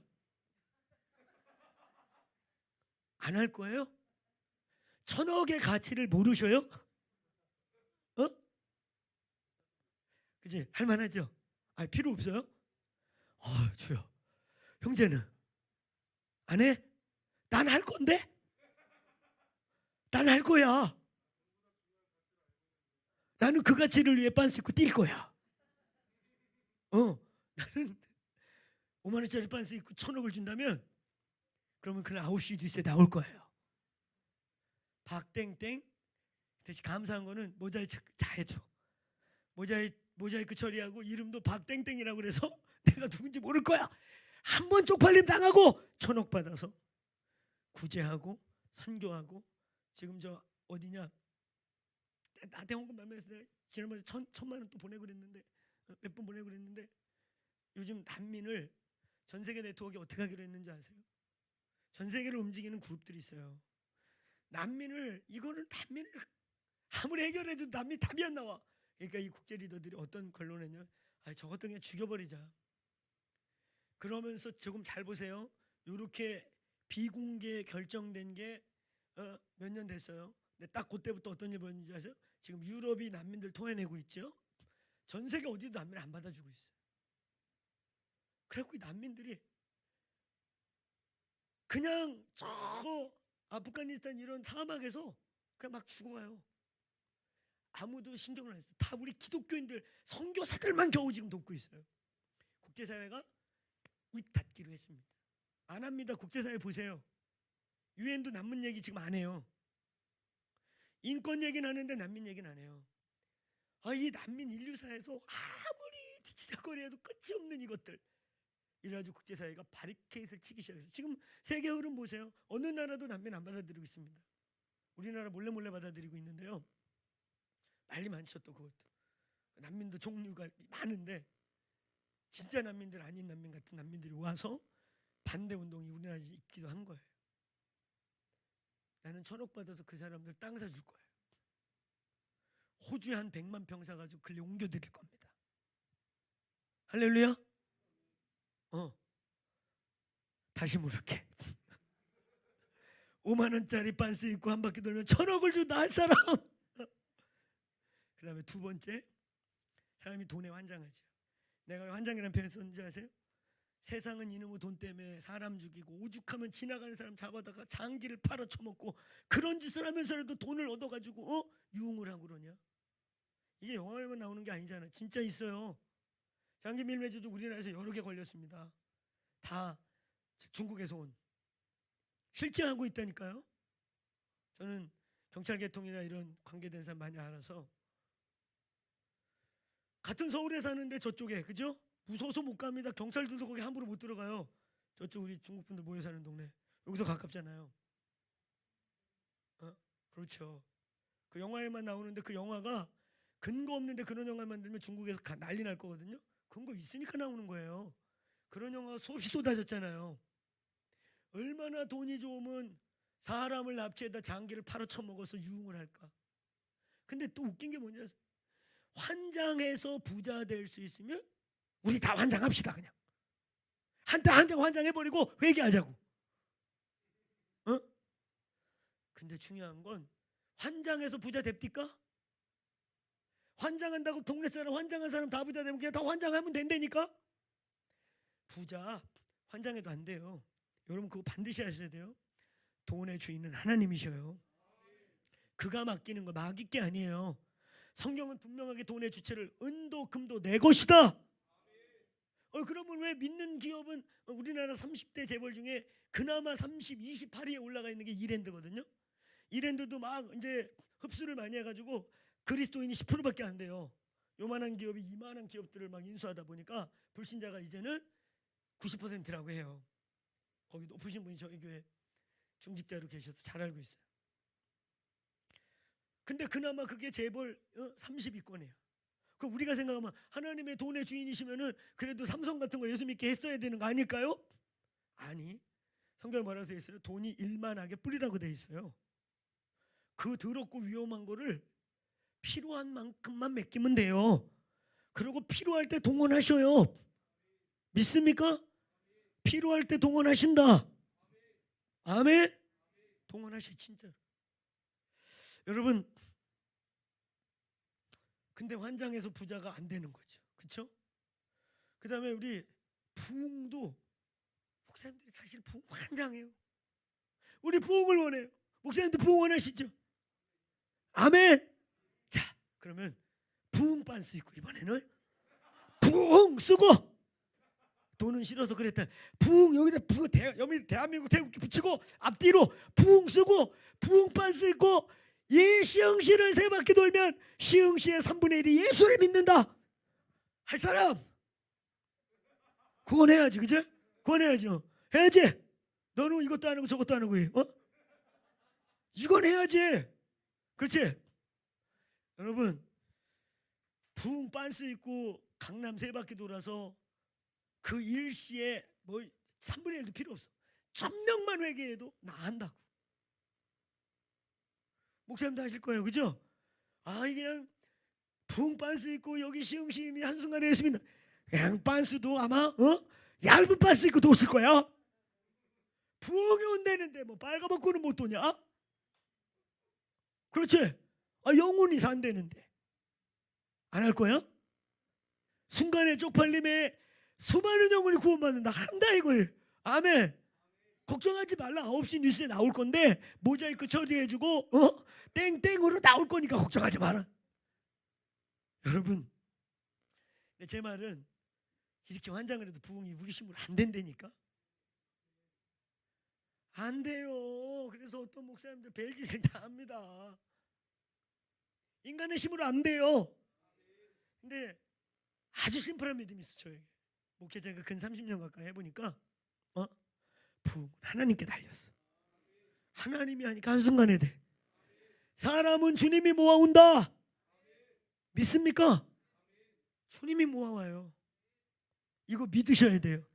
안 할 거예요? 1,000억의 가치를 모르셔요? 그지? 할 만하죠? 필요 없어요? 주여, 형제는 안 해? 난 할 건데? 난 할 거야. 나는 그 가치를 위해 빤스 입고 뛸 거야. 나는 5만 원짜리 빤스 입고 1,000억을 준다면 그러면 그날 9시 뉴스에 나올 거예요. 박땡땡 대신 감사한 거는 모자이크 다 해줘. 모자이크 처리하고 이름도 박땡땡이라고 그래서 내가 누군지 모를 거야. 한 번 쪽팔림 당하고 1,000억 받아서 구제하고 선교하고, 지금 저 어디냐 나한테 헌금 남면서 지난번에 1,000만 원 또 보내고 그랬는데, 몇 번 보내고 그랬는데, 요즘 난민을 전 세계 네트워크에 어떻게 하기로 했는지 아세요? 전 세계를 움직이는 그룹들이 있어요. 난민을 아무리 해결해도 난민 답이 안 나와. 그러니까 이 국제 리더들이 어떤 결론을 했냐? 저것들 그냥 죽여버리자. 그러면서 조금 잘 보세요. 이렇게 비공개 결정된 게 몇 년 됐어요. 근데 딱 그때부터 어떤 일이 벌어졌는지 아세요? 지금 유럽이 난민들 토해내고 있죠. 전 세계 어디도 난민을 안 받아주고 있어요. 그래갖고 이 난민들이 그냥 저 아프가니스탄 이런 사막에서 그냥 막 죽어가요. 아무도 신경을 안 했어요. 다 우리 기독교인들 선교사들만 겨우 지금 돕고 있어요. 국제사회가 입 닫기로 했습니다. 안 합니다. 국제사회 보세요. 유엔도 난민 얘기 지금 안 해요. 인권 얘기는 하는데 난민 얘기는 안 해요. 이 난민 인류사에서 아무리 뒤치다거리해도 끝이 없는 이것들. 이래가지고 국제사회가 바리케이트를 치기 시작했어요. 지금 세계 흐름 보세요. 어느 나라도 난민 안 받아들이고 있습니다. 우리나라 몰래 받아들이고 있는데요. 난리 많죠. 또 그것도 난민도 종류가 많은데, 진짜 난민들 아닌 난민 같은 난민들이 와서 반대 운동이 우리나라에 있기도 한 거예요. 나는 1,000억 받아서 그 사람들 땅 사줄 거예요. 호주에 한 100만 평 사가지고 글리 옮겨드릴 겁니다. 할렐루야. 다시 물을게. 5만 원짜리 빤스 입고 한 바퀴 돌면 1,000억을 준다 할 사람. 그 다음에 두 번째, 사람이 돈에 환장하죠. 내가 왜 환장이라는 표현 썼는지 아세요? 세상은 이놈의 돈 때문에 사람 죽이고, 오죽하면 지나가는 사람 잡아다가 장기를 팔아 처먹고, 그런 짓을 하면서라도 돈을 얻어가지고 유흥을 하고 그러냐? 이게 영화에만 나오는 게 아니잖아. 진짜 있어요. 장기 밀매주도 우리나라에서 여러 개 걸렸습니다. 다 중국에서 온, 실제 하고 있다니까요. 저는 경찰 계통이나 이런 관계된 사람 많이 알아서, 같은 서울에 사는데 저쪽에, 그죠? 무서워서 못 갑니다. 경찰들도 거기 함부로 못 들어가요. 저쪽 우리 중국 분들 모여 사는 동네 여기서 가깝잖아요. 그렇죠. 그 영화에만 나오는데 그 영화가 근거 없는데 그런 영화 만들면 중국에서 난리 날 거거든요. 근거 있으니까 나오는 거예요. 그런 영화가 수없이 쏟아졌잖아요. 얼마나 돈이 좋으면 사람을 납치해다 장기를 팔아 처먹어서 유흥을 할까. 근데 또 웃긴 게 뭐냐, 환장해서 부자 될 수 있으면 우리 다 환장합시다. 그냥 한장 환장해버리고 회개하자고. 근데 중요한 건 환장해서 부자 됩니까? 환장한다고 동네 사람 환장한 사람 다 부자 되면 그냥 다 환장하면 된다니까. 부자 환장해도 안 돼요. 여러분 그거 반드시 하셔야 돼요. 돈의 주인은 하나님이셔요. 그가 맡기는 거 맡길 게 아니에요. 성경은 분명하게 돈의 주체를 은도 금도 내 것이다. 그러면 왜 믿는 기업은 우리나라 30대 재벌 중에 그나마 30, 28위에 올라가 있는 게 이랜드거든요. 이랜드도 막 이제 흡수를 많이 해가지고 그리스도인이 10%밖에 안 돼요. 요만한 기업이 이만한 기업들을 막 인수하다 보니까 불신자가 이제는 90%라고 해요. 거기 높으신 분이 저희 교회 중직자로 계셔서 잘 알고 있어요. 근데 그나마 그게 재벌 30위권이에요. 그 우리가 생각하면 하나님의 돈의 주인이시면은 그래도 삼성 같은 거 예수 믿게 했어야 되는 거 아닐까요? 아니, 성경에 뭐라고 되어 있어요? 돈이 일만하게 뿌리라고 되어 있어요. 그 더럽고 위험한 거를 필요한 만큼만 맡기면 돼요. 그리고 필요할 때 동원하셔요. 믿습니까? 필요할 때 동원하신다. 아멘. 동원하셔 진짜. 여러분, 근데 환장해서 부자가 안 되는 거죠. 그렇죠? 그 다음에 우리 부흥도 목사님들이 사실 부흥 환장해요. 우리 부흥을 원해요. 목사님들 부흥 원하시죠? 아멘. 자, 그러면 부흥 반스 입고 이번에는 부흥 쓰고, 돈은 싫어서 그랬다. 부흥 여기다 부흥 여기 대한민국 태국기 붙이고 앞뒤로 부흥 쓰고 부흥 반스 입고 이 시흥시를 세 바퀴 돌면 시흥시의 3분의 1이 예수를 믿는다 할 사람 그건 해야지. 그죠? 그건 해야죠. 해야지. 너는 이것도 안 하고 저것도 안 하고 이건 해야지. 그렇지? 여러분 부흥 반스 입고 강남 세 바퀴 돌아서 그 일시에 뭐 3분의 1도 필요 없어. 1000명만 회개해도 나 한다고. 목사님도 하실 거예요. 그죠? 이게 그냥 부흥 반스 입고 여기 시흥시임이 한순간에 했습니다. 그냥 반스도 아마 얇은 반스 입고 도실 거야. 부흥이 온다는데 뭐 빨가벗고는 못 도냐? 그렇지? 영혼이 산다는데 안 할 거야? 순간의 쪽팔림에 수많은 영혼이 구원받는다 한다 이거예요. 아멘. 걱정하지 말라. 9시 뉴스에 나올 건데 모자이크 처리해주고 땡땡으로 나올 거니까 걱정하지 마라. 여러분, 제 말은 이렇게 환장을 해도 부흥이 우리 힘으로 안 된다니까. 안 돼요. 그래서 어떤 목사님들 벨짓을 다 합니다. 인간의 힘으로 안 돼요. 근데 아주 심플한 믿음이 있어. 저에게 목회자가 근 30년 가까이 해보니까 부흥은 하나님께 달렸어. 하나님이 하니까 한순간에 돼. 사람은 주님이 모아온다. 믿습니까? 주님이 모아와요. 이거 믿으셔야 돼요.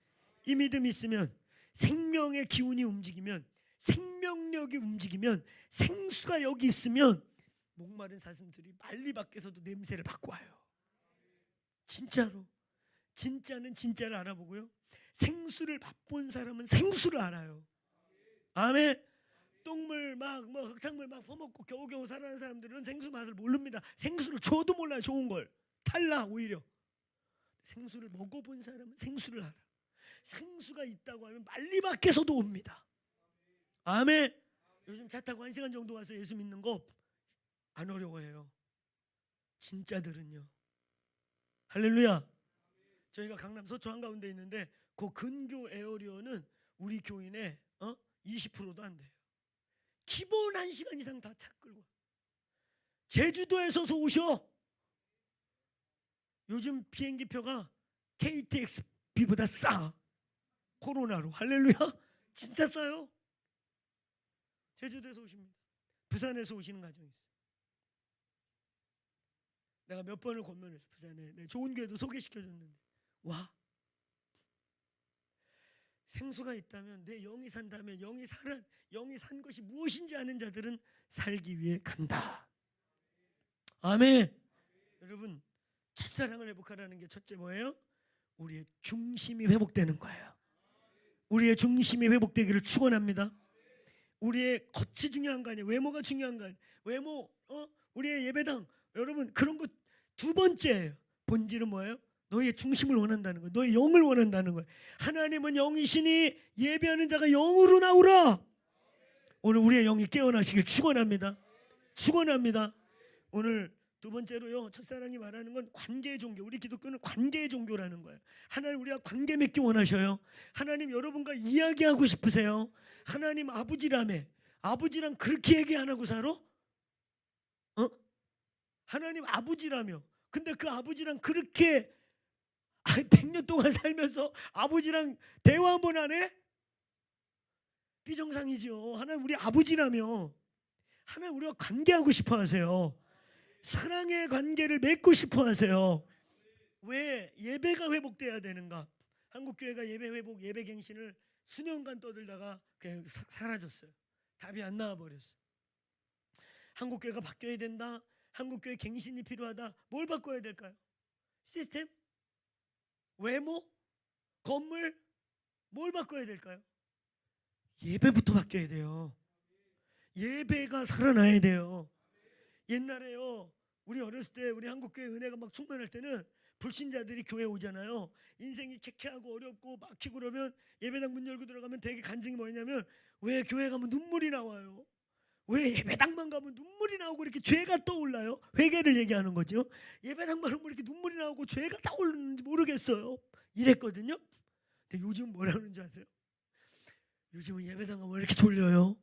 이 믿음이 있으면 생명의 기운이 움직이면, 생명력이 움직이면, 생수가 여기 있으면 목마른 사슴들이 빨리 밖에서도 냄새를 맡고 와요. 진짜로. 진짜는 진짜를 알아보고요, 생수를 맛본 사람은 생수를 알아요. 아멘. 똥물 막 흙탕물 막 퍼먹고 겨우겨우 살아가는 사람들은 생수 맛을 모릅니다. 생수를 줘도 몰라요. 좋은 걸 탈락. 오히려 생수를 먹어본 사람은 생수를 알아. 생수가 있다고 하면 빨리 밖에서도 옵니다. 아멘. 요즘 차 타고 1시간 정도 와서 예수 믿는 거 안 어려워해요. 진짜들은요. 할렐루야. 저희가 강남 서초 한가운데 있는데 그 근교 에어리어는 우리 교인의 20%도 안 돼요. 기본 1시간 이상 다 차 끌고. 제주도에서도 오셔. 요즘 비행기표가 KTX비보다 싸. 코로나로. 할렐루야. 진짜 싸요. 제주도에서 오십니다. 부산에서 오시는 가정이 있어요. 내가 몇 번을 권면했어. 부산에 내 좋은 교회도 소개시켜줬는데 와. 생수가 있다면, 내 영이 산다면, 영이 산 것이 무엇인지 아는 자들은 살기 위해 간다. 아멘. 여러분, 첫사랑을 회복하라는 게 첫째 뭐예요? 우리의 중심이 회복되는 거예요. 우리의 중심이 회복되기를 축원합니다. 우리의 겉이 중요한 거 아니에요. 외모가 중요한 거 아니에요. 외모, 우리의 예배당, 여러분 그런 거 두 번째예요. 본질은 뭐예요? 너의 중심을 원한다는 거예요. 너의 영을 원한다는 거예요. 하나님은 영이시니 예배하는 자가 영으로 나오라. 오늘 우리의 영이 깨어나시길 축원합니다. 축원합니다. 오늘 두 번째로요, 첫사랑이 말하는 건 관계의 종교. 우리 기독교는 관계의 종교라는 거예요. 하나님, 우리가 관계 맺기 원하셔요. 하나님, 여러분과 이야기하고 싶으세요. 하나님 아버지라며. 아버지랑 그렇게 얘기 안 하고 살아? 하나님 아버지라며. 근데 그 아버지랑 그렇게 100년 동안 살면서 아버지랑 대화 한번 안 해? 비정상이죠. 하나님 우리 아버지라며. 하나님 우리와 관계하고 싶어 하세요. 사랑의 관계를 맺고 싶어 하세요. 왜 예배가 회복돼야 되는가? 한국교회가 예배 회복, 예배 갱신을 수년간 떠들다가 그냥 사라졌어요. 답이 안 나와버렸어요. 한국교회가 바뀌어야 된다. 한국교회 갱신이 필요하다. 뭘 바꿔야 될까요? 시스템? 외모? 건물? 뭘 바꿔야 될까요? 예배부터 바뀌어야 돼요. 예배가 살아나야 돼요. 옛날에요, 우리 어렸을 때 우리 한국교회 은혜가 막 충만할 때는 불신자들이 교회 오잖아요. 인생이 쾌쾌하고 어렵고 막히고 그러면 예배당 문 열고 들어가면 되게 간증이 뭐냐면, 왜 교회 가면 눈물이 나와요? 왜 예배당만 가면 눈물이 나오고 이렇게 죄가 떠올라요? 회개를 얘기하는 거죠. 예배당만 오면 이렇게 눈물이 나오고 죄가 떠오르는지 모르겠어요. 이랬거든요. 근데 요즘 뭐라 그러는지 아세요? 요즘은 예배당 가면 왜 이렇게 졸려요?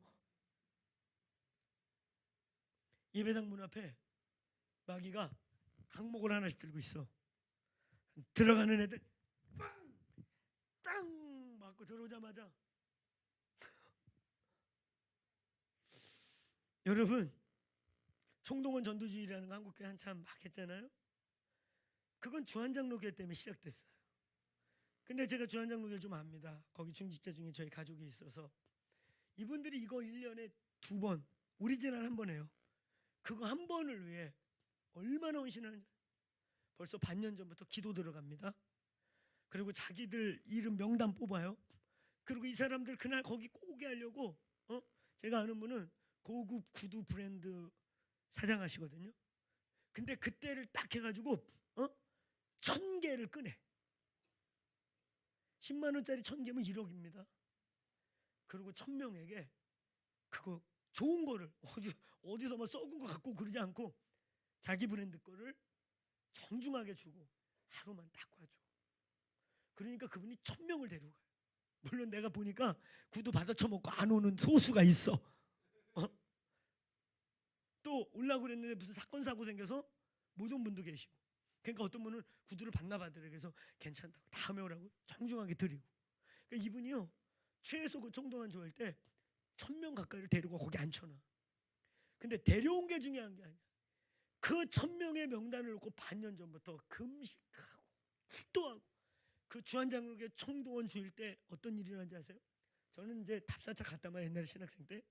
예배당 문 앞에 마귀가 항목을 하나씩 들고 있어. 들어가는 애들 땅 맞고 들어오자마자 여러분, 총동원 전도주의라는 거 한국교회 한참 막 했잖아요. 그건 주한장로교회 때문에 시작됐어요. 근데 제가 주한장로교회 좀 압니다. 거기 중직자 중에 저희 가족이 있어서 이분들이 이거 1년에 2번, 오리지널 한 번 해요. 그거 한 번을 위해 얼마나 헌신하는지. 벌써 반년 전부터 기도 들어갑니다. 그리고 자기들 이름 명단 뽑아요. 그리고 이 사람들 그날 거기 꼭 오게 하려고 제가 아는 분은 고급 구두 브랜드 사장하시거든요. 근데 그때를 딱 해가지고 1000개를 꺼내. 10만 원짜리 1000개면 1억입니다. 그리고 1000명에게 그거 좋은 거를 어디서 막 썩은 거 갖고 그러지 않고 자기 브랜드 거를 정중하게 주고 하루만 딱 와줘. 그러니까 그분이 1000명을 데려가요. 물론 내가 보니까 구두 받아 처먹고 안 오는 소수가 있어. 또 오려고 그랬는데 무슨 사건 사고 생겨서 못 온 분도 계시고. 그러니까 어떤 분은 구두를 받나 받으래. 그래서 괜찮다고 다음에 오라고 정중하게 드리고. 그러니까 이분이요, 최소 그 총동원 좋아할 때 1000명 가까이를 데리고 거기 앉혀놔. 근데 데려온 게 중요한 게 아니야. 그 1000명의 명단을 놓고 반년 전부터 금식하고 기도하고. 그 주한장로교회 총동원 주일 때 어떤 일이 일어난지 아세요? 저는 이제 답사차 갔다만 옛날에 신학생 때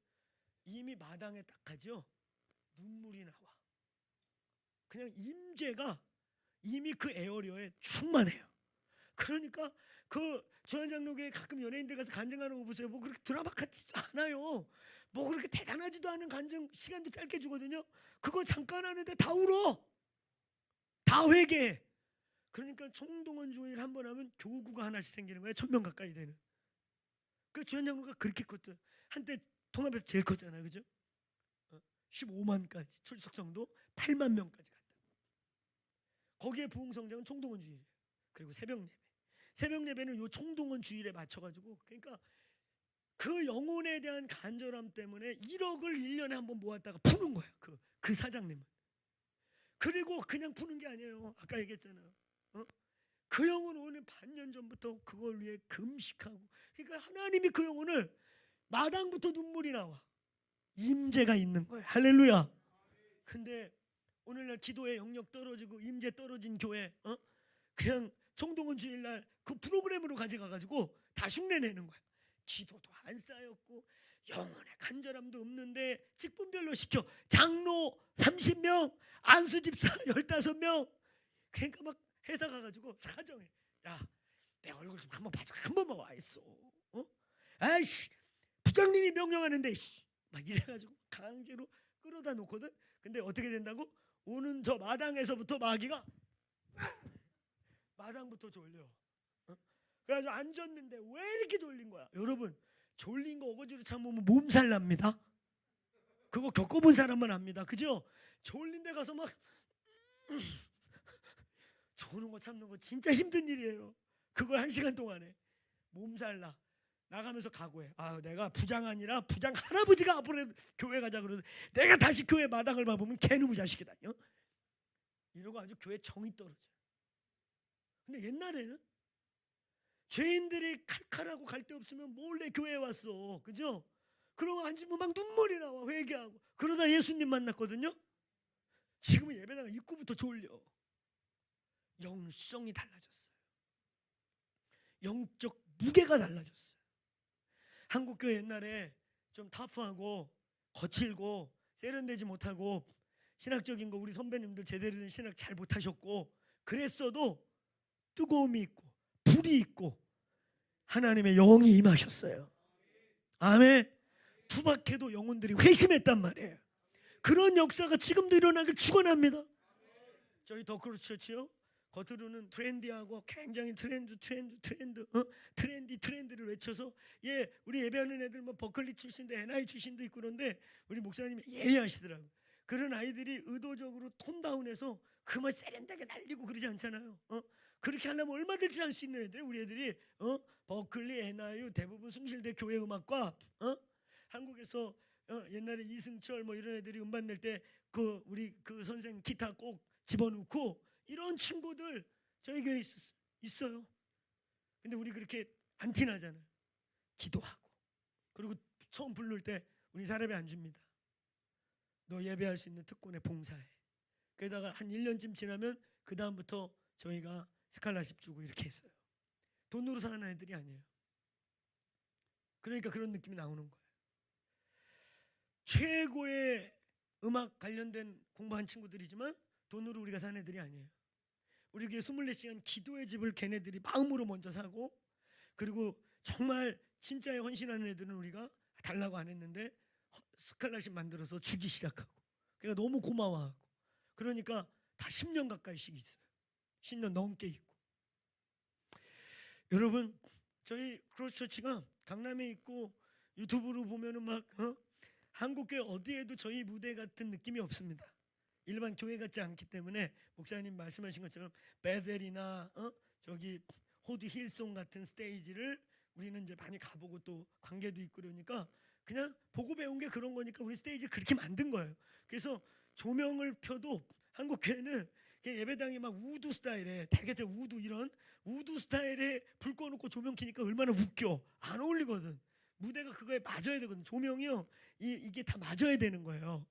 이미 마당에 딱 가죠. 눈물이 나와. 그냥 임재가 이미 그 에어리어에 충만해요. 그러니까 그 주한장로교회 가끔 연예인들 가서 간증하는 거 보세요. 뭐 그렇게 드라마 같지도 않아요. 뭐 그렇게 대단하지도 않은 간증, 시간도 짧게 주거든요. 그거 잠깐 하는데 다 울어. 다 회개해. 그러니까 총동원 주일 한 번 하면 교구가 하나씩 생기는 거예요. 1000명 가까이 되는. 그 주한장로가 그렇게 컸죠. 한때 통합에서 제일 컸잖아요. 그죠? 15만까지 출석성도 8만 명까지 갔다. 거기에 부흥성장은 총동원 주일이에요. 그리고 새벽 예배. 새벽 예배는 요 총동원 주일에 맞춰가지고, 그러니까 그 영혼에 대한 간절함 때문에 1억을 1년에 한 번 모았다가 푸는 거야. 그 사장님은. 그리고 그냥 푸는 게 아니에요. 아까 얘기했잖아요. 그 영혼 오늘 반년 전부터 그걸 위해 금식하고, 그러니까 하나님이 그 영혼을 마당부터 눈물이 나와. 임재가 있는 거예요. 할렐루야. 근데 오늘날 기도의 영역 떨어지고 임재 떨어진 교회, 그냥 총동원 주일날 그 프로그램으로 가져가가지고 다 흉내내는 거야. 기도도 안 쌓였고 영혼의 간절함도 없는데 직분별로 시켜. 장로 30명, 안수집사 15명. 그러니까 막 회사 가가지고 사정해. 야, 내 얼굴 좀 한번 봐줘. 한 번만 와 있어. 아이씨, 부장님이 명령하는데 막 이래가지고 강제로 끌어다 놓거든. 근데 어떻게 된다고? 오는 저 마당에서부터 마귀가 마당부터 졸려. 그래가지고 앉았는데 왜 이렇게 졸린 거야? 여러분, 졸린 거 어거지로 참으면 몸살 납니다. 그거 겪어본 사람만 압니다. 그죠? 졸린 데 가서 막 조는 거 참는 거 진짜 힘든 일이에요. 그걸 1시간 동안에 몸살 나. 나가면서 각오해. 아, 내가 부장 아니라 부장 할아버지가 앞으로 교회 가자 그러는데 내가 다시 교회 마당을 봐보면 개놈의 자식이다. 이러고 아주 교회 정이 떨어져. 근데 옛날에는 죄인들이 칼칼하고 갈 데 없으면 몰래 교회에 왔어. 그죠? 그러고 앉으면 막 눈물이 나와. 회개하고. 그러다 예수님 만났거든요. 지금은 예배당 입구부터 졸려. 영성이 달라졌어요. 영적 무게가 달라졌어요. 한국교회 옛날에 좀 터프하고 거칠고 세련되지 못하고 신학적인 거 우리 선배님들 제대로 된 신학 잘 못하셨고 그랬어도 뜨거움이 있고 불이 있고 하나님의 영이 임하셨어요. 아멘. 투박해도 영혼들이 회심했단 말이에요. 그런 역사가 지금도 일어나길 축원합니다. 저희 더크로스 처치요, 겉으로는 트렌디하고 굉장히 트렌디를 외쳐서, 예, 우리 예배하는 애들 뭐 버클리 출신도 NI 출신도 있고 그런데 우리 목사님이 예리하시더라고요. 그런 아이들이 의도적으로 톤다운해서 그만 세련되게 날리고 그러지 않잖아요. 그렇게 하려면 얼마 들지 않을 수 있는 애들, 우리 애들이 버클리, NIU, 대부분 숭실대 교회 음악과 한국에서 옛날에 이승철 뭐 이런 애들이 음반 낼 때 그 우리 그 선생 기타 꼭 집어넣고 이런 친구들 저희 교회에 있어요. 근데 우리 그렇게 안 티나잖아요. 기도하고 그리고 처음 부를 때 우리 사례비 안 줍니다. 너 예배할 수 있는 특권에 봉사해. 그러다가 한 1년쯤 지나면 그 다음부터 저희가 스칼라십 주고 이렇게 했어요. 돈으로 사는 애들이 아니에요. 그러니까 그런 느낌이 나오는 거예요. 최고의 음악 관련된 공부한 친구들이지만 돈으로 우리가 사는 애들이 아니에요. 우리 교회 24시간 기도의 집을 걔네들이 마음으로 먼저 사고, 그리고 정말 진짜에 헌신하는 애들은 우리가 달라고 안 했는데 스칼라십 만들어서 주기 시작하고, 그러니까 너무 고마워하고, 그러니까 다 10년 가까이씩 있어요. 10년 넘게 있고. 여러분, 저희 크로스처치가 강남에 있고 유튜브로 보면은 막 한국교회 어디에도 저희 무대 같은 느낌이 없습니다. 일반 교회 같지 않기 때문에 목사님 말씀하신 것처럼 베델이나 저기 호두 힐송 같은 스테이지를 우리는 이제 많이 가보고 또 관계도 있고 그러니까 그냥 보고 배운 게 그런 거니까 우리 스테이지를 그렇게 만든 거예요. 그래서 조명을 펴도 한국 교회는 예배당이 막 우드 스타일에, 되게 우드, 이런 우드 스타일에 불 꺼놓고 조명 켜니까 얼마나 웃겨. 안 어울리거든. 무대가 그거에 맞아야 되거든. 조명이요, 이게 다 맞아야 되는 거예요.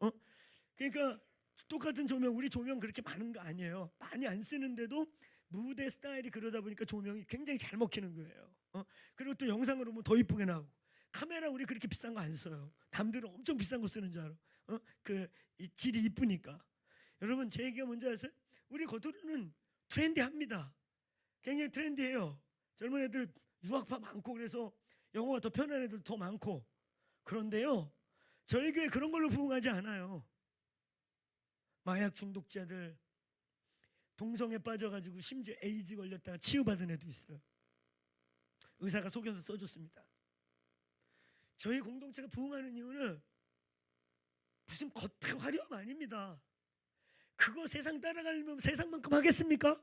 그러니까 똑같은 조명, 우리 조명 그렇게 많은 거 아니에요. 많이 안 쓰는데도 무대 스타일이 그러다 보니까 조명이 굉장히 잘 먹히는 거예요. 그리고 또 영상으로 보면 더 이쁘게 나오고. 카메라 우리 그렇게 비싼 거 안 써요. 남들은 엄청 비싼 거 쓰는 줄 알아. 이 질이 이쁘니까. 여러분, 제 얘기가 뭔지 아세요? 우리 겉으로는 트렌디합니다. 굉장히 트렌디해요. 젊은 애들 유학파 많고 그래서 영어가 더 편한 애들 더 많고. 그런데요, 저희 교회 그런 걸로 부흥하지 않아요. 마약 중독자들, 동성애 빠져가지고 심지어 에이즈 걸렸다가 치유받은 애도 있어요. 의사가 속여서 써줬습니다. 저희 공동체가 부흥하는 이유는 무슨 겉의 화려함 아닙니다. 그거 세상 따라가려면 세상만큼 하겠습니까?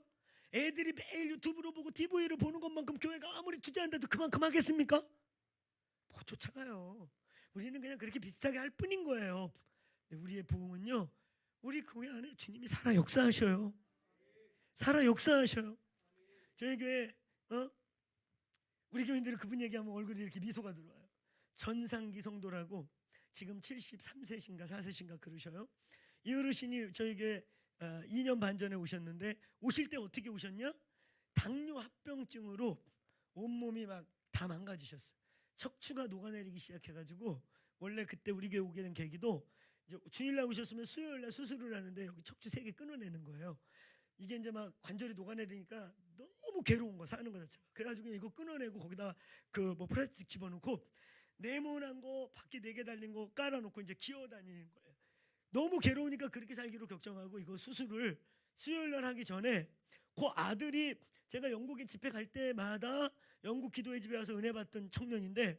애들이 매일 유튜브로 보고 TV로 보는 것만큼 교회가 아무리 투자한다도 그만큼 하겠습니까? 못 쫓아가요. 우리는 그냥 그렇게 비슷하게 할 뿐인 거예요. 우리의 부흥은요, 우리 교회 안에 주님이 살아 역사하셔요. 살아 역사하셔요. 저희 교회 우리 교인들은 그분 얘기하면 얼굴이 이렇게 미소가 들어와요. 전상기 성도라고 지금 73세신가 4세신가 그러셔요. 이 어르신이 저희 교회 2년 반 전에 오셨는데 오실 때 어떻게 오셨냐? 당뇨 합병증으로 온몸이 막 다 망가지셨어요. 척추가 녹아내리기 시작해가지고 원래 그때 우리 교회 오게 된 계기도 이제 주일날 오셨으면 수요일날 수술을 하는데 여기 척추 3개 끊어내는 거예요. 이게 이제 막 관절이 녹아내리니까 너무 괴로운 거 사는 거 자체가. 그래가지고 이거 끊어내고 거기다 그 뭐 플라스틱 집어넣고 네모난 거 바퀴 4개 달린 거 깔아놓고 이제 기어다니는 거예요. 너무 괴로우니까 그렇게 살기로 결정하고 이거 수술을 수요일날 하기 전에 그 아들이 제가 영국에 집회 갈 때마다 영국 기도회 집에 와서 은혜 받던 청년인데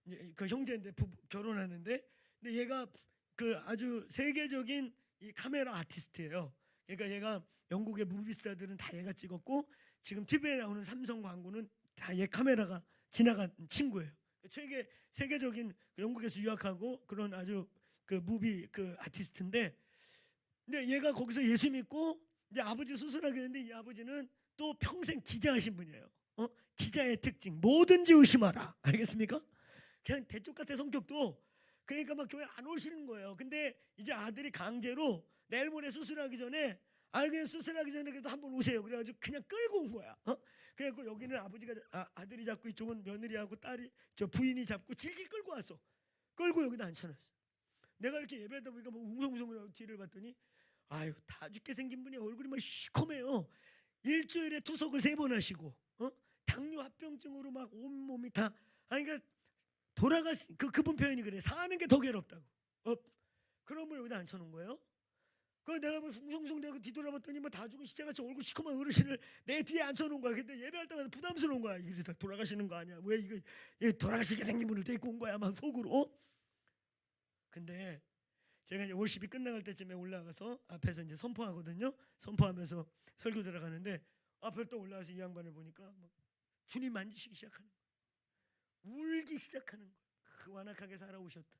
이제 그 형제인데 결혼하는데 근데 얘가 그 아주 세계적인 이 카메라 아티스트예요. 그러니까 얘가 영국의 무비스타들은 다 얘가 찍었고 지금 TV에 나오는 삼성 광고는 다 얘 카메라가 지나간 친구예요. 세계적인 영국에서 유학하고 그런 아주 그 무비 그 아티스트인데 근데 얘가 거기서 예수 믿고 이제 아버지 수술하게 했는데 이 아버지는 또 평생 기자하신 분이에요. 기자의 특징 뭐든지 의심하라. 알겠습니까? 그냥 대쪽 같아 성격도. 그러니까 막 교회 안 오시는 거예요. 근데 이제 아들이 강제로 내일 모레 수술하기 전에 그냥 수술하기 전에 그래도 한번 오세요. 그래가지고 그냥 끌고 온 거야. 그래갖고 여기는 아버지가 아들이 잡고 이쪽은 며느리하고 딸이 저 부인이 잡고 질질 끌고 왔어. 끌고 여기다 앉혀놨어. 내가 이렇게 예배하다 보니까 뭐 웅성웅성을 뒤를 봤더니 아유 다 죽게 생긴 분이 얼굴이 막 시커매요. 일주일에 투석을 3번 하시고 당뇨 합병증으로 막 온몸이 다 그러니까 그분 표현이 그래. 사는 게 더 괴롭다고. 그런 분 여기다 앉혀놓은 거예요. 그 내가 뭐 웅성웅성대고 뒤돌아봤더니 뭐 다 죽은 시체같이 얼굴 시커먼 어르신을 내 뒤에 앉혀놓은 거야. 근데 예배할 때마다 부담스러운 거야. 이러다 돌아가시는 거 아니야? 왜 이거 돌아가시게 생긴 분을 데리고 온 거야? 막 속으로. 근데 제가 이제 월십이 끝나갈 때쯤에 올라가서 앞에서 이제 선포하거든요. 선포하면서 설교 들어가는데 앞에 또 올라가서 이 양반을 보니까 막 주님 만지시기 시작하는 거예요. 울기 시작하는 거예요. 그 완악하게 살아오셨다.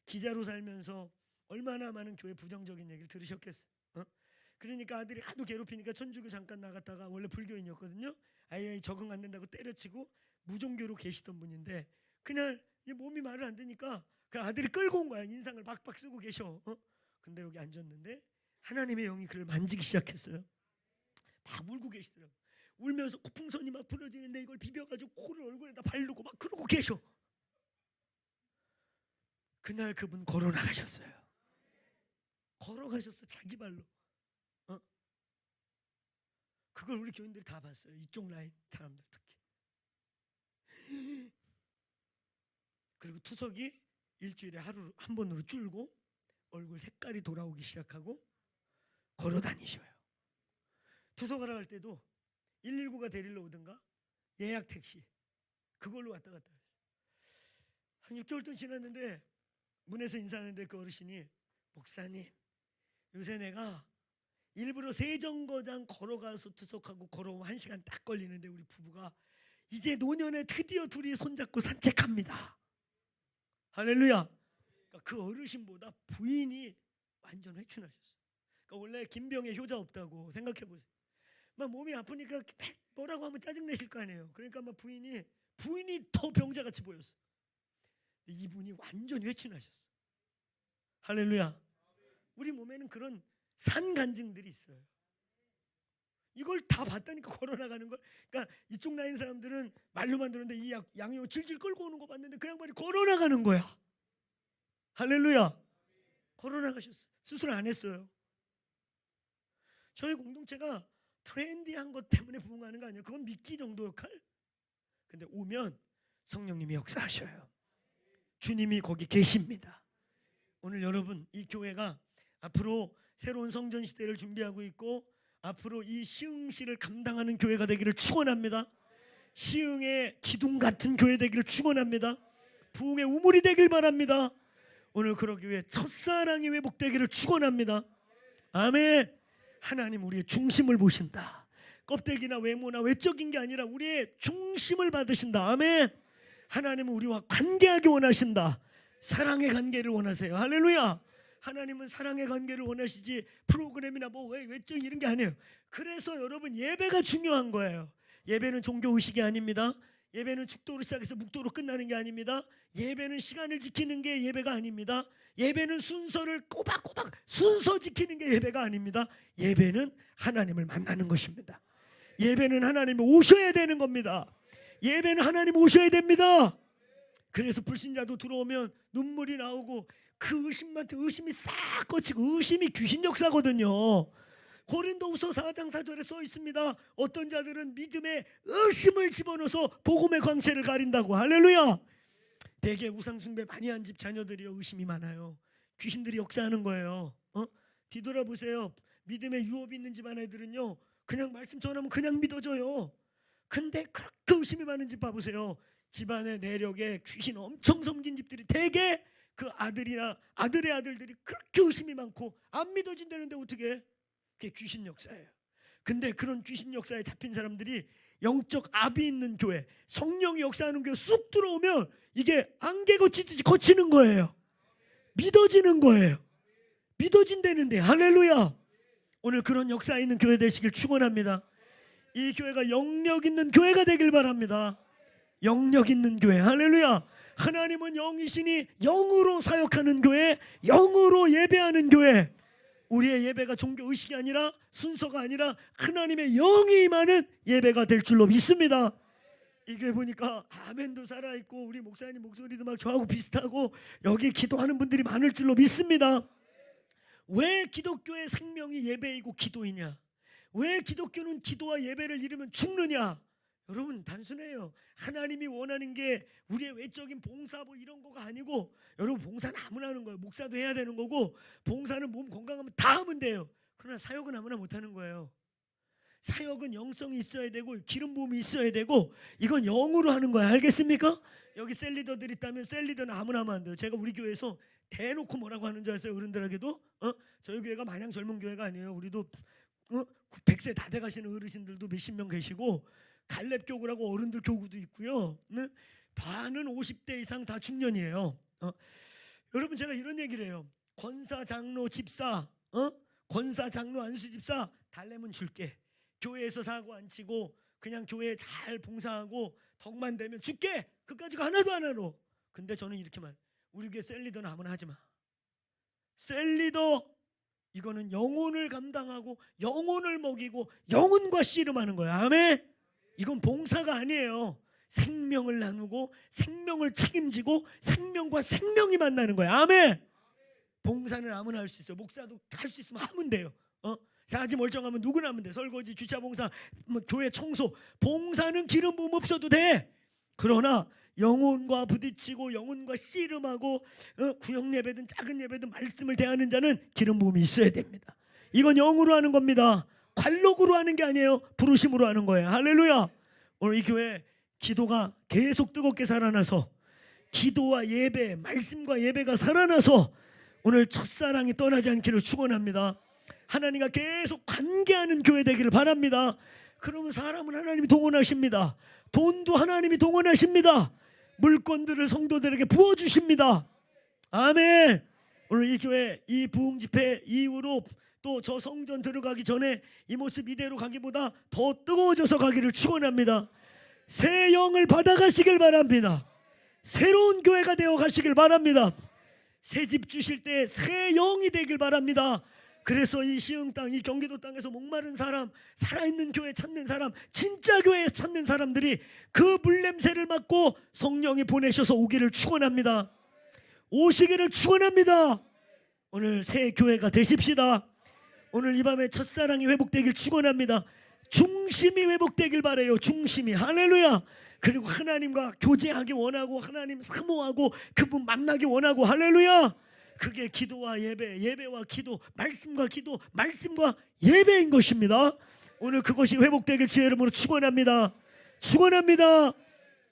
기자로 살면서 얼마나 많은 교회 부정적인 얘기를 들으셨겠어요. 그러니까 아들이 하도 괴롭히니까 천주교 잠깐 나갔다가 원래 불교인이었거든요. 아예 적응 안 된다고 때려치고 무종교로 계시던 분인데 그날 몸이 말을 안 되니까 그 아들이 끌고 온 거야. 인상을 박박 쓰고 계셔. 근데 여기 앉았는데 하나님의 영이 그를 만지기 시작했어요. 막 울고 계시더라고. 울면서 코풍선이 막 부러지는데 이걸 비벼가지고 코를 얼굴에다 바르고 막 그러고 계셔. 그날 그분 걸어 나가셨어요. 걸어가셨어. 자기 발로. 그걸 우리 교인들이 다 봤어요. 이쪽 라인 사람들 특히. 그리고 투석이 일주일에 하루 한 번으로 줄고 얼굴 색깔이 돌아오기 시작하고 걸어 다니셔요. 투석하러 갈 때도 119가 데리러 오든가 예약 택시 그걸로 왔다 갔다 했어요. 한 6개월 동안 지났는데 문에서 인사하는데 그 어르신이 목사님 요새 내가 일부러 세정거장 걸어가서 투석하고 걸어오면 1시간 딱 걸리는데 우리 부부가 이제 노년에 드디어 둘이 손잡고 산책합니다. 할렐루야. 그러니까 그 어르신보다 부인이 완전 회춘하셨어요. 그러니까 원래 김병에 효자 없다고 생각해 보세요. 막 몸이 아프니까 뭐라고 하면 짜증 내실 거 아니에요. 그러니까 막 부인이 더 병자같이 보였어. 이분이 완전 회춘하셨어. 할렐루야. 우리 몸에는 그런 산간증들이 있어요. 이걸 다 봤다니까 걸어나가는 걸. 그러니까 이쪽 라인 사람들은 말로만 들었는데 이 양이 질질 끌고 오는 거 봤는데 그 양반이 걸어나가는 거야. 할렐루야. 걸어나가셨어. 수술 안 했어요. 저희 공동체가 트렌디한 것 때문에 부흥하는 거 아니에요. 그건 미끼 정도 역할. 근데 오면 성령님이 역사하셔요. 주님이 거기 계십니다. 오늘 여러분 이 교회가 앞으로 새로운 성전 시대를 준비하고 있고 앞으로 이 시흥시를 감당하는 교회가 되기를 축원합니다. 시흥의 기둥 같은 교회 되기를 축원합니다. 부흥의 우물이 되길 바랍니다. 오늘 그러기 위해 첫사랑이 회복되기를 축원합니다. 아멘. 하나님 우리의 중심을 보신다. 껍데기나 외모나 외적인 게 아니라 우리의 중심을 받으신다. 아멘. 하나님은 우리와 관계하기 원하신다. 사랑의 관계를 원하세요. 할렐루야. 하나님은 사랑의 관계를 원하시지 프로그램이나 뭐 외적 이런 게 아니에요. 그래서 여러분 예배가 중요한 거예요. 예배는 종교 의식이 아닙니다. 예배는 죽도로 시작해서 묵도로 끝나는 게 아닙니다. 예배는 시간을 지키는 게 예배가 아닙니다. 예배는 순서를 꼬박꼬박 순서 지키는 게 예배가 아닙니다. 예배는 하나님을 만나는 것입니다. 예배는 하나님이 오셔야 되는 겁니다. 예배는 하나님 오셔야 됩니다. 그래서 불신자도 들어오면 눈물이 나오고 그 의심한테 의심이 싹 꺼지고, 의심이 귀신 역사거든요. 고린도후서 4장 4절에 써 있습니다. 어떤 자들은 믿음에 의심을 집어넣어서 복음의 광채를 가린다고. 할렐루야. 대개 우상숭배 많이 한 집 자녀들이요, 의심이 많아요. 귀신들이 역사하는 거예요. 뒤돌아보세요. 믿음에 유업이 있는 집안 애들은요, 그냥 말씀 전하면 그냥 믿어져요. 근데 그렇게 의심이 많은 집 봐보세요. 집안의 내력에 귀신 엄청 섬긴 집들이 대개 그 아들이나 아들의 아들들이 그렇게 의심이 많고 안 믿어진다는데 어떻게 해? 그게 귀신 역사예요. 근데 그런 귀신 역사에 잡힌 사람들이 영적 압이 있는 교회, 성령이 역사하는 교회 쑥 들어오면 이게 안개 거치듯이 거치는 거예요. 믿어지는 거예요. 믿어진다는데. 할렐루야. 오늘 그런 역사 있는 교회 되시길 축원합니다. 이 교회가 영력 있는 교회가 되길 바랍니다. 영력 있는 교회. 할렐루야. 하나님은 영이시니 영으로 사역하는 교회, 영으로 예배하는 교회. 우리의 예배가 종교 의식이 아니라, 순서가 아니라 하나님의 영이 임하는 예배가 될 줄로 믿습니다. 이게 보니까 아멘도 살아있고 우리 목사님 목소리도 막 저하고 비슷하고 여기 기도하는 분들이 많을 줄로 믿습니다. 왜 기독교의 생명이 예배이고 기도이냐? 왜 기독교는 기도와 예배를 잃으면 죽느냐? 여러분, 단순해요. 하나님이 원하는 게 우리의 외적인 봉사 뭐 이런 거가 아니고, 여러분, 봉사는 아무나 하는 거예요. 목사도 해야 되는 거고, 봉사는 몸 건강하면 다 하면 돼요. 그러나 사역은 아무나 못하는 거예요. 사역은 영성이 있어야 되고 기름 부음이 있어야 되고, 이건 영으로 하는 거야. 알겠습니까? 여기 셀리더들 있다면 셀리더는 아무나 하면 안 돼요. 제가 우리 교회에서 대놓고 뭐라고 하는 줄 아세요? 어른들에게도 저희 교회가 마냥 젊은 교회가 아니에요. 우리도 100세 다 돼가시는 어르신들도 몇십 명 계시고, 갈렙 교구라고 어른들 교구도 있고요. 반은 50대 이상 다 중년이에요. 여러분, 제가 이런 얘기를 해요. 권사, 장로, 집사, 권사, 장로, 안수 집사 달래면 줄게. 교회에서 사고 안 치고 그냥 교회에 잘 봉사하고 덕만 되면 줄게. 그까지가 하나도 안 하러. 근데 저는 이렇게 말, 우리 교회 셀리더는 아무나 하지 마. 셀리더 이거는 영혼을 감당하고 영혼을 먹이고 영혼과 씨름하는 거야. 아멘. 이건 봉사가 아니에요. 생명을 나누고 생명을 책임지고 생명과 생명이 만나는 거야. 아멘. 봉사는 아무나 할 수 있어요. 목사도 할 수 있으면 하면 돼요. 사지 멀쩡하면 누구나 하면 돼. 설거지, 주차 봉사, 교회 청소. 봉사는 기름 부음 없어도 돼. 그러나 영혼과 부딪히고 영혼과 씨름하고 구역 예배든 작은 예배든 말씀을 대하는 자는 기름 부음이 있어야 됩니다. 이건 영으로 하는 겁니다. 관록으로 하는 게 아니에요. 부르심으로 하는 거예요. 할렐루야. 오늘 이 교회 기도가 계속 뜨겁게 살아나서, 기도와 예배, 말씀과 예배가 살아나서 오늘 첫사랑이 떠나지 않기를 축원합니다. 하나님과 계속 관계하는 교회 되기를 바랍니다. 그러면 사람은 하나님이 동원하십니다. 돈도 하나님이 동원하십니다. 물건들을 성도들에게 부어주십니다. 아멘. 오늘 이 교회 이 부흥 집회 이후로 또 저 성전 들어가기 전에 이 모습 이대로 가기보다 더 뜨거워져서 가기를 축원합니다. 새 영을 받아가시길 바랍니다. 새로운 교회가 되어 가시길 바랍니다. 새 집 주실 때 새 영이 되길 바랍니다. 그래서 이 시흥 땅, 이 경기도 땅에서 목마른 사람, 살아있는 교회 찾는 사람, 진짜 교회 찾는 사람들이 그 물냄새를 맡고 성령이 보내셔서 오기를 축원합니다. 오시기를 축원합니다. 오늘 새 교회가 되십시다. 오늘 이 밤에 첫사랑이 회복되길 축원합니다. 중심이 회복되길 바라요. 중심이. 할렐루야. 그리고 하나님과 교제하기 원하고 하나님 사모하고 그분 만나기 원하고. 할렐루야. 그게 기도와 예배, 예배와 기도, 말씀과 기도, 말씀과 예배인 것입니다. 오늘 그것이 회복되길 주의 이름으로 축원합니다. 축원합니다.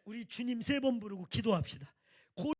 우리 주님 3번 부르고 기도합시다.